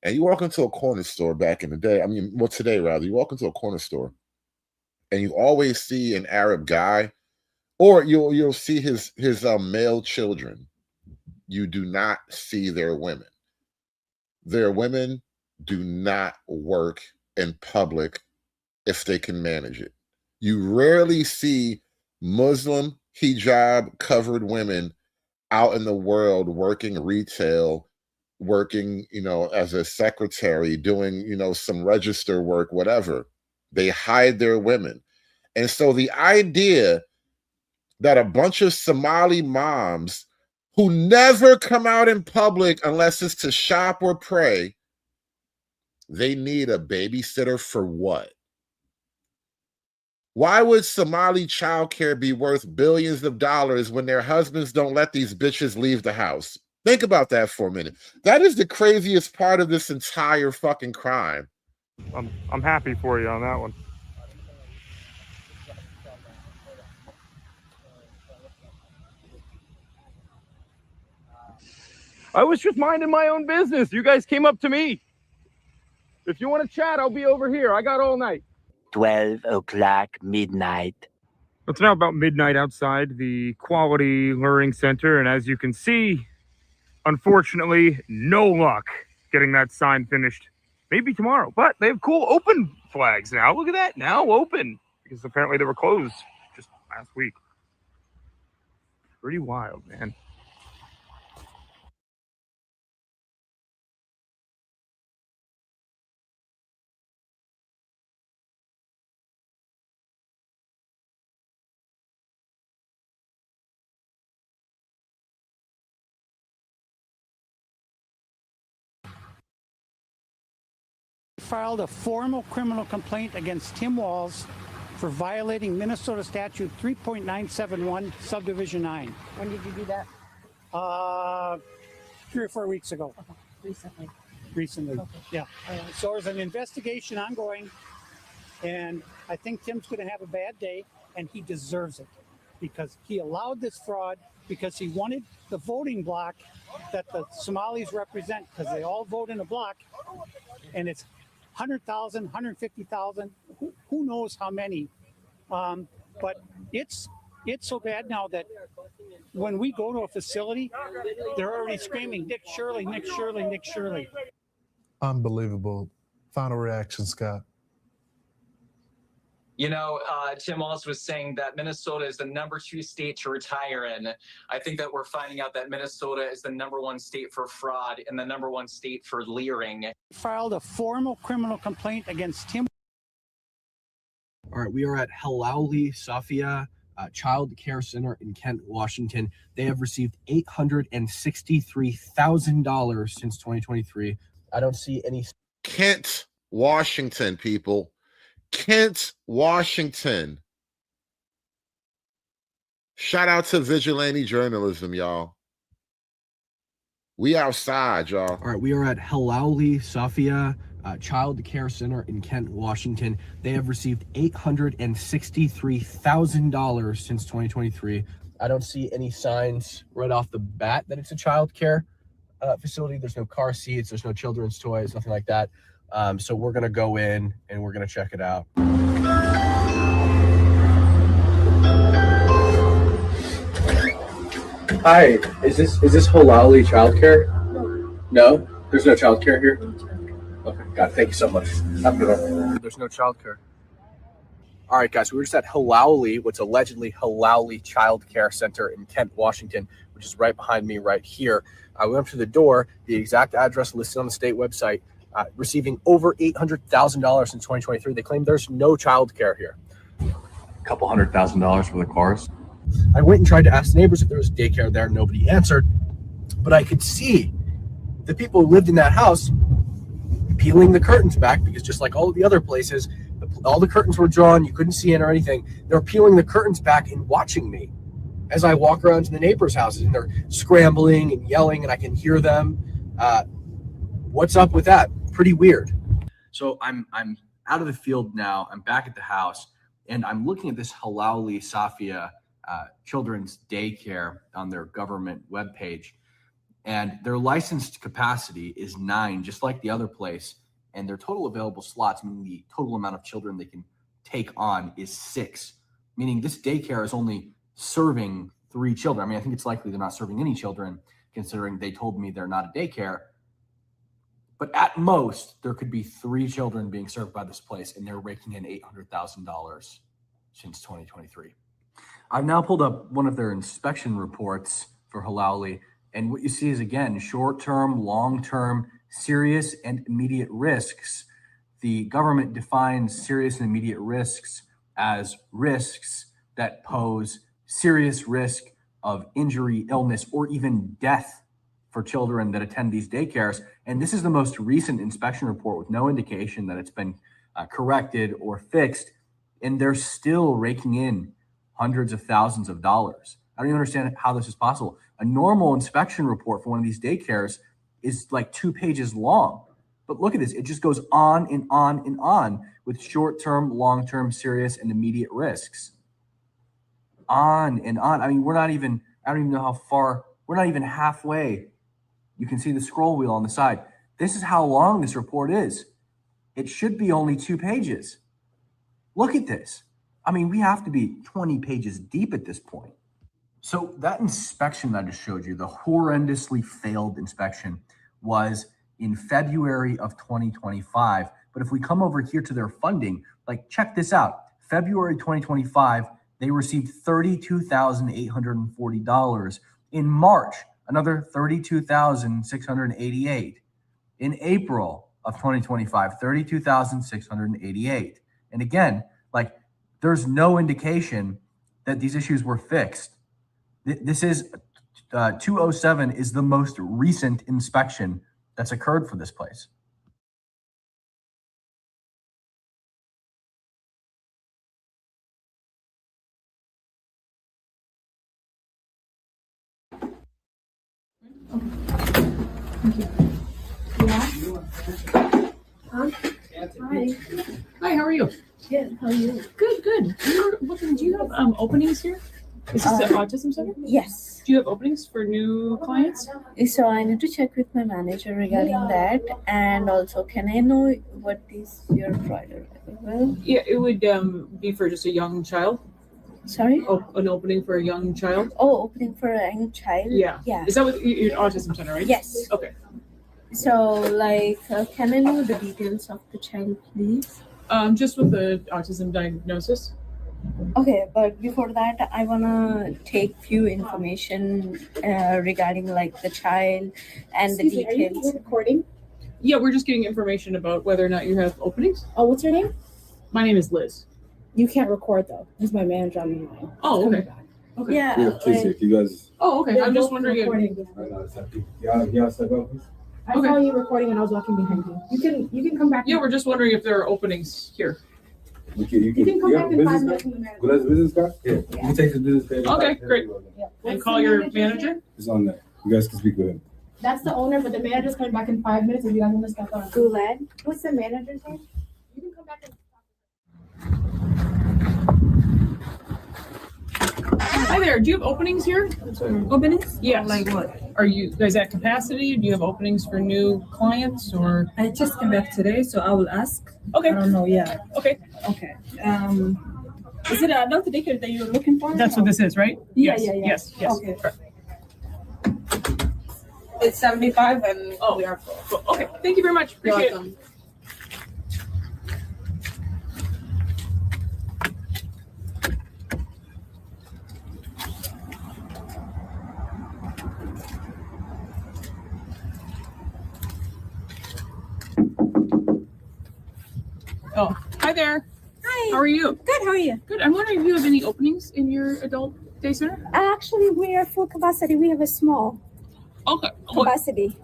And you walk into a corner store back in the day, today rather, you walk into a corner store and you always see an Arab guy, or you'll see his male children. You do not see their women. Their women do not work in public if they can manage it. You rarely see Muslim hijab covered women out in the world working retail, working, as a secretary, doing, some register work, whatever. They hide their women. And so the idea that a bunch of Somali moms who never come out in public unless it's to shop or pray, they need a babysitter for what? Why would Somali childcare be worth billions of dollars when their husbands don't let these bitches leave the house? Think about that for a minute. That is the craziest part of this entire fucking crime. I'm happy for you on that one. I was just minding my own business. You guys came up to me. If you want to chat, I'll be over here. I got all night. 12 o'clock midnight. It's now about midnight outside the Quality Learning Center, and as you can see, unfortunately, no luck getting that sign finished. Maybe tomorrow, but they have cool open flags now. Look at that, now open, because apparently they were closed just last week. Pretty wild, man. filed a formal criminal complaint against Tim Walls for violating Minnesota Statute 3.971, Subdivision 9. When did you do that? 3 or 4 weeks ago. Recently. Recently, Okay. yeah. So there's an investigation ongoing, and I think Tim's going to have a bad day, and he deserves it because he allowed this fraud because he wanted the voting block that the Somalis represent, because they all vote in a block, and it's 100,000, 150,000, who knows how many. But it's so bad now that when we go to a facility, they're already screaming, Nick Shirley, Nick Shirley, Nick Shirley. Unbelievable. Final reaction, Scott. You know, Tim also was saying that Minnesota is the #2 state to retire in. I think that we're finding out that Minnesota is the #1 state for fraud and the #1 state for leering. Filed a formal criminal complaint against Tim. All right, we are at Halauli Safia Child Care Center in Kent, Washington. They have received $863,000 since 2023. I don't see any. Kent, Washington, people. Kent, Washington. Shout out to vigilante journalism, y'all. We outside, y'all. All right, we are at Halauli Safia Child Care Center in Kent, Washington. They have received $863,000 since 2023. I don't see any signs right off the bat that it's a child care facility. There's no car seats, there's no children's toys, nothing like that. So we're gonna go in and we're gonna check it out. Hi, is this Halauli Childcare? No, there's no childcare here. Okay, got it. Thank you so much. Have a good one. There's no childcare. All right, guys, we were just at Halauli, what's allegedly Halauli Child Care Center in Kent, Washington, which is right behind me right here. I went up to the door, the exact address listed on the state website, receiving over $800,000 in 2023. They claim there's no child care here. A couple $100,000 for the cars. I went and tried to ask the neighbors if there was daycare there. Nobody answered, but I could see the people who lived in that house peeling the curtains back, because just like all of the other places, all the curtains were drawn. You couldn't see in or anything. They're peeling the curtains back and watching me as I walk around to the neighbors' houses, and they're scrambling and yelling, and I can hear them. What's up with that? Pretty weird. So I'm out of the field now. I'm back at the house, and I'm looking at this Halauli Safia children's daycare on their government webpage, and their licensed capacity is 9, just like the other place, and their total available slots, meaning the total amount of children they can take on, is 6, meaning this daycare is only serving 3 children. I mean, I think it's likely they're not serving any children, considering they told me they're not a daycare. But at most, there could be 3 children being served by this place, and they're raking in $800,000 since 2023. I've now pulled up one of their inspection reports for Halauli, and what you see is, again, short-term, long-term, serious and immediate risks. The government defines serious and immediate risks as risks that pose serious risk of injury, illness, or even death for children that attend these daycares. And this is the most recent inspection report with no indication that it's been corrected or fixed. And they're still raking in hundreds of thousands of dollars. I don't even understand how this is possible. A normal inspection report for one of these daycares is like 2 pages long. But look at this. It just goes on and on and on with short-term, long-term, serious, and immediate risks. On and on. I mean, I don't even know how far, we're not even halfway. You can see the scroll wheel on the side. This is how long this report is. It should be only 2 pages. Look at this. I mean, we have to be 20 pages deep at this point. So that inspection that I just showed you, the horrendously failed inspection, was in February of 2025. But if we come over here to their funding, like, check this out. February 2025, they received $32,840. In March, another $32,688. In April of 2025, $32,688. And again, like, there's no indication that these issues were fixed. This is 207 is the most recent inspection that's occurred for this place. Hi. Hi, how are you? Good, how are you? Good, good. Do you have openings here? Is this the autism center? Yes. Do you have openings for new clients? So I need to check with my manager regarding that, and also can I know what is your provider? Well, Yeah, it would be for just a young child. Sorry? Oh, an opening for a young child? Oh, opening for a young child? Yeah. Yeah. Is that what your autism center, right? Yes. Okay. So, like, can I know the details of the child, please? Just with the autism diagnosis. Okay, but before that, I wanna take few information regarding like the child and the Excuse me, are details. you recording? Yeah, we're just getting information about whether or not you have openings. Oh, what's your name? My name is Liz. You can't record though. This is my manager on the line. Oh, okay. Okay. Yeah. Please, you guys. Oh, okay. I'm just wondering if I saw you recording and I was walking behind you. You can come back. Yeah, we're just wondering if there are openings here. You can come back in 5 minutes. Gula's business card? Yeah. You can take his business card. Okay, great. And call your manager? It's on there. You guys can speak with him. That's the owner, but the manager's coming back in 5 minutes if you guys want to step on. Gulad. What's the manager's name? You can come back and Hi there. Do you have openings here? Openings? Yes. Like what? Are you guys at capacity? Do you have openings for new clients or? I just came back today, so I will ask. Okay. I don't know yet. Okay. Okay. Is it an adult daycare that you're looking for? That's what this is, right? Yeah, Yes. yeah, yeah. Yes. Yes. Okay. Correct. It's 75 and Oh, we are full. Cool. Okay. Thank you very much. Appreciate it. Oh, hi there. Hi. How are you? Good. How are you? Good. I'm wondering if you have any openings in your adult day center? Actually, we are full capacity. We have a small Okay. What, capacity.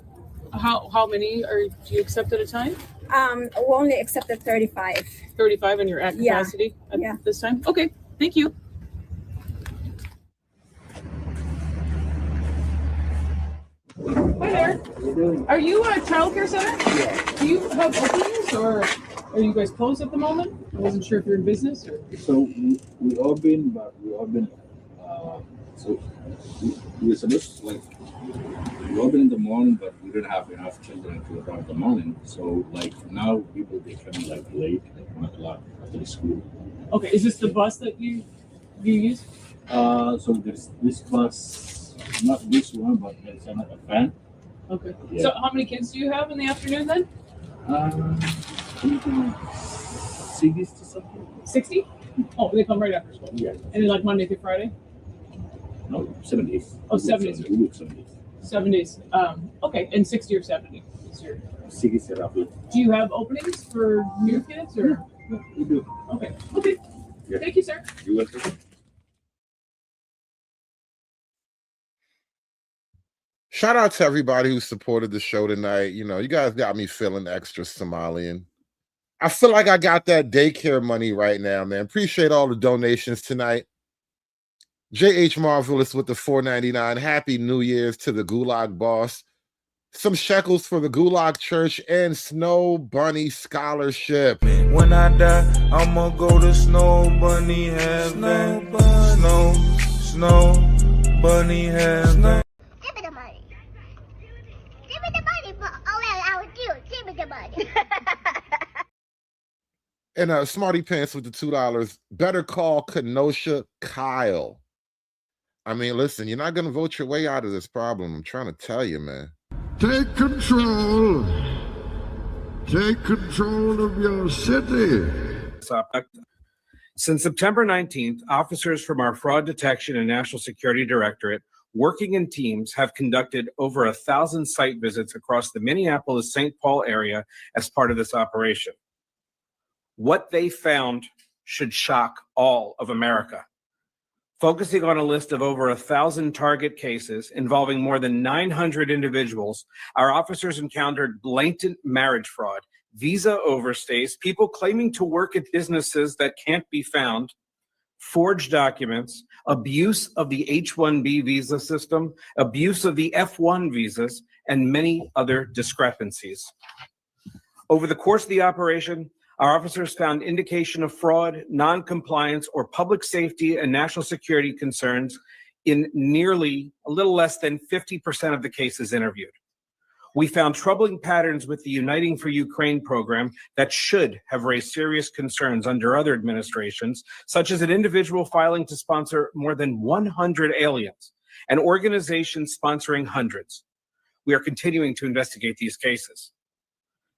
how many do you accept at a time? We only accepted 35. 35 and you're at Yeah. capacity at Yeah. this time? Okay. Thank you. Hi there. Are you a childcare center? Yeah. Do you have openings or are you guys closed at the moment? I wasn't sure if you're in business or. So we open, but so we're supposed to we open in the morning, but we don't have enough children to run in the morning. So now people they come late, 1 o'clock after the school. Okay, is this the bus that you use? So there's this bus, not this one, but there's another van. Okay. Yeah. So how many kids do you have in the afternoon then? Anything like 60 to something. 60? Oh, they come right after school. Yeah. And then Monday through Friday? No, 7 days. Oh, 7 days. We work 7 days. 7 days. Okay, and 60 or 70 is your. 60 roughly. Do you have openings for new kids or? We do. Okay. Okay. Yeah. Thank you, sir. You're welcome. Shout out to everybody who supported the show tonight. You know, you guys got me feeling extra Somalian. I feel like I got that daycare money right now, man. Appreciate all the donations tonight. JH Marvelous with the $4.99. Happy New Year's to the Gulag Boss. Some shekels for the Gulag Church and Snow Bunny Scholarship. When I die, I'ma go to Snow Bunny Heaven. Snow Bunny Heaven. Give me the money. Give me the money for all that I would do. Give me the money. And Smarty Pants with the $2. Better call Kenosha Kyle. I mean, listen, you're not going to vote your way out of this problem. I'm trying to tell you, man. Take control. Take control of your city. Since September 19th, officers from our Fraud Detection and National Security Directorate, working in teams, have conducted over 1,000 site visits across the Minneapolis-St. Paul area as part of this operation. What they found should shock all of America. Focusing on a list of over 1,000 target cases involving more than 900 individuals, our officers encountered blatant marriage fraud, visa overstays, people claiming to work at businesses that can't be found, forged documents, abuse of the H-1B visa system, abuse of the F-1 visas, and many other discrepancies. Over the course of the operation, our officers found indication of fraud, non-compliance, or public safety and national security concerns in nearly a little less than 50% of the cases interviewed. We found troubling patterns with the Uniting for Ukraine program that should have raised serious concerns under other administrations, such as an individual filing to sponsor more than 100 aliens and organizations sponsoring hundreds. We are continuing to investigate these cases.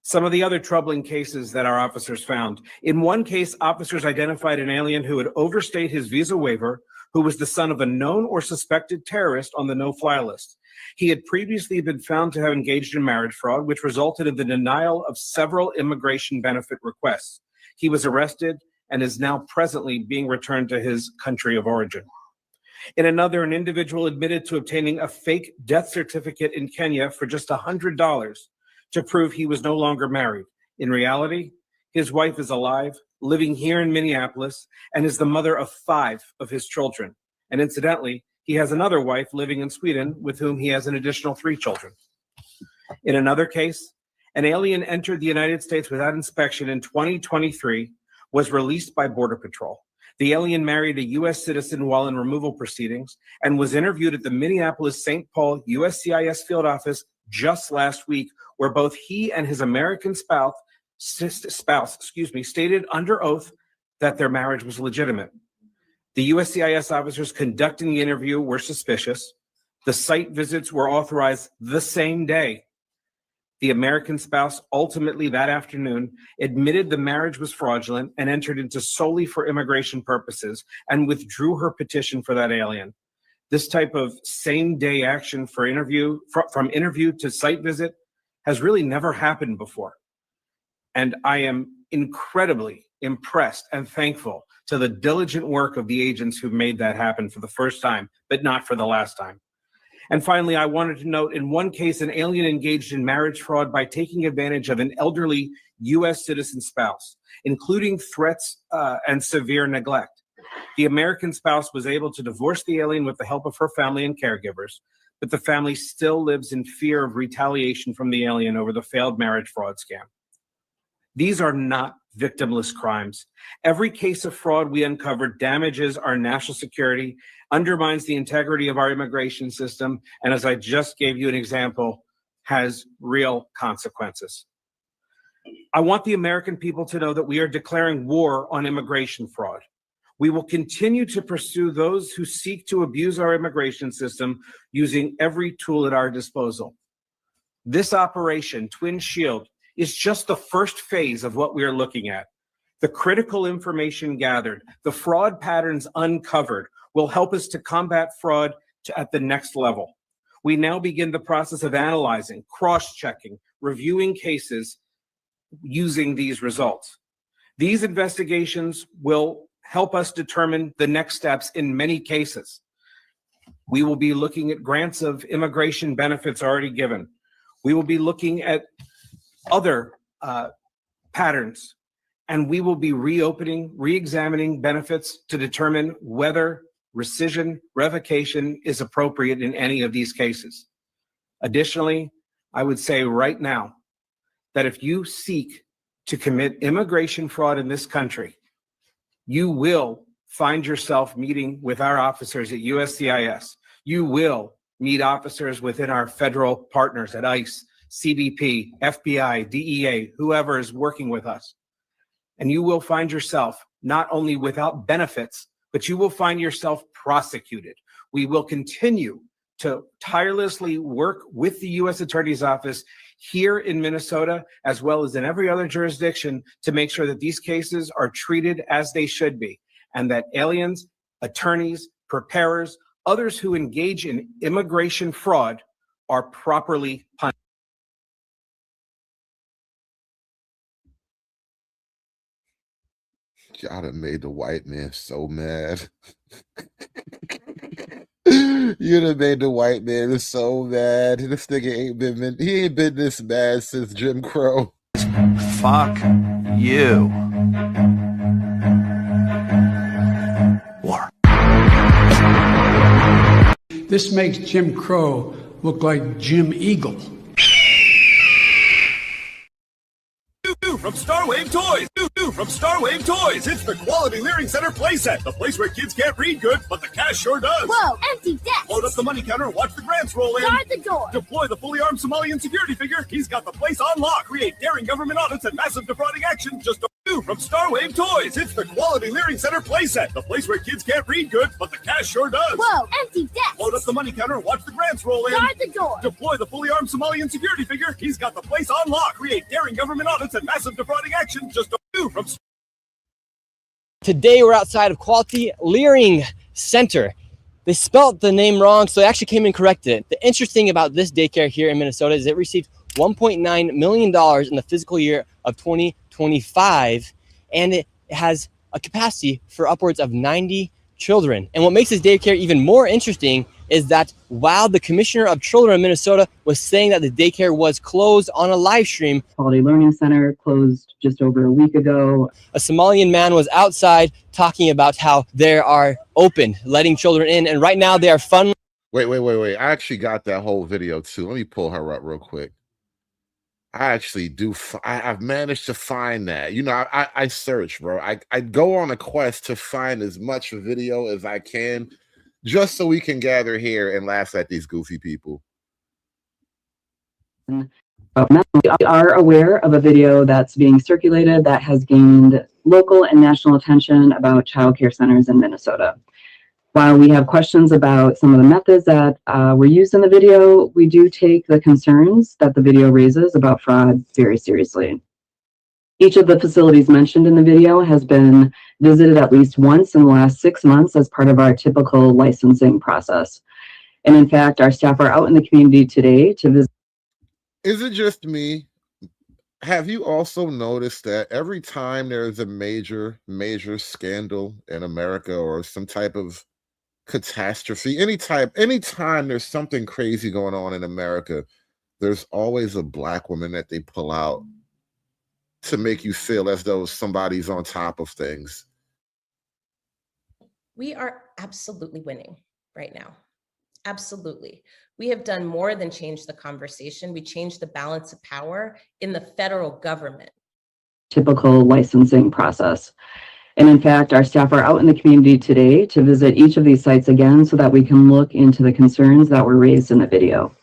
Some of the other troubling cases that our officers found. In one case, officers identified an alien who had overstayed his visa waiver, who was the son of a known or suspected terrorist on the no-fly list. He had previously been found to have engaged in marriage fraud, which resulted in the denial of several immigration benefit requests. He was arrested and is now presently being returned to his country of origin. In another, an individual admitted to obtaining a fake death certificate in Kenya for just $100 to prove he was no longer married. In reality, his wife is alive, living here in Minneapolis, and is the mother of 5 of his children. And incidentally, he has another wife living in Sweden with whom he has an additional 3 children. In another case, an alien entered the United States without inspection in 2023, was released by Border Patrol. The alien married a U.S. citizen while in removal proceedings and was interviewed at the Minneapolis-St. Paul USCIS field office just last week, where both he and his American spouse, stated under oath that their marriage was legitimate. The USCIS officers conducting the interview were suspicious. The site visits were authorized the same day. The American spouse ultimately that afternoon admitted the marriage was fraudulent and entered into solely for immigration purposes and withdrew her petition for that alien. This type of same-day action for from interview to site visit has really never happened before. And I am incredibly impressed and thankful to the diligent work of the agents who made that happen for the first time, but not for the last time. And finally, I wanted to note, in one case, an alien engaged in marriage fraud by taking advantage of an elderly U.S. citizen spouse, including threats and severe neglect. The American spouse was able to divorce the alien with the help of her family and caregivers, but the family still lives in fear of retaliation from the alien over the failed marriage fraud scam. These are not victimless crimes. Every case of fraud we uncover damages our national security, undermines the integrity of our immigration system, and as I just gave you an example, has real consequences. I want the American people to know that we are declaring war on immigration fraud. We will continue to pursue those who seek to abuse our immigration system using every tool at our disposal. This operation, Twin Shield, is just the first phase of what we are looking at. The critical information gathered, the fraud patterns uncovered, will help us to combat fraud at the next level. We now begin the process of analyzing, cross-checking, reviewing cases using these results. These investigations will help us determine the next steps in many cases. We will be looking at grants of immigration benefits already given. We will be looking at other patterns, and we will be reopening, re-examining benefits to determine whether rescission, revocation is appropriate in any of these cases. Additionally, I would say right now that if you seek to commit immigration fraud in this country, you will find yourself meeting with our officers at USCIS. You will meet officers within our federal partners at ICE, CBP, FBI, DEA, whoever is working with us. And you will find yourself not only without benefits, but you will find yourself prosecuted. We will continue to tirelessly work with the U.S. Attorney's Office here in Minnesota, as well as in every other jurisdiction, to make sure that these cases are treated as they should be, and that aliens, attorneys, preparers, others who engage in immigration fraud are properly punished. Y'all done made the white man so mad. You done made the white man so mad. This nigga ain't been this mad since Jim Crow. Fuck you. This makes Jim Crow look like Jim Eagle. From Starwave Toys. From Starwave Toys. It's the Quality Learning Center playset. The place where kids can't read good, but the cash sure does. Whoa, empty desk. Load up the money counter and watch the grants roll in. Guard the door. Deploy the fully armed Somalian security figure. He's got the place on lock. Create daring government audits and massive defrauding action. Just from Starwave Toys. It's the Quality Learning Center playset. The place where kids can't read good, but the cash sure does. Whoa, empty desk. Load up the money counter and watch the grants roll in. Guard the door. Deploy the fully armed Somalian security figure. He's got the place on lock. Create daring government audits and massive defrauding action. Just from. Today we're outside of Quality Learning Center. They spelled the name wrong, so they actually came and corrected it. The interesting about this daycare here in Minnesota is it received $1.9 million in the fiscal year of 2025, and it has a capacity for upwards of 90 children. And what makes this daycare even more interesting is that while the Commissioner of Children of Minnesota was saying that the daycare was closed on a live stream, Quality Learning Center closed just over a week ago. A Somalian man was outside talking about how they are open, letting children in, and right now they are funneling. Wait. I actually got that whole video too. Let me pull her up real quick. I actually do. I've managed to find that. You know, I search, bro. I go on a quest to find as much video as I can, just so we can gather here and laugh at these goofy people. We are aware of a video that's being circulated that has gained local and national attention about child care centers in Minnesota. While we have questions about some of the methods that were used in the video, we do take the concerns that the video raises about fraud very seriously. Each of the facilities mentioned in the video has been visited at least once in the last 6 months as part of our typical licensing process. And in fact, our staff are out in the community today to visit. Is it just me? Have you also noticed that every time there's a major scandal in America or some type of catastrophe, anytime there's something crazy going on in America, there's always a black woman that they pull out to make you feel as though somebody's on top of things? We are absolutely winning right now. Absolutely. We have done more than change the conversation. We changed the balance of power in the federal government. Typical licensing process. And in fact, our staff are out in the community today to visit each of these sites again so that we can look into the concerns that were raised in the video.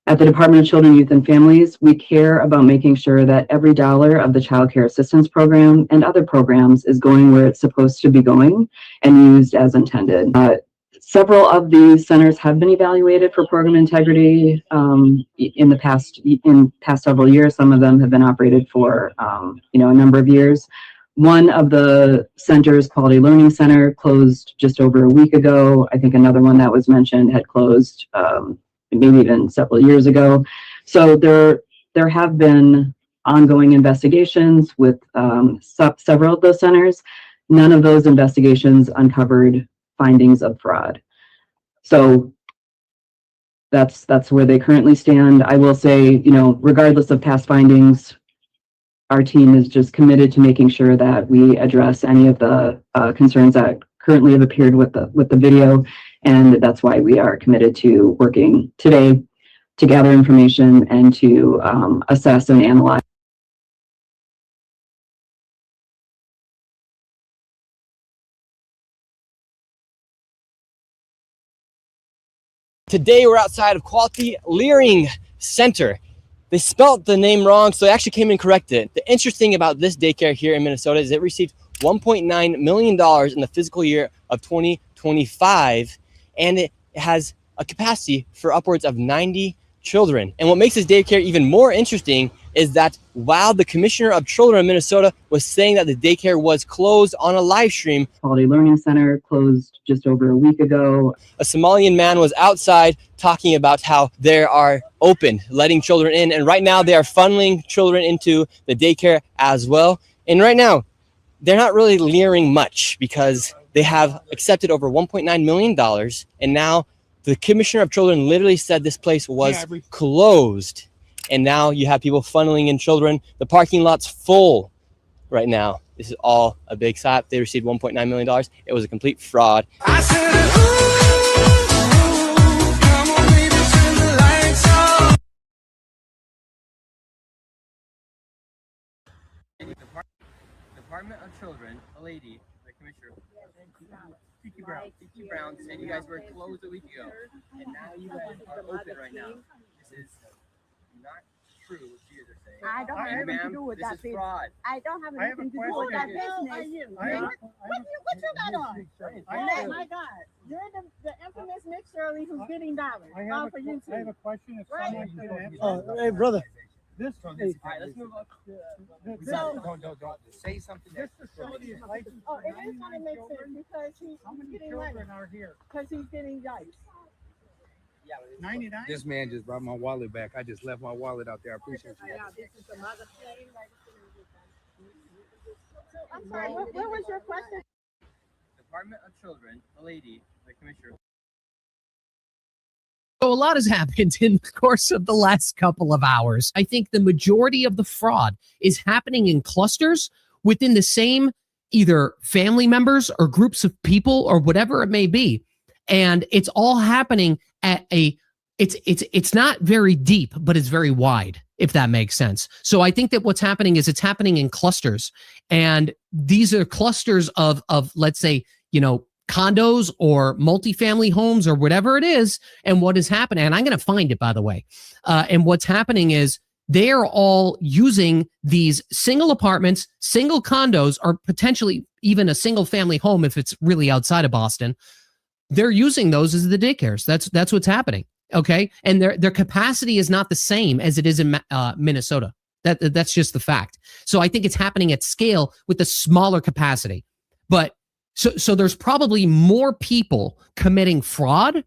At the Department of Children, Youth, and Families, we care about making sure that every dollar of the Child Care Assistance Program and other programs is going where it's supposed to be going and used as intended. Several of these centers have been evaluated for program integrity in past several years. Some of them have been operated for a number of years. One of the centers, Quality Learning Center, closed just over a week ago. I think another one that was mentioned had closed maybe even several years ago. So there have been ongoing investigations with several of those centers. None of those investigations uncovered findings of fraud. So that's where they currently stand. I will say, regardless of past findings, our team is just committed to making sure that we address any of the concerns that currently have appeared with the video, and that's why we are committed to working today to gather information and to assess and analyze. Today we're outside of Quality Learning Center. They spelled the name wrong, so they actually came and corrected it. The interesting about this daycare here in Minnesota is it received $1.9 million in the fiscal year of 2025, and it has a capacity for upwards of 90 children. And what makes this daycare even more interesting is that while the Commissioner of Children of Minnesota was saying that the daycare was closed on a live stream, Quality Learning Center closed just over a week ago. A Somalian man was outside talking about how they are open, letting children in, and right now they are funneling children into the daycare as well. And right now, they're not really leering much because they have accepted over $1.9 million, and now the Commissioner of Children literally said this place was closed, and now you have people funneling in children. The parking lot's full right now. This is all a big slap. They received $1.9 million. It was a complete fraud. I said, ooh. Department of Children, a lady, the commissioner, Kiki Brown said you guys were closed a week ago, and now you guys are open right now. This is not true what you guys are saying. I don't have anything to do with that. This is fraud. I don't have anything to do with that business. What you got on? Oh my God. You're the infamous Nick Shirley who's getting dollars. I have a question. If Right. someone could answer. Oh, hey, brother. This All right, let's move on. Don't say something. This facility is licensed. Oh, for it is going to 99 make children. sense because he's How many getting children money. are here? Because he's getting yikes. 99. This man just brought my wallet back. I just left my wallet out there. I appreciate you. This is the mother thing. I'm sorry, what was your question? Department of Children, a lady, the commissioner. So a lot has happened in the course of the last couple of hours. I think the majority of the fraud is happening in clusters within the same either family members or groups of people or whatever it may be. And it's all happening at it's not very deep, but it's very wide, if that makes sense. So I think that what's happening is it's happening in clusters. And these are clusters of let's say, condos or multifamily homes or whatever it is. And what is happening, and I'm going to find it, by the way. And what's happening is they are all using these single apartments, single condos, or potentially even a single family home if it's really outside of Boston. They're using those as the daycares. That's what's happening. Okay. And their capacity is not the same as it is in Minnesota. That's just the fact. So I think it's happening at scale with a smaller capacity. But so there's probably more people committing fraud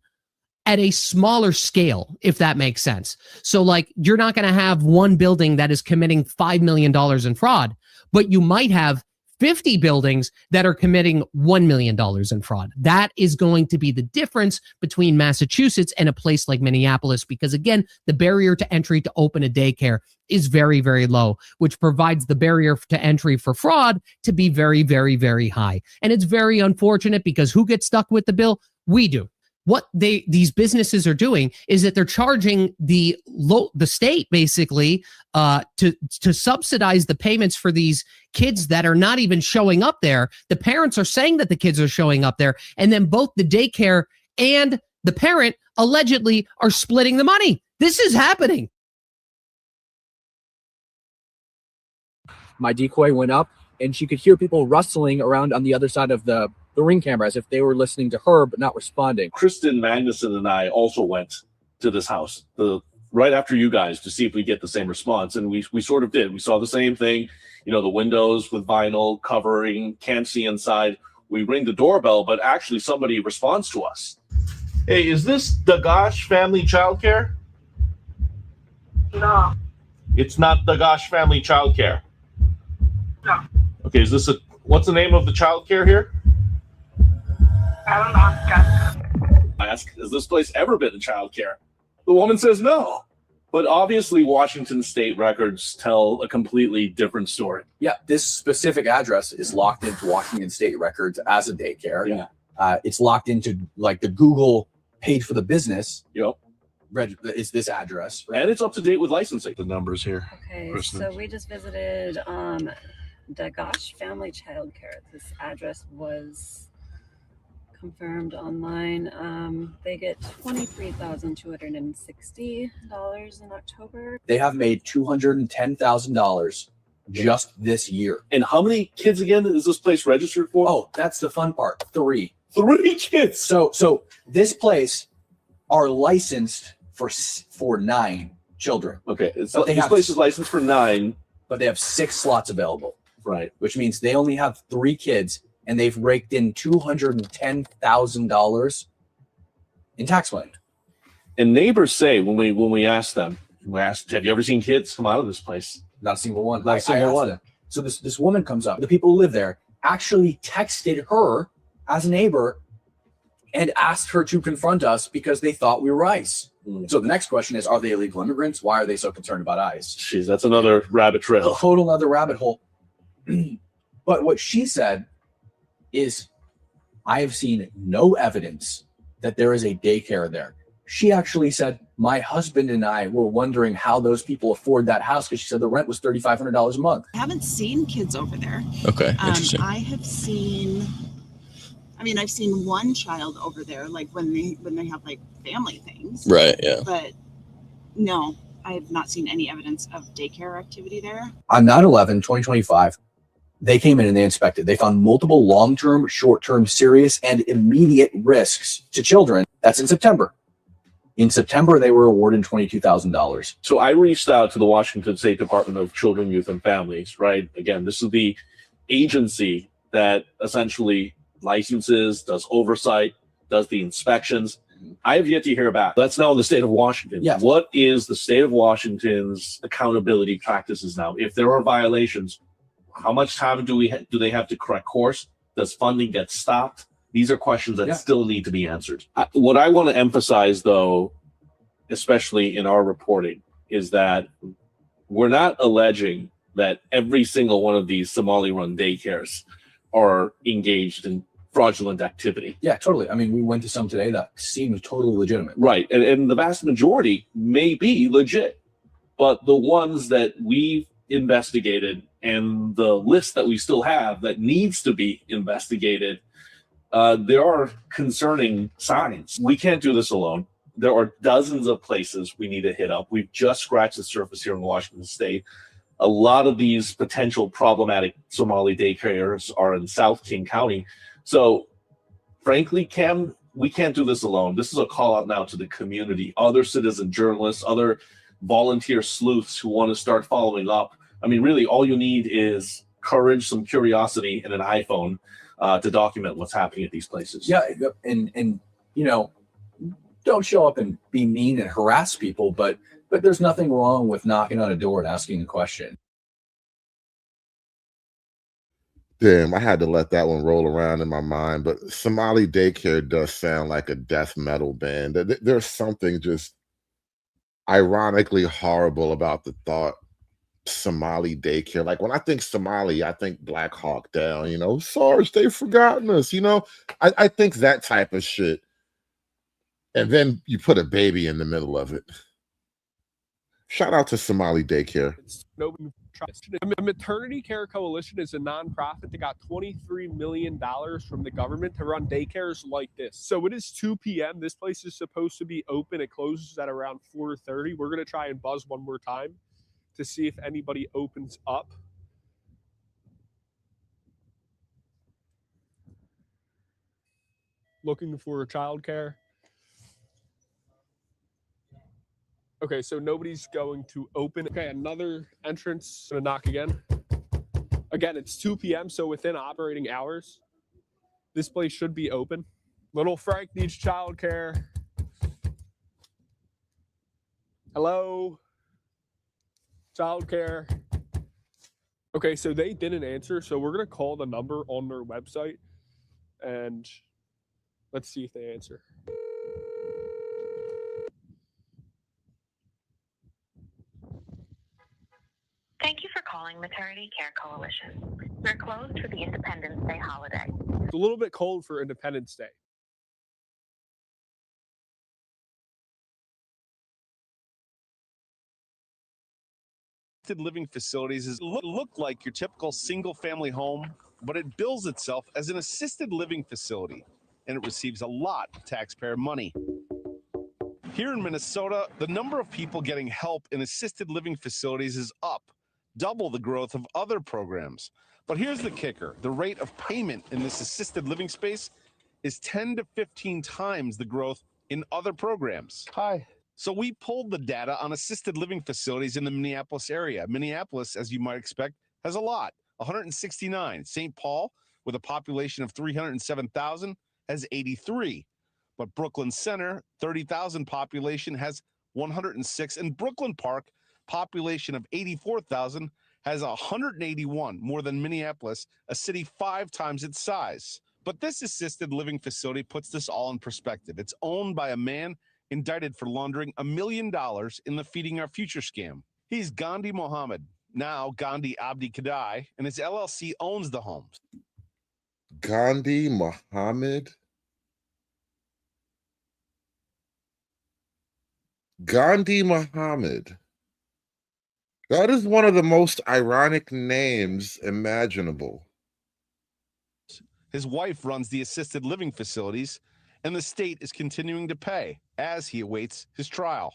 at a smaller scale, if that makes sense. So like you're not going to have one building that is committing $5 million in fraud, but you might have 50 buildings that are committing $1 million in fraud. That is going to be the difference between Massachusetts and a place like Minneapolis, because again, the barrier to entry to open a daycare is very, very low, which provides the barrier to entry for fraud to be very, very, very high. And it's very unfortunate because who gets stuck with the bill? We do. What these businesses are doing is that they're charging the state basically to subsidize the payments for these kids that are not even showing up there. The parents are saying that the kids are showing up there, and then both the daycare and the parent allegedly are splitting the money. This is happening. My decoy went up, and she could hear people rustling around on the other side of the Ring camera as if they were listening to her but not responding. Kristen Magnuson and I also went to this house right after you guys to see if we get the same response, and we sort of did. We saw the same thing, the windows with vinyl covering, can't see inside. We ring the doorbell, but actually somebody responds to us. Hey, is this Dagash Family Childcare? No. It's not Dagash Family Childcare. No. Okay, what's the name of the childcare here? I don't know. I ask, has this place ever been in childcare? The woman says no. But obviously, Washington state records tell a completely different story. Yeah, this specific address is locked into Washington state records as a daycare. Yeah. It's locked into like the Google page for the business. Yep. Is this address. Right? And it's up to date with licensing. The numbers here. Okay, so we just visited Dagash Family Childcare. This address was confirmed online. They get $23,260 in October. They have made $210,000 just this year. And how many kids again is this place registered for? Oh, that's the fun part. 3 kids. So this place are licensed for 9 children. Okay, so this place is licensed for 9, but they have 6 slots available. Right, which means they only have 3 kids, and they've raked in $210,000 in tax money. And neighbors say when we ask them, have you ever seen kids come out of this place? Not a single one. Not a single one. So this woman comes up. The people who live there actually texted her as a neighbor and asked her to confront us because they thought we were ICE. So the next question is, are they illegal immigrants? Why are they so concerned about ICE? Jeez, that's another rabbit trail. A total other rabbit hole. But what she said is, I have seen no evidence that there is a daycare there. She actually said, My husband and I were wondering how those people afford that house because she said the rent was $3,500 a month. I haven't seen kids over there. Okay, interesting. I have seen, I've seen one child over there, like when they have like family things. Right, yeah. But no, I have not seen any evidence of daycare activity there. On 9/11/2025, they came in and they inspected. They found multiple long-term, short-term, serious, and immediate risks to children. That's in September. In September, they were awarded $22,000. So I reached out to the Washington State Department of Children, Youth, and Families, right? Again, this is the agency that essentially licenses, does oversight, does the inspections. I have yet to hear back. That's now in the state of Washington. Yes. What is the state of Washington's accountability practices now? If there are violations, how much time do they have to correct course? Does funding get stopped? These are questions that still need to be answered. What I want to emphasize, though, especially in our reporting, is that we're not alleging that every single one of these Somali-run daycares are engaged in fraudulent activity. Yeah, totally. I mean, we went to some today that seemed totally legitimate. Right. And the vast majority may be legit. But the ones that we've investigated and the list that we still have that needs to be investigated, there are concerning signs. We can't do this alone. There are dozens of places we need to hit up. We've just scratched the surface here in Washington State. A lot of these potential problematic Somali daycares are in South King County. So, frankly, Cam, we can't do this alone. This is a call out now to the community, other citizen journalists, other volunteer sleuths who want to start following up. I mean, really, all you need is courage, some curiosity, and an iPhone to document what's happening at these places. Yeah, and you know, don't show up and be mean and harass people, but there's nothing wrong with knocking on a door and asking a question. Damn, I had to let that one roll around in my mind, but Somali daycare does sound like a death metal band. There's something just ironically horrible about the thought Somali daycare. Like when I think Somali, I think Black Hawk Down, you know, Sarge, they've forgotten us, you know. I think that type of shit. And then you put a baby in the middle of it. Shout out to Somali daycare. The Maternity Care Coalition is a nonprofit that got $23 million from the government to run daycares like this. So it is 2 p.m. This place is supposed to be open. It closes at around 4:30. We're going to try and buzz one more time to see if anybody opens up. Looking for childcare. Okay, so nobody's going to open. Okay, another entrance. Gonna knock again. Again, it's 2 p.m., so within operating hours, this place should be open. Little Frank needs childcare. Hello? Childcare. Okay, so they didn't answer, so we're gonna call the number on their website, and let's see if they answer. Thank you for calling Maternity Care Coalition. We're closed for the Independence Day holiday. It's a little bit cold for Independence Day. Living facilities look like your typical single-family home, but it bills itself as an assisted living facility, and it receives a lot of taxpayer money. Here in Minnesota, the number of people getting help in assisted living facilities is up, double the growth of other programs. But here's the kicker. The rate of payment in this assisted living space is 10 to 15 times the growth in other programs. Hi. So we pulled the data on assisted living facilities in the Minneapolis area. Minneapolis, as you might expect, has a lot, 169. St. Paul, with a population of 307,000, has 83. But Brooklyn Center, 30,000 population, has 106. And Brooklyn Park, population of 84,000, has 181, more than Minneapolis, a city 5 times its size. But this assisted living facility puts this all in perspective. It's owned by a man indicted for laundering $1 million in the Feeding Our Future scam. He's Gandhi Mohammed, now Gandhi Abdi Kadai, and his LLC owns the homes. Gandhi Mohammed? Gandhi Muhammad. That is one of the most ironic names imaginable. His wife runs the assisted living facilities, and the state is continuing to pay as he awaits his trial.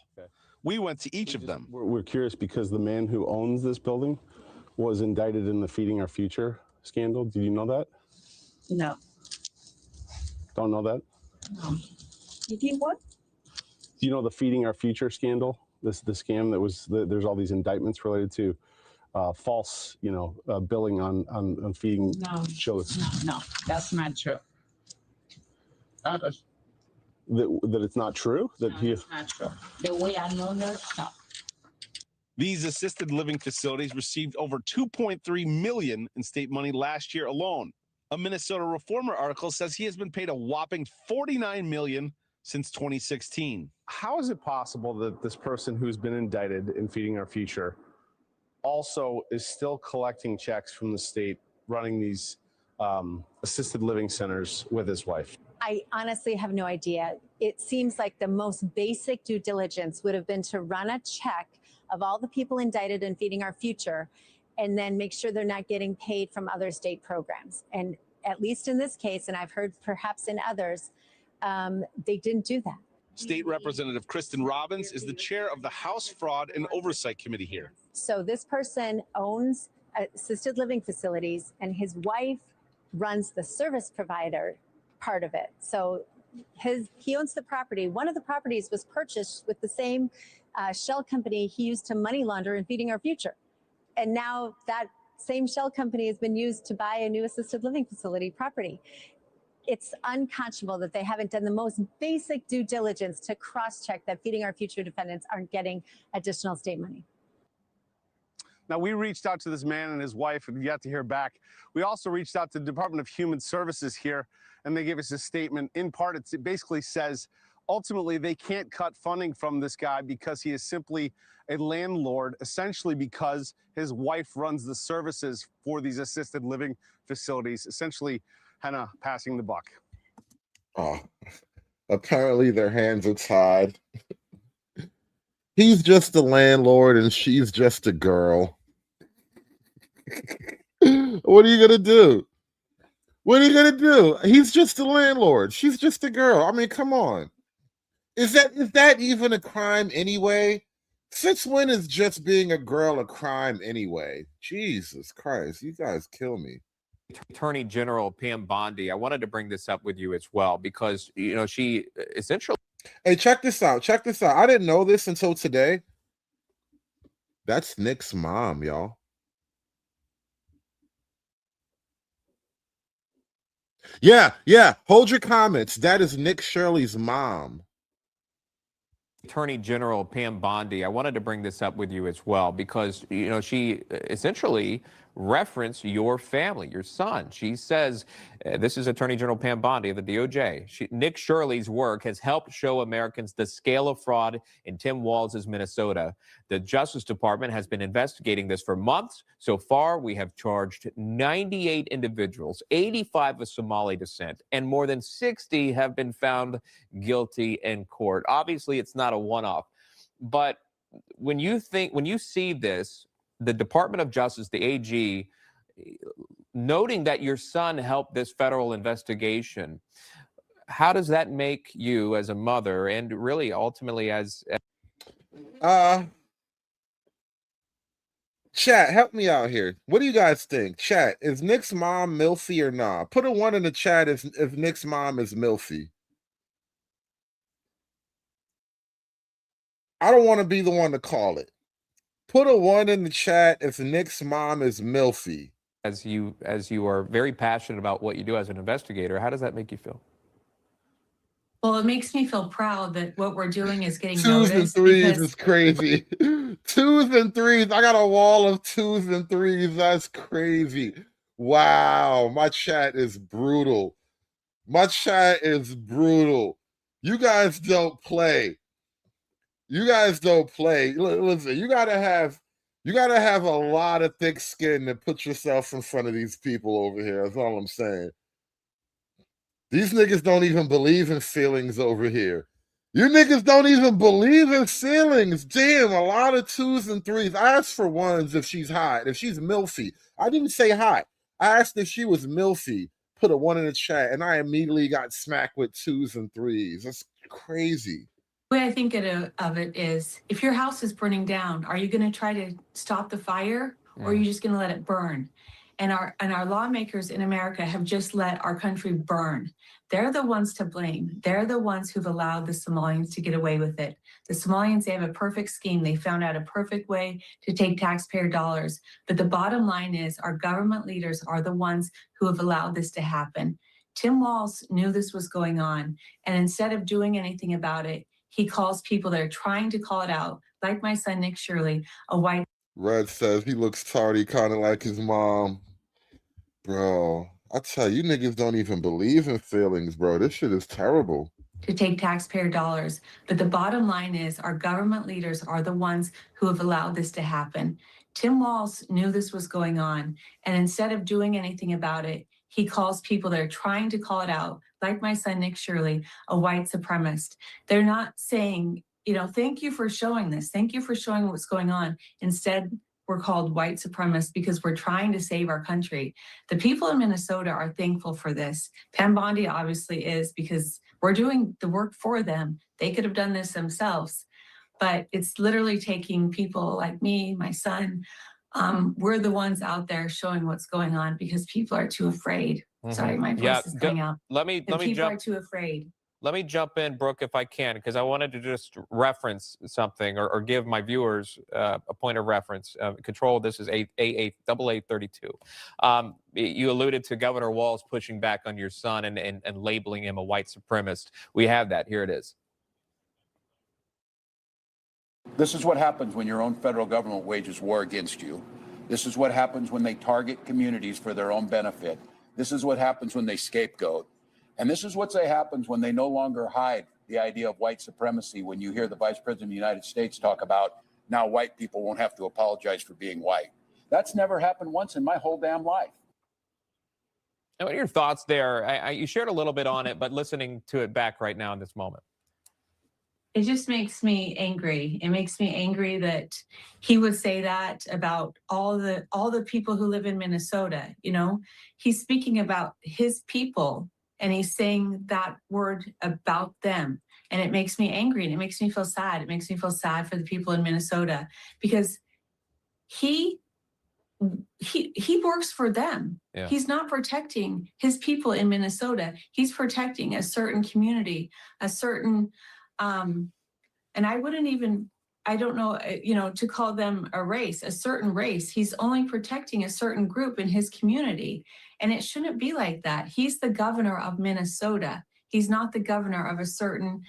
We went to each of them. We're curious because the man who owns this building was indicted in the Feeding Our Future scandal. Did you know that? No. Don't know that? You did what? Do you know the Feeding Our Future scandal? The scam that was, there's all these indictments related to false, billing on feeding children. No, that's not true. That it's not true? It's not true. The way I know that, no. These assisted living facilities received over $2.3 million in state money last year alone. A Minnesota Reformer article says he has been paid a whopping $49 million since 2016. How is it possible that this person who's been indicted in Feeding Our Future also is still collecting checks from the state, running these assisted living centers with his wife? I honestly have no idea. It seems like the most basic due diligence would have been to run a check of all the people indicted in Feeding Our Future and then make sure they're not getting paid from other state programs. And at least in this case, and I've heard perhaps in others, they didn't do that. State Representative Kristen Robbins is the chair of the House Fraud and Oversight Committee here. So this person owns assisted living facilities and his wife runs the service provider part of it. So he owns the property. One of the properties was purchased with the same shell company he used to money launder in Feeding Our Future. And now that same shell company has been used to buy a new assisted living facility property. It's unconscionable that they haven't done the most basic due diligence to cross-check that Feeding Our Future defendants aren't getting additional state money. Now, we reached out to this man and his wife and yet to hear back. We also reached out to the Department of Human Services here, and they gave us a statement. In part, it basically says, ultimately, they can't cut funding from this guy because he is simply a landlord, essentially because his wife runs the services for these assisted living facilities, essentially kind of passing the buck. Oh, apparently their hands are tied. He's just a landlord and she's just a girl. What are you gonna do? What are you gonna do? He's just a landlord. She's just a girl. I mean, come on. Is that even a crime anyway? Since when is just being a girl a crime anyway? Jesus Christ, you guys kill me. Attorney General Pam Bondi, I wanted to bring this up with you as well because, she essentially... Hey, check this out. Check this out. I didn't know this until today. That's Nick's mom, y'all. Yeah. Hold your comments. That is Nick Shirley's mom. Attorney General Pam Bondi, I wanted to bring this up with you as well because, she essentially referenced your family, your son. She says, this is Attorney General Pam Bondi of the DOJ. Nick Shirley's work has helped show Americans the scale of fraud in Tim Walz's Minnesota. The Justice Department has been investigating this for months. So far, we have charged 98 individuals, 85 of Somali descent, and more than 60 have been found guilty in court. Obviously, it's not a one-off, but when you see this, the Department of Justice, the AG, noting that your son helped this federal investigation, how does that make you as a mother and really ultimately as... Chat, help me out here. What do you guys think? Chat, is Nick's mom Milfy or not? Put a 1 in the chat if Nick's mom is Milfy. I don't want to be the one to call it. Put a 1 in the chat if Nick's mom is Milfy. As you are very passionate about what you do as an investigator, how does that make you feel? Well, it makes me feel proud that what we're doing is getting 2s and noticed. 3s is crazy. 2s and 3s. I got a wall of 2s and 3s. That's crazy. Wow. My chat is brutal. My chat is brutal. You guys don't play. You guys don't play. Listen, you gotta have a lot of thick skin to put yourself in front of these people over here. That's all I'm saying. These niggas don't even believe in feelings over here. You niggas don't even believe in ceilings. Damn, a lot of 2s and 3s. I asked for 1s if she's hot. If she's milfy. I didn't say hot. I asked if she was milfy. Put a 1 in the chat, and I immediately got smacked with 2s and 3s. That's crazy. The way I think of it is, if your house is burning down, are you going to try to stop the fire, or are you just going to let it burn? And our lawmakers in America have just let our country burn. They're the ones to blame. They're the ones who've allowed the Somalians to get away with it. The Somalians, they have a perfect scheme. They found out a perfect way to take taxpayer dollars. But the bottom line is, our government leaders are the ones who have allowed this to happen. Tim Walz knew this was going on, and instead of doing anything about it, he calls people that are trying to call it out, like my son, Nick Shirley, a white. Red says he looks tardy, kind of like his mom. Bro, I tell you, niggas don't even believe in feelings, bro. This shit is terrible. To take taxpayer dollars. But the bottom line is, our government leaders are the ones who have allowed this to happen. Tim Walz knew this was going on, and instead of doing anything about it, he calls people that are trying to call it out, like my son, Nick Shirley, a white supremacist. They're not saying, thank you for showing this. Thank you for showing what's going on. Instead, we're called white supremacists because we're trying to save our country. The people in Minnesota are thankful for this. Pam Bondi obviously is, because we're doing the work for them. They could have done this themselves, but it's literally taking people like me, my son. We're the ones out there showing what's going on because people are too afraid. Sorry, my voice is coming out. People are too afraid. Let me jump in, Brooke, if I can, because I wanted to just reference something or give my viewers a point of reference. Control, this is AA32. You alluded to Governor Walz pushing back on your son and labeling him a white supremacist. We have that. Here it is. This is what happens when your own federal government wages war against you. This is what happens when they target communities for their own benefit. This is what happens when they scapegoat. And this is what happens when they no longer hide the idea of white supremacy. When you hear the Vice President of the United States talk about now white people won't have to apologize for being white. That's never happened once in my whole damn life. And what are your thoughts there? You shared a little bit on it, but listening to it back right now in this moment. It just makes me angry. It makes me angry that he would say that about all the people who live in Minnesota. He's speaking about his people, and he's saying that word about them. And it makes me angry, and it makes me feel sad. It makes me feel sad for the people in Minnesota, because he works for them. Yeah. He's not protecting his people in Minnesota. He's protecting a certain community, a certain, and I wouldn't even, I don't know, to call them a race, a certain race. He's only protecting a certain group in his community. And it shouldn't be like that. He's the governor of Minnesota. He's not the governor of a certain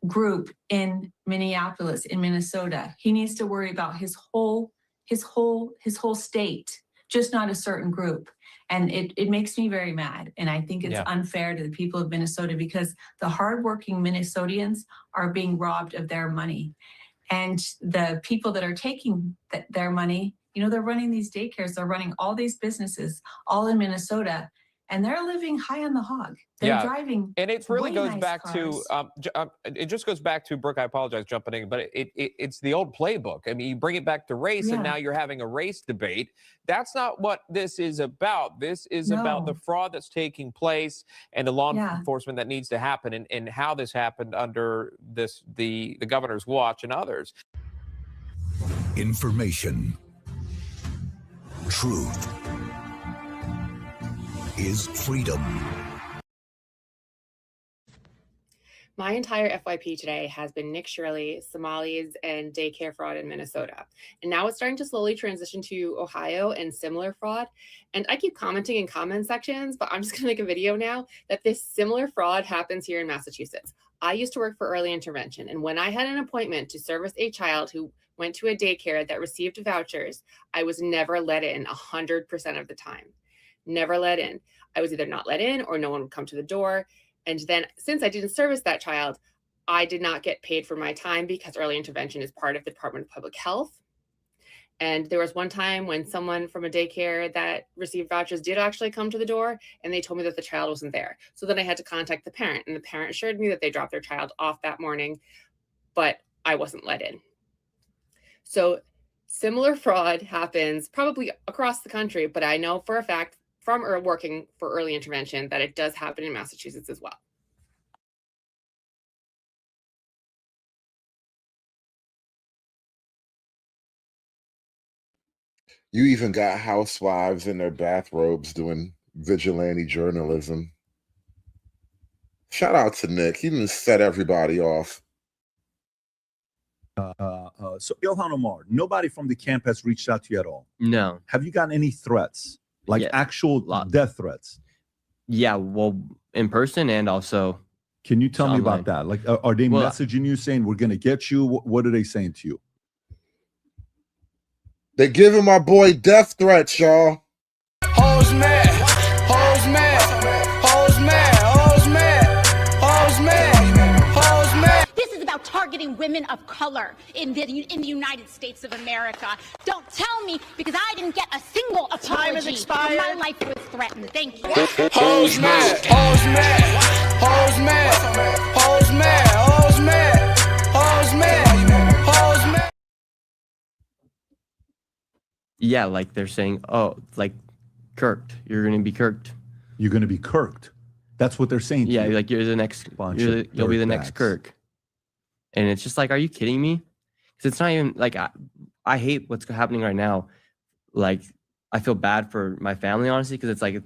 group in Minneapolis, in Minnesota. He needs to worry about his whole state, just not a certain group. And it makes me very mad. And I think it's unfair to the people of Minnesota, because the hardworking Minnesotans are being robbed of their money. And the people that are taking their money, they're running these daycares, they're running all these businesses, all in Minnesota, and they're living high on the hog. They're driving, and it really goes nice back cars. to it just goes back to, Brooke, I apologize jumping in, but it's the old playbook. I mean, you bring it back to race, and now you're having a race debate. That's not what this is about. This is about the fraud that's taking place and the law enforcement that needs to happen, and how this happened under the governor's watch and others. Information. Truth is freedom. My entire FYP today has been Nick Shirley, Somalis, and daycare fraud in Minnesota. And now it's starting to slowly transition to Ohio and similar fraud. And I keep commenting in comment sections, but I'm just going to make a video now that this similar fraud happens here in Massachusetts. I used to work for early intervention, and when I had an appointment to service a child who went to a daycare that received vouchers, I was never let in 100% of the time. Never let in. I was either not let in or no one would come to the door. And then since I didn't service that child, I did not get paid for my time, because early intervention is part of the Department of Public Health. And there was one time when someone from a daycare that received vouchers did actually come to the door, and they told me that the child wasn't there. So then I had to contact the parent, and the parent assured me that they dropped their child off that morning, but I wasn't let in. So similar fraud happens probably across the country, but I know for a fact from working for early intervention that it does happen in Massachusetts as well. You even got housewives in their bathrobes doing vigilante journalism. Shout out to Nick. He didn't set everybody off. So Ilhan Omar, nobody from the camp has reached out to you at all. No. Have you gotten any threats, like Yeah, actual death threats? Yeah, well, in person and also. Can you tell me online. about that? Like, are they messaging you saying we're going to get you? What are they saying to you? They giving my boy death threats, y'all. Hoes mad, hoes mad, hoes mad, hoes mad, hoes mad, hoes mad. This is about targeting women of color in the United States of America. Don't tell me, because I didn't get a single apology. Time has expired. My life was threatened. Thank you. Hoes mad, hoes mad, hoes mad, hoes mad, hoes mad, hoes mad, hoes mad. Yeah, like they're saying, oh, like kirked. You're going to be kirked. You're going to be kirked. That's what they're saying to Yeah, you. like you're the next. Bunch You'll of be the next dirtbags. Kirk. And it's just like, are you kidding me? Because it's not even like I hate what's happening right now. Like, I feel bad for my family, honestly, because it's like,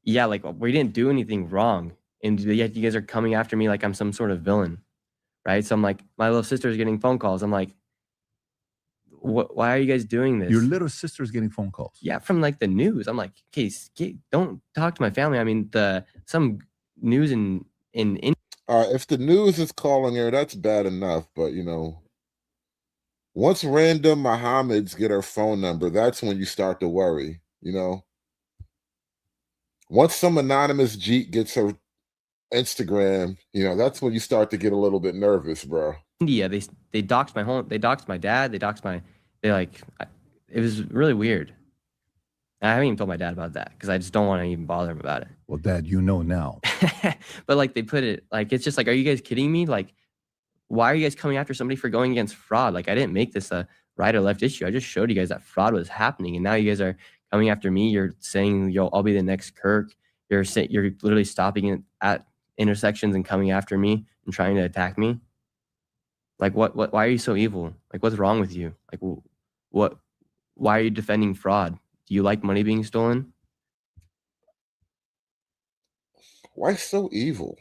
yeah, like we didn't do anything wrong, and yet you guys are coming after me like I'm some sort of villain, right? So I'm like, my little sister is getting phone calls. I'm like, why are you guys doing this? Your little sister's getting phone calls. Yeah, from like the news. I'm like, okay, don't talk to my family. I mean, some news in If the news is calling her, that's bad enough. But once random Mohammeds get her phone number, that's when you start to worry. Once some anonymous Jeet gets her Instagram, that's when you start to get a little bit nervous, bro. India. They doxed my home. They doxed my dad. It was really weird. I haven't even told my dad about that because I just don't want to even bother him about it. Well, Dad, you know now. But like they put it, like it's just like, are you guys kidding me? Like, why are you guys coming after somebody for going against fraud? Like, I didn't make this a right or left issue. I just showed you guys that fraud was happening, and now you guys are coming after me. You're saying, I'll be the next Kirk. You're literally stopping at intersections and coming after me and trying to attack me. Like, what? Why are you so evil? Like, what's wrong with you? Like, what? Why are you defending fraud? Do you like money being stolen? Why so evil?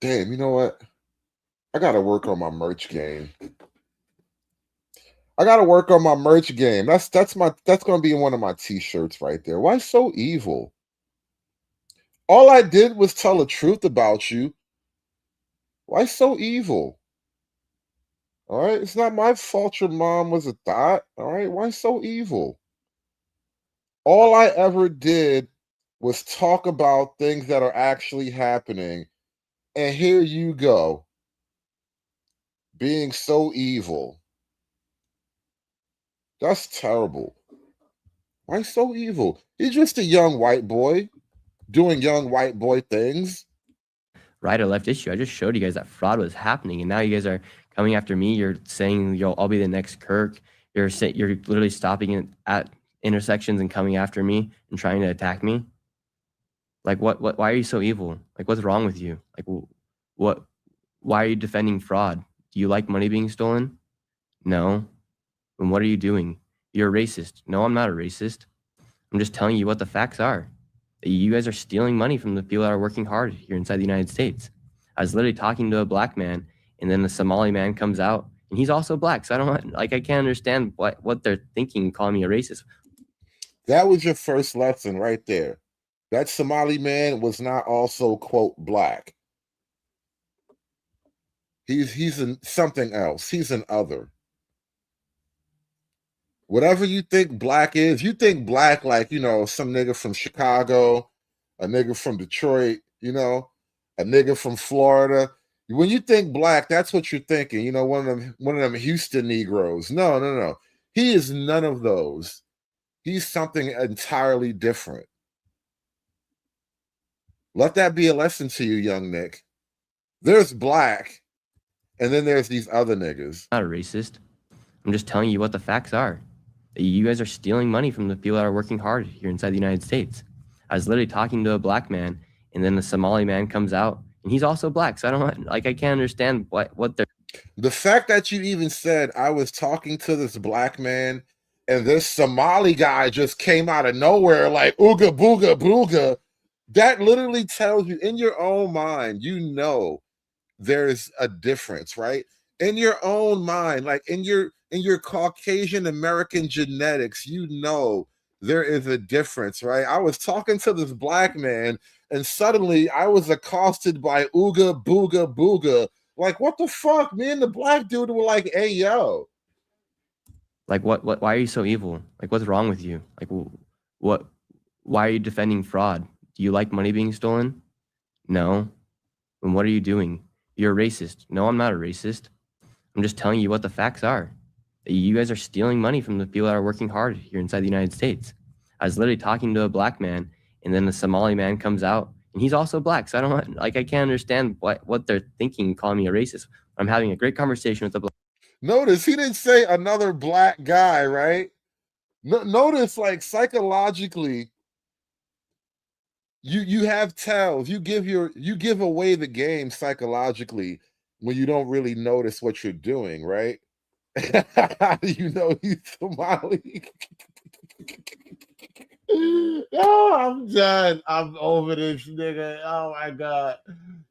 Damn, you know what? I gotta work on my merch game. That's gonna be one of my t-shirts right there. Why so evil? All I did was tell the truth about you. Why so evil? All right, it's not my fault your mom was a thought. All right, why so evil? All I ever did was talk about things that are actually happening, and here you go, being so evil. That's terrible. Why so evil? He's just a young white boy doing young white boy things. Right or left issue. I just showed you guys that fraud was happening, and now you guys are coming after me. You're saying, I'll be the next Kirk. You're literally stopping at intersections and coming after me and trying to attack me. Like, what? Why are you so evil? Like, what's wrong with you? Like, what? Why are you defending fraud? Do you like money being stolen? No. Then what are you doing? You're a racist. No, I'm not a racist. I'm just telling you what the facts are. You guys are stealing money from the people that are working hard here inside the United States. I was literally talking to a black man, and then the Somali man comes out, and he's also black. So I can't understand what they're thinking, calling me a racist. That was your first lesson right there. That Somali man was not also, quote, black. He's something else. He's an other. Whatever you think black is, you think black like, some nigga from Chicago, a nigga from Detroit, a nigga from Florida. When you think black, that's what you're thinking. You know, one of them Houston Negroes. No. He is none of those. He's something entirely different. Let that be a lesson to you, young Nick. There's black, and then there's these other niggas. I'm not a racist. I'm just telling you what the facts are. You guys are stealing money from the people that are working hard here inside the United States. I was literally talking to a black man, and then the Somali man comes out, and he's also black. So I can't understand what they're. The fact that you even said I was talking to this black man, and this Somali guy just came out of nowhere like ooga booga booga, that literally tells you in your own mind, you know, there's a difference, right? In your own mind, like in your Caucasian American genetics, you know there is a difference, right? I was talking to this black man, and suddenly I was accosted by ooga booga booga. Like, what the fuck? Me and the black dude were like, hey, yo. Like, what, why are you so evil? Like, what's wrong with you? Like, why are you defending fraud? Do you like money being stolen? No. Then what are you doing? You're a racist. No, I'm not a racist. I'm just telling you what the facts are. You guys are stealing money from the people that are working hard here inside the United States. I was literally talking to a black man, and then the Somali man comes out, and he's also black. So I can't understand what they're thinking, calling me a racist. I'm having a great conversation with the black. Notice he didn't say another black guy, right? Notice, like, psychologically, you have tells. You give away the game psychologically when you don't really notice what you're doing, right? You know he's Somali. Oh, I'm done. I'm over this nigga. Oh my god.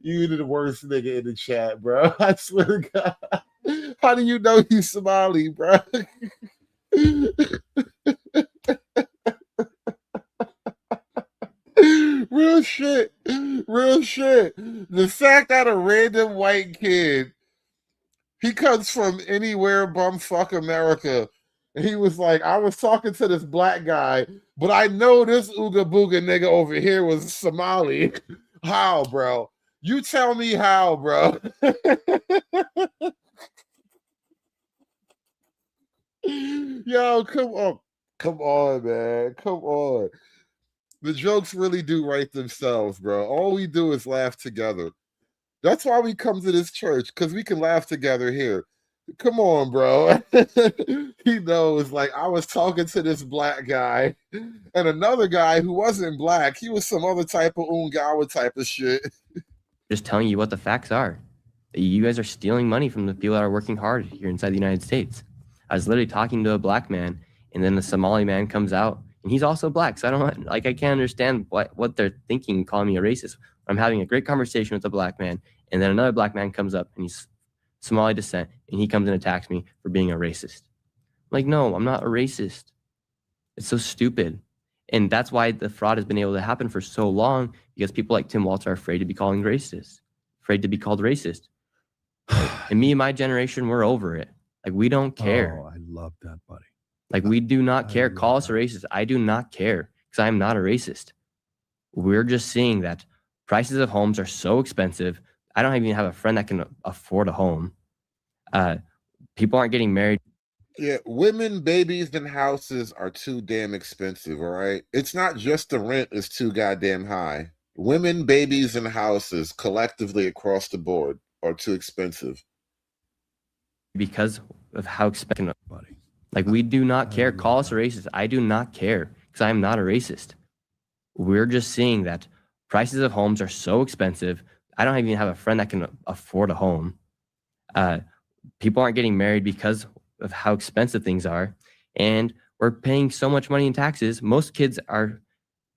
You the worst nigga in the chat, bro. I swear to God. How do you know he's Somali, bro? Real shit. Real shit. The fact that a random white kid, he comes from anywhere bumfuck America, and he was like, I was talking to this black guy, but I know this ooga booga nigga over here was Somali. How, bro? You tell me how, bro. Yo, come on. Come on, man. Come on. The jokes really do write themselves, bro. All we do is laugh together. That's why we come to this church, because we can laugh together here. Come on, bro. He knows, like, I was talking to this black guy and another guy who wasn't black. He was some other type of Ungawa type of shit. Just telling you what the facts are. You guys are stealing money from the people that are working hard here inside the United States. I was literally talking to a black man, and then the Somali man comes out, and he's also black. So I can't understand what they're thinking, calling me a racist. I'm having a great conversation with a black man, and then another black man comes up, and he's Somali descent, and he comes and attacks me for being a racist. I'm like, no, I'm not a racist. It's so stupid. And that's why the fraud has been able to happen for so long, because people like Tim Walz are afraid to be called racist, afraid to be called racist. And me and my generation, we're over it. Like, we don't care. Oh, I love that, buddy. Like, we do not care. Call us a racist. I do not care, because I am not a racist. We're just seeing that prices of homes are so expensive. I don't even have a friend that can afford a home. People aren't getting married. Yeah, women, babies, and houses are too damn expensive, all right? It's not just the rent is too goddamn high. Women, babies, and houses collectively across the board are too expensive. Because of how expensive, buddy. Like, we do not care. Call us a racist. I do not care, because I am not a racist. We're just seeing that prices of homes are so expensive. I don't even have a friend that can afford a home. People aren't getting married because of how expensive things are. And we're paying so much money in taxes. Most kids are,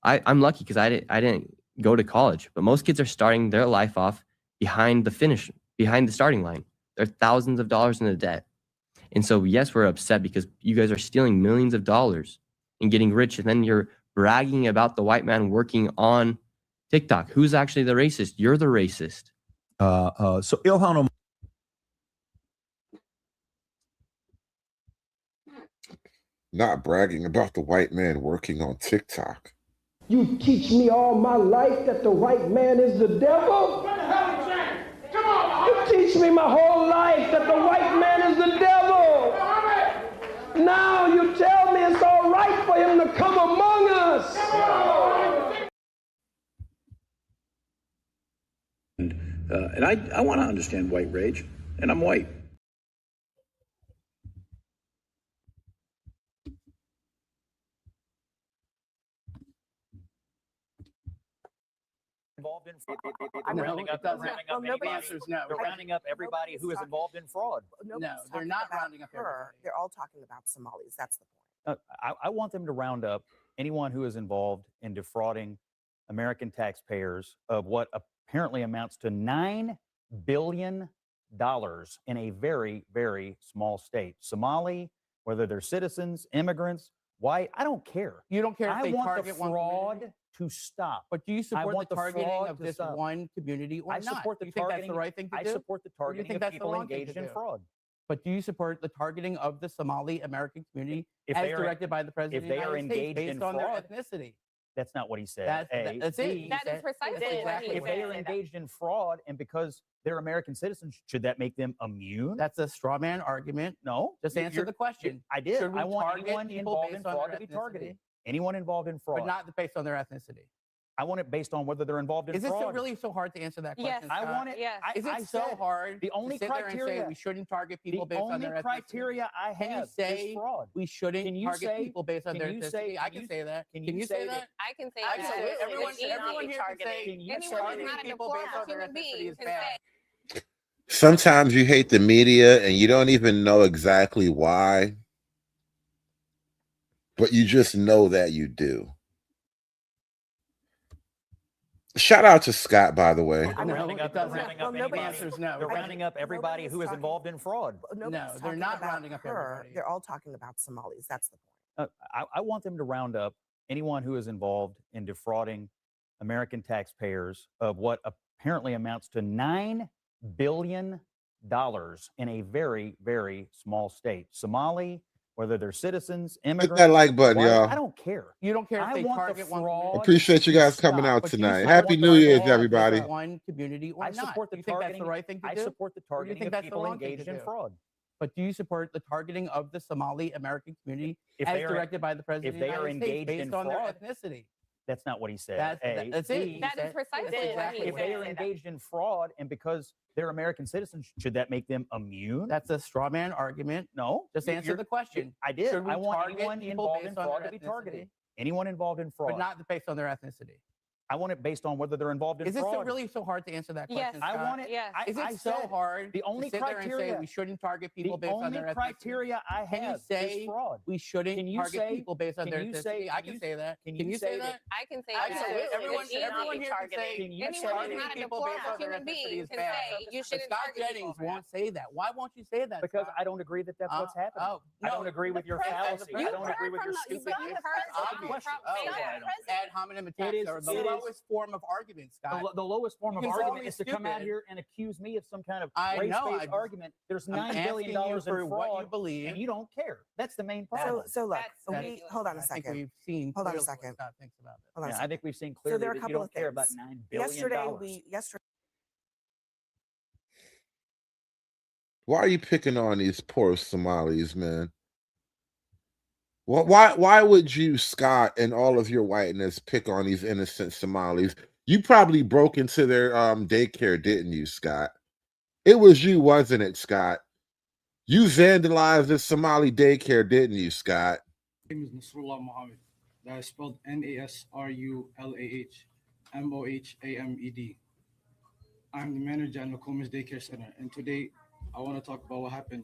I'm lucky because I didn't go to college, but most kids are starting their life off behind the starting line. They're thousands of dollars in the debt. And so, yes, we're upset because you guys are stealing millions of dollars and getting rich. And then you're bragging about the white man working on TikTok. Who's actually the racist? You're the racist. So Ilhan, not bragging about the white man working on TikTok. You teach me all my life that the white man is the devil? Come on, teach me my whole life that the white man is the devil. Now you tell me it's all right for him to come among us. And I want to understand white rage, and I'm white. Involved in fraud. They're rounding up anybody. They're rounding up everybody who is involved in fraud. No, they're not rounding up her. They're all talking about Somalis. That's the point. I want them to round up anyone who is involved in defrauding American taxpayers of what apparently amounts to $9 billion in a very, very small state. Somali, whether they're citizens, immigrants, white, I don't care. You don't care if they want target the one fraud community? to stop. But do you support want the targeting fraud of to this stop. one community or I not? support the Do you think targeting. that's the right thing to I do? support the Or do you targeting think of that's the people wrong thing engaged to in do? fraud. But do you support the targeting of the Somali American community If as they are- directed by the president if they of are the United States engaged in based on their fraud, ethnicity? That's not what he said. That's it. B, That is precisely if what he they are said. engaged in fraud and because they're American citizens, should that make them immune? That's a straw man argument. No. Just answer the question. I did. Should we I want target anyone people involved in based on fraud their to be ethnicity? targeted. Anyone involved in fraud. But not based on their ethnicity. I want it based on whether they're involved in Is it fraud. so really so hard to answer that Yes. question? I Scott? want it. Yes. Is it I so said hard the only to sit there and criteria say we shouldn't target people the based on only their ethnicity? criteria I have Can you say is fraud. we shouldn't Can you target say- people based on can their you ethnicity? say- I can can you- say that. can Can you you say say that- that? I can say Absolutely. that. Everyone It's easy here can targeting. say Can you Anyone say who's targeting not a people based deplorable on their human ethnicity being is can bad. say. Sometimes you hate the media and you don't even know exactly why, but you just know that you do. Shout out to Scott, by the way. They're rounding up doesn't. anybody. The answer is no. They're rounding up everybody who is involved in fraud. No, they're not rounding up everybody. They're all talking about Somalis. That's the point. I want them to round up anyone who is involved in defrauding American taxpayers of what apparently amounts to $9 billion in a very, very small state. Somali, whether they're citizens, immigrants. Hit that like button, white, y'all. I don't care. You don't care if I they want the target one fraud community. Appreciate you to guys coming stop. out But do you tonight. support Happy the New Year's, targeting of everybody. one community or I not? support the Do you think that's targeting. the right thing to I do? support the Or do you targeting think of that's the people wrong thing engaged to in do? fraud. But do you support the targeting of the Somali American community If as they are- directed by the president if they of the are United States engaged in based on their fraud, ethnicity? That's not what he said. That's it. B, That is precisely what he if they are said. engaged in fraud and because they're American citizens, should that make them immune? That's a straw man argument. No. Just answer the question. I did. Should we I want target anyone people involved in based on fraud their to be ethnicity? targeted. Anyone involved in fraud. But not based on their ethnicity. I want it based on whether they're involved in Is it fraud. so really so hard to answer that Yes. question? I Scott? want it. Yes. Is it I so said hard the only to sit there and say criteria- we shouldn't target people the based on only their ethnicity? criteria I Can you have say is fraud. we shouldn't Can you target say- people based on can their you ethnicity? say- I can can you- say that. can Can you you say say that- that? I can say Absolutely. that. Everyone, It's easy everyone here can say targeting. you Anyone say- who's targeting not a people based deplorable on their human ethnicity being is can bad. say you shouldn't Scott target Jennings people. won't say that. Why won't you say that? Because Scott? I don't agree that that's what's happening. Oh, I no, don't agree with your fallacy. I You've don't agree with your You've stupid. heard Donald obvious. Trump Oh, say that. ad hominem attacks is- are the it is- lowest form of argument, Scott. The lowest form You of can call argument me is to come out stupid. here and accuse me of some kind of I know, race-based I- argument. There's I'm $9 billion asking you in for what you fraud, believe. and you don't care. That's the main That's- problem. So look, that's- hold on a I think second. we've seen Hold on a clearly what second. Scott thinks about it. Hold on a Yeah, I second. think we've seen So clearly there are a that you couple don't of care about things. $9 billion. Yesterday Why are you picking on these poor Somalis, man? Well, why would you, Scott, and all of your whiteness pick on these innocent Somalis? You probably broke into their daycare, didn't you, Scott? It was you, wasn't it, Scott? You vandalized the Somali daycare, didn't you, Scott? My name is Nasrullah Mohammed. That is spelled NASRULAH MOHAMED. I'm the manager at Nokomis Daycare Center, and today I want to talk about what happened.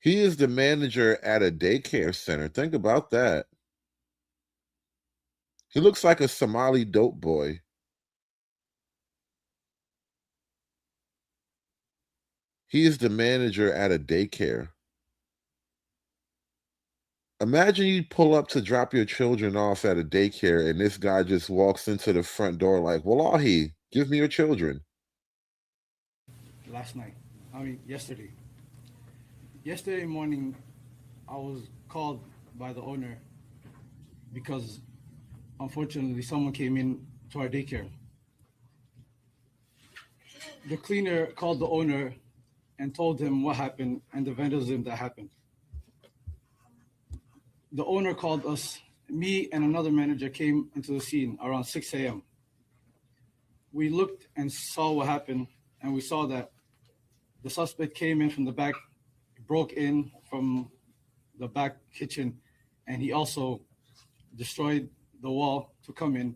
He is the manager at a daycare center. Think about that. He looks like a Somali dope boy. He is the manager at a daycare. Imagine you pull up to drop your children off at a daycare and this guy just walks into the front door like, Wallahi, give me your children. Yesterday. Yesterday morning, I was called by the owner because unfortunately someone came in to our daycare. The cleaner called the owner and told him what happened and the vandalism that happened. The owner called us. Me and another manager came into the scene around 6 a.m. We looked and saw what happened, and we saw that the suspect came in from the back, broke in from the back kitchen, and he also destroyed the wall to come in.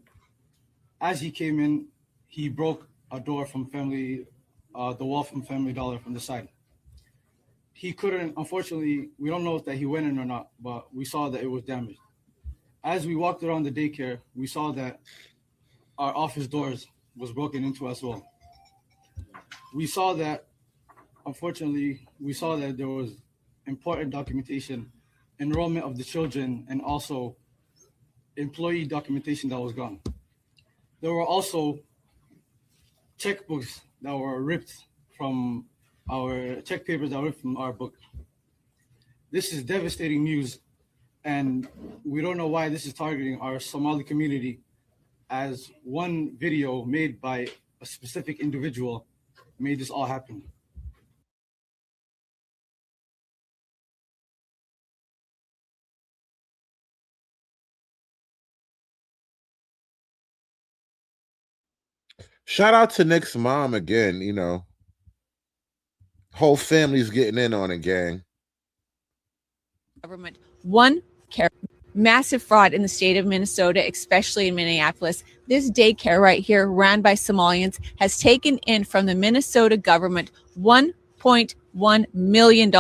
As he came in, he broke a door from the wall from Family Dollar from the side. He couldn't, unfortunately, we don't know if that he went in or not, but we saw that it was damaged. As we walked around the daycare, we saw that our office doors was broken into as well. We saw that, unfortunately, there was important documentation, enrollment of the children, and also employee documentation that was gone. There were also checkbooks that were ripped from our check papers that were ripped from our book. This is devastating news, and we don't know why this is targeting our Somali community, as one video made by a specific individual made this all happen. Shout out to Nick's mom again. You know, whole family's getting in on it, gang. Government one massive fraud in the state of Minnesota, especially in Minneapolis. This daycare right here, ran by Somalians, has taken in from the Minnesota government $1.1 million.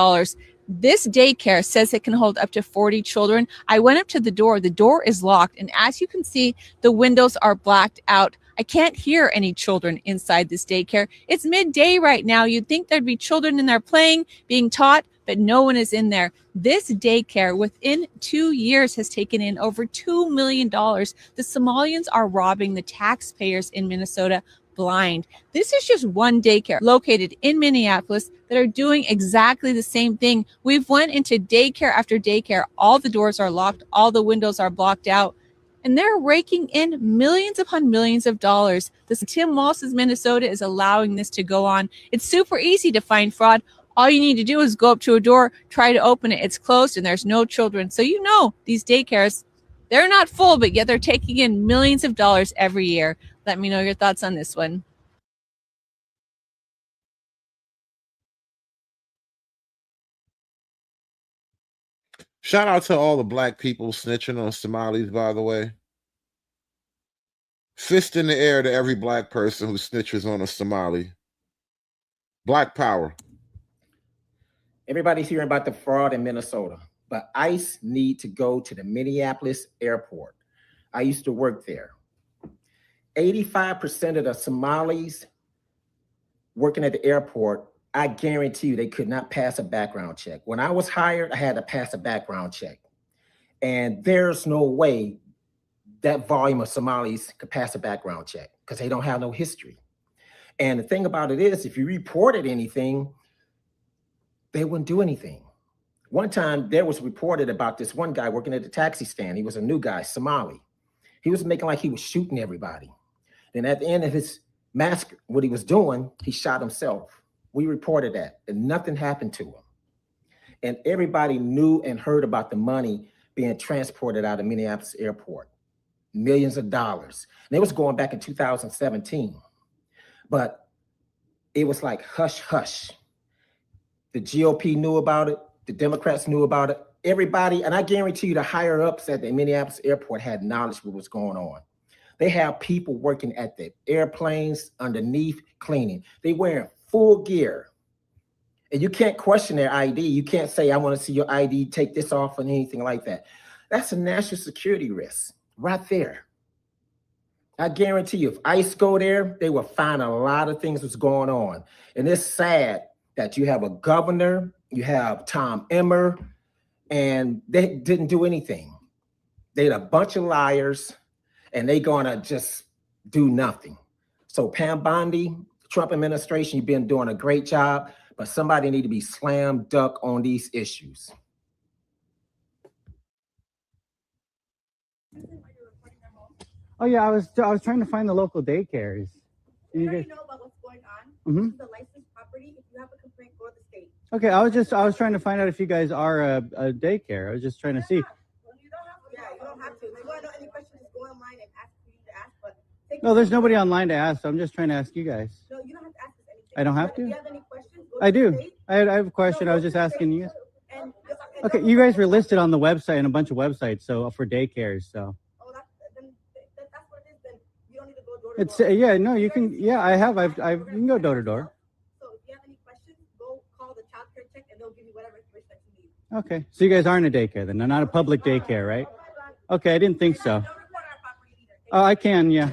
This daycare says it can hold up to 40 children. I went up to the door. The door is locked, and as you can see, the windows are blacked out. I can't hear any children inside this daycare. It's midday right now. You'd think there'd be children in there playing, being taught, but no one is in there. This daycare within 2 years has taken in over $2 million. The Somalians are robbing the taxpayers in Minnesota blind. This is just one daycare located in Minneapolis that are doing exactly the same thing. We've went into daycare after daycare. All the doors are locked. All the windows are blocked out. And they're raking in millions upon millions of dollars. This Tim Walz's Minnesota is allowing this to go on. It's super easy to find fraud. All you need to do is go up to a door, try to open it. It's closed and there's no children. So you know these daycares, they're not full, but yet they're taking in millions of dollars every year. Let me know your thoughts on this one. Shout out to all the black people snitching on Somalis, by the way. Fist in the air to every black person who snitches on a Somali. Black power. Everybody's hearing about the fraud in Minnesota, but ICE need to go to the Minneapolis airport. I used to work there. 85% of the Somalis working at the airport, I guarantee you they could not pass a background check. When I was hired, I had to pass a background check. And there's no way that volume of Somalis could pass a background check because they don't have no history. And the thing about it is, if you reported anything, they wouldn't do anything. One time there was reported about this one guy working at the taxi stand. He was a new guy, Somali. He was making like he was shooting everybody. Then at the end of his mask, what he was doing, he shot himself. We reported that and nothing happened to him. And everybody knew and heard about the money being transported out of Minneapolis airport, millions of dollars. And it was going back in 2017, but it was like hush, hush. The GOP knew about it. The Democrats knew about it. Everybody, and I guarantee you the higher ups at the Minneapolis airport had knowledge of what was going on. They have people working at the airplanes underneath cleaning. They wearing full gear. And you can't question their ID. You can't say, I want to see your ID, take this off and anything like that. That's a national security risk right there. I guarantee you, if ICE go there, they will find a lot of things that's going on. And it's sad that you have a governor, you have Tom Emmer, and they didn't do anything. They're a bunch of liars, and they're gonna just do nothing. So Pam Bondi, Trump administration, you've been doing a great job, but somebody need to be slam dunk on these issues. Oh yeah, I was trying to find the local daycares. You already know about what's going on. Mm-hmm. This is the licensed property. If you You have a complaint, go to the state. Okay, I was trying to find out if you guys are a daycare. I was just trying to see. You don't have to. If you want to know any questions, just go online and ask who you need to ask. But No, there's nobody online to ask, so I'm just trying to ask you guys. No, you don't have to ask us anything. I don't have If you to? have any questions, go I to the do. state. I have a question. I was just asking you. And Okay, you guys were listed on the website and a bunch of websites, so for daycares. So that's what it is. Then you don't need to go door to it's door. yeah, no, you can. Yeah, I have. You can go door to door. So if you have any questions, go call the child care check and they'll give you whatever information that you need. Okay, so you guys aren't a daycare then, not a public daycare, right? Okay, I didn't think so. Oh, I can, yeah.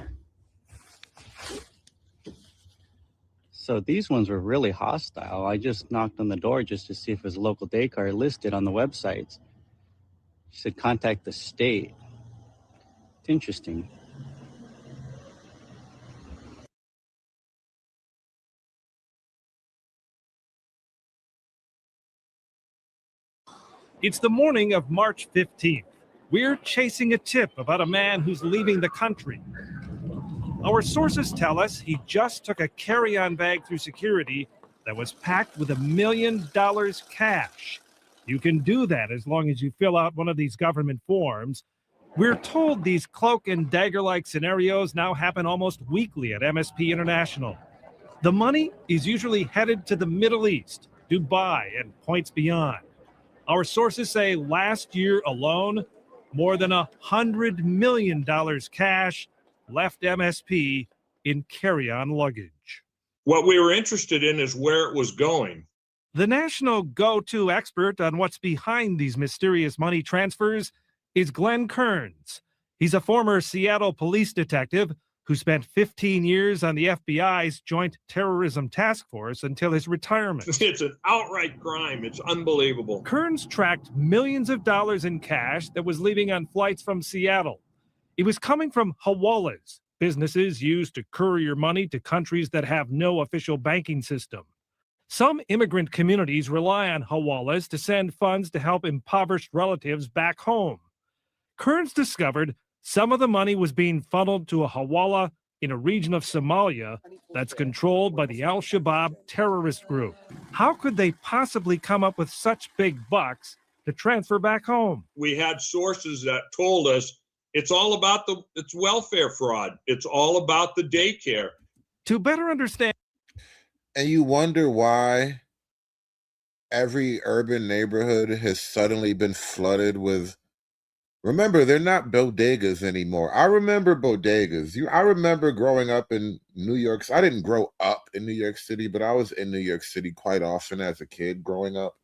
So these ones were really hostile. I just knocked on the door just to see if there's a local daycare listed on the websites. She said contact the state. It's interesting. It's the morning of March 15th. We're chasing a tip about a man who's leaving the country. Our sources tell us he just took a carry-on bag through security that was packed with $1 million cash. You can do that as long as you fill out one of these government forms. We're told these cloak and dagger-like scenarios now happen almost weekly at MSP International. The money is usually headed to the Middle East, Dubai, and points beyond. Our sources say last year alone, more than $100 million cash left MSP in carry-on luggage. What we were interested in is where it was going. The national go-to expert on what's behind these mysterious money transfers is Glenn Kearns. He's a former Seattle police detective who spent 15 years on the FBI's Joint Terrorism Task Force until his retirement. It's an outright crime. It's unbelievable. Kearns tracked millions of dollars in cash that was leaving on flights from Seattle. It was coming from hawalas, businesses used to courier money to countries that have no official banking system. Some immigrant communities rely on hawalas to send funds to help impoverished relatives back home. Kearns discovered some of the money was being funneled to a hawala in a region of Somalia that's controlled by the Al-Shabaab terrorist group. How could they possibly come up with such big bucks to transfer back home? We had sources that told us it's all about it's welfare fraud. It's all about the daycare. To better understand. And you wonder why every urban neighborhood has suddenly been flooded with. Remember, they're not bodegas anymore. I remember bodegas. I remember growing up in New York. I didn't grow up in New York City, but I was in New York City quite often as a kid growing up.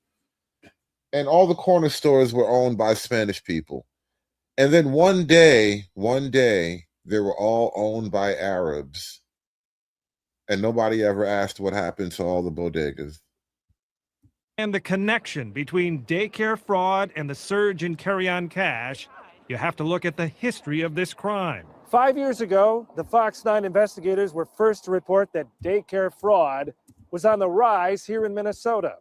And all the corner stores were owned by Spanish people. And then one day, they were all owned by Arabs. And nobody ever asked what happened to all the bodegas. And the connection between daycare fraud and the surge in carry-on cash, you have to look at the history of this crime. 5 years ago, the Fox 9 investigators were first to report that daycare fraud was on the rise here in Minnesota.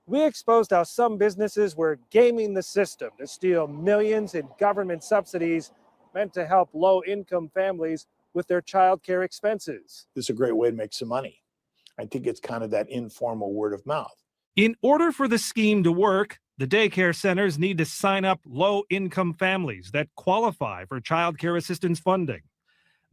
We exposed how some businesses were gaming the system to steal millions in government subsidies meant to help low-income families with their child care expenses. This is a great way to make some money. I think it's kind of that informal word of mouth. In order for the scheme to work, the daycare centers need to sign up low-income families that qualify for child care assistance funding.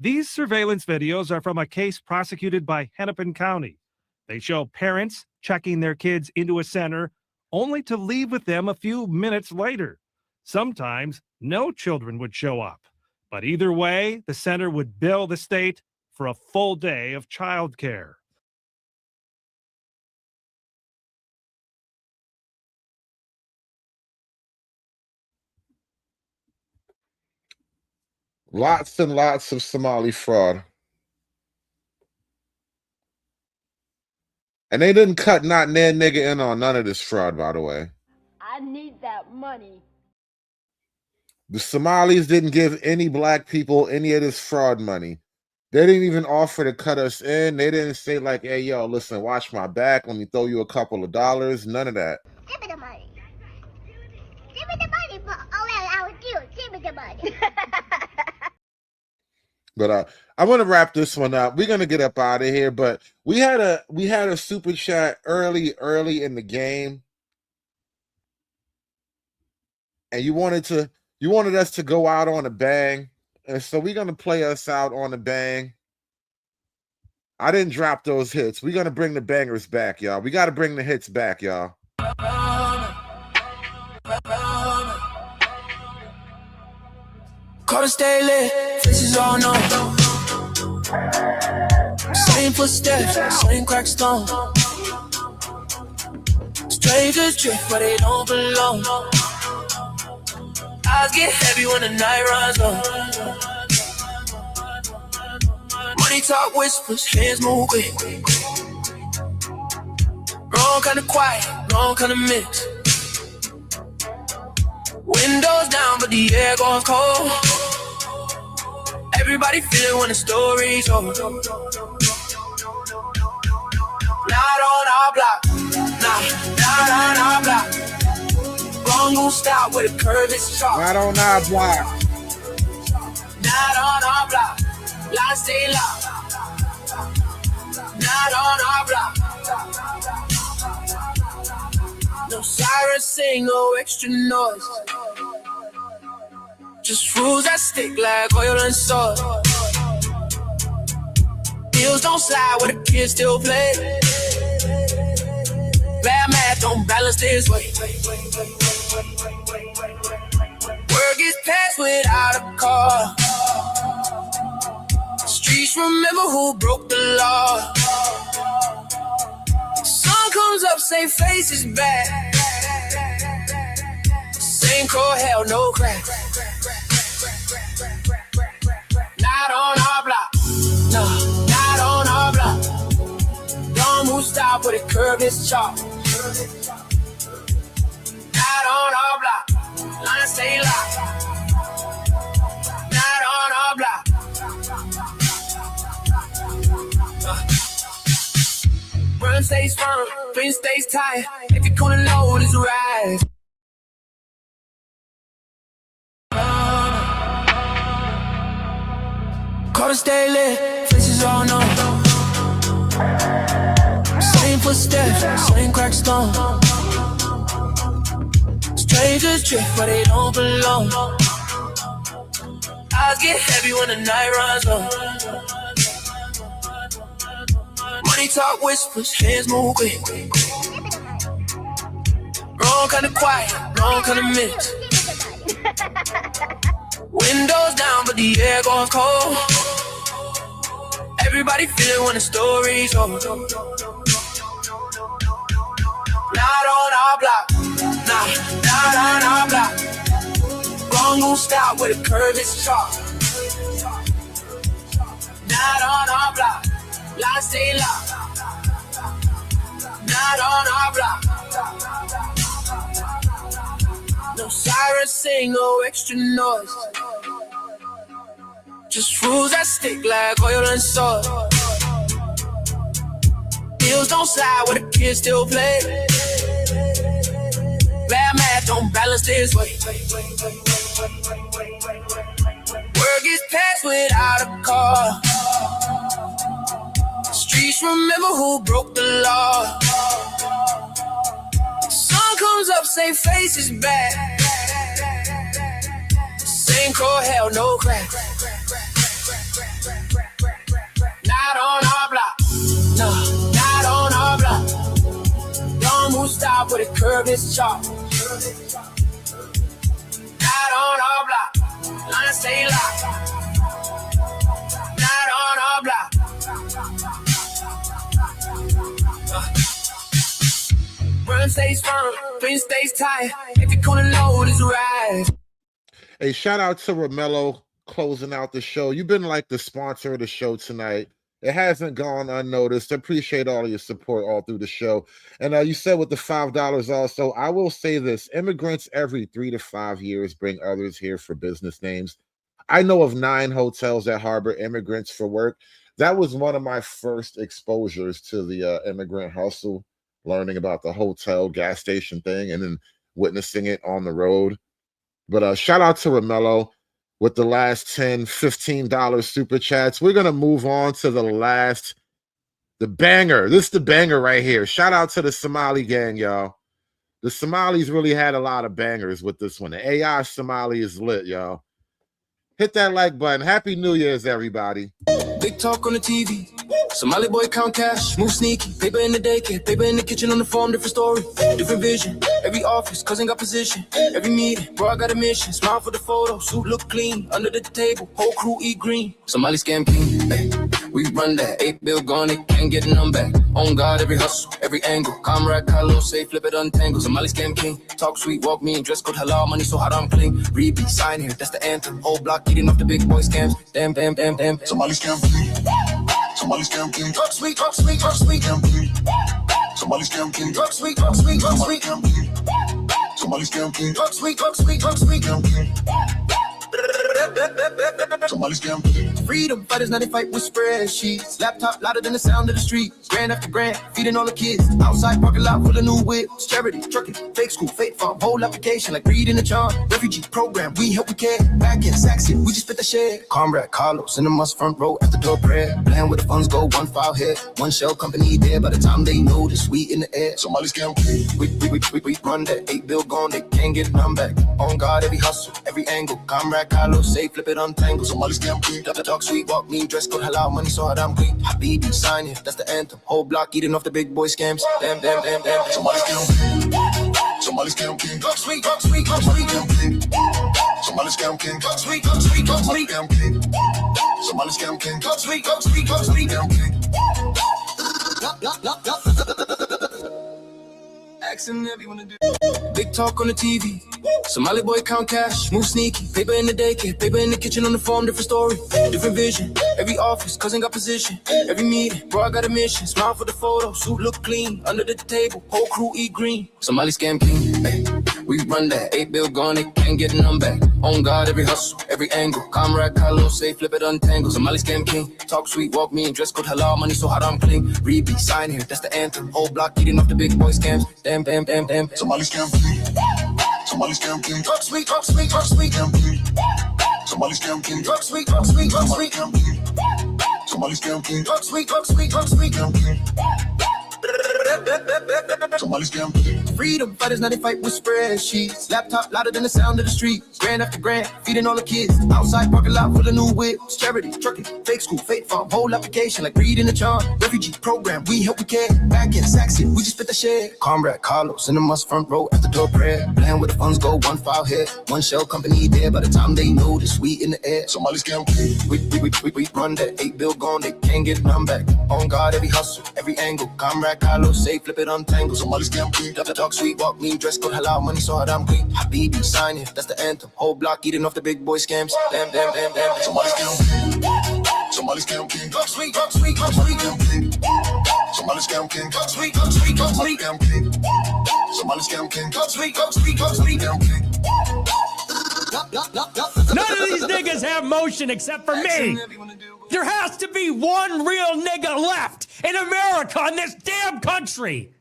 These surveillance videos are from a case prosecuted by Hennepin County. They show parents checking their kids into a center only to leave with them a few minutes later. Sometimes no children would show up. But either way, the center would bill the state for a full day of child care. Lots and lots of Somali fraud. And they didn't cut not near nigga in on none of this fraud, by the way. I need that money. The Somalis didn't give any black people any of this fraud money. They didn't even offer to cut us in. They didn't say like, hey, yo, listen, watch my back. Let me throw you a couple of dollars. None of that. Give me the money. Give me the money for all that I would do. Give me the money. But I'm gonna wrap this one up. We're gonna get up out of here, but we had a super chat early in the game, and you wanted us to go out on a bang, and so we're gonna play us out on a bang. I didn't drop those hits. We're gonna bring the bangers back, y'all. We got to bring the hits back, y'all. Call to stay lit, faces all known. Same footsteps, same crack stone. Strangers drift, but they don't belong. Eyes get heavy when the night runs long. Money talk whispers, hands move quick. Wrong kind of quiet, wrong kind of mix. Windows down, but the air goes cold. Everybody feeling when the story's over. Not on our block, not on our block. Wrong gon' stop where the curve is sharp. Not on our block. Not on our block, lines stay locked. Not on our block. No sirens sing, no extra noise. Just rules that stick like oil and salt. Deals don't slide where the kids still play. Bad math don't balance this way. Word gets passed without a car. Streets remember who broke the law. Sun comes up, same face is back. Same crow, hell, no crack. Not on our block, no, not on our block. Don't move, stop where the curve is sharp. Not on our block, lines stay locked. Not on our block. Run stays firm, green stays tight. If you're gonna load, it's right. Call to stay lit, faces all known. Same footsteps, same crack stone. Strangers drift, but they don't belong. Eyes get heavy when the night runs long. Money talk whispers, hands move quick. Wrong kind of quiet, wrong kind of mix. Windows down, but the air goes cold. Everybody feeling when the story's over. Not on our block, nah, not on our block. Wrong gon' stop where the curve is sharp. Not on our block, lines stay locked. Not on our block. No sirens sing, no extra noise. Just rules that stick like oil and salt. Deals don't slide where the kids still play. Bad math don't balance this way. Word gets passed without a car. Streets remember who broke the law. Sun comes up, same face is back. Same crow, hell, no crack. Not on our block, no, not on our block. Don't move, stop where the curve is sharp. Not on our block, lines stay locked. Not on our block. Run stays firm, green stays tight. If you're gonna load, it's right. Hey, shout out to Romello closing out the show. You've been like the sponsor of the show tonight. It hasn't gone unnoticed. I appreciate all of your support all through the show. And you said with the $5 also, I will say this: immigrants every 3 to 5 years bring others here for business names. I know of 9 hotels that harbor immigrants for work. That was one of my first exposures to the immigrant hustle, learning about the hotel gas station thing and then witnessing it on the road. But shout out to Romello. with the last $10, $15 super chats. We're going to move on to the banger. This is the banger right here. Shout out to the Somali gang, y'all. The Somalis really had a lot of bangers with this one. The AI Somali is lit, y'all. Hit that like button. Happy New Year's, everybody. Big talk on the TV. Somali boy count cash, move sneaky. Paper in the daycare, paper in the kitchen on the farm, different story, different vision. Every office, cousin got position. Every meeting, bro, I got a mission. Smile for the photo, suit look clean. Under the table, whole crew eat green. Somali scam king, hey, we run that. 8 bill gone, it can't get none back. On God, every hustle, every angle. Comrade, Carlo, say, flip it, untangle. Somali scam king, talk sweet, walk mean. Dress code halal, money so hot I'm clean. Repeat, sign here, that's the anthem. Whole block eating off the big boy scams. Damn, damn, damn, damn. Somali scam king. Somali scam king. Talk sweet, talk sweet, talk sweet. Scam king. Somali scam king. Talk sweet, talk sweet, talk sweet. Scam king. Somali scam king. Talk sweet, talk sweet, talk sweet. Scam king. Somali scam king. Freedom fighters, now they fight with spreadsheets. Laptop louder than the sound of the street. Grand after grand, feeding all the kids. Outside parking lot full of new whips. Charity, trucking, fake school, fake farm. Whole application like reading the charm. Refugee program, we help, we care. Back in Saxon, we just spit the shit. Comrade Carlos in the must front row at the door prayer. Plan where the funds go, one file here. One shell company there. By the time they know this, we in the air. Somali scam king. We run that 8 bill gone, they can't get none back. On God, every hustle, every angle. Comrade Carlos, say flip it, untangle. Somali scam king. Talk sweet, walk mean, dress code halal, money so hot I'm clean. Habibi, sign here, that's the anthem. Whole block eating off the big boy scams. Damn, damn, damn, damn. Somali scam king. Somali scam king. Talk sweet, talk sweet, talk sweet. Scam king. Somali scam king. Talk sweet, talk sweet, talk sweet. Scam king. Somali scam king. Talk sweet, talk sweet, talk sweet. Scam king. Accent everyone to do. Big talk on the TV. Somali boy count cash, move sneaky. Paper in the daycare, paper in the kitchen on the farm, different story, different vision. Every office, cousin got position. Every meeting, bro, I got a mission. Smile for the photo, suit look clean. Under the table, whole crew eat green. Somali scam king, hey, we run that. 8 bill gone, they can't get none back. On God, every hustle, every angle. Comrade Carlos, say flip it, untangle. Somali scam king, talk sweet, walk mean. Dress code halal, money so hot I'm clean. Repeat, sign here, that's the anthem. Whole block eating off the big boy scams. Damn, damn, damn, damn. Somali scam king. Somali scam king. Talk sweet, talk sweet, talk sweet. Scam king. Somali scam king. Talk sweet, talk sweet, talk sweet. Scam king. Somali scam king. Talk sweet, talk sweet, talk sweet. Scam king. Somali scam king. Freedom fighters, now they fight with spreadsheets. Laptop louder than the sound of the street. Grand after grand, feeding all the kids. Outside parking lot full of new whips. Charity, trucking, fake school, fake farm. Whole application like reading the charm. Refugee program, we help, we care. Back in Saxon, we just spit the shit. Comrade Carlos in the must front row at the door prayer. Plan where the funds go, one file here. One shell company there. By the time they know this, we in the air. Somali scam king. We run that 8 bill gone, they can't get none back. On God, every hustle, every angle. Comrade Carlos, say flip it, untangle. Somali scam king. Talk sweet, walk mean, dress code halal, money so hot I'm clean. Habibi, sign here, that's the anthem. Whole block eating off the big boy scams. Damn, damn, damn, damn. Somali scam king. Somali scam king. Talk sweet, talk sweet, talk sweet. Scam king. Somali scam king. Talk sweet, talk sweet, talk sweet. Scam king. Somali scam king. Talk sweet, talk sweet, talk sweet. Scam king. None of these niggas have motion except for me. There has to be one real nigga left in America, in this damn country.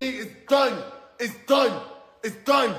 It's done. It's done. It's done.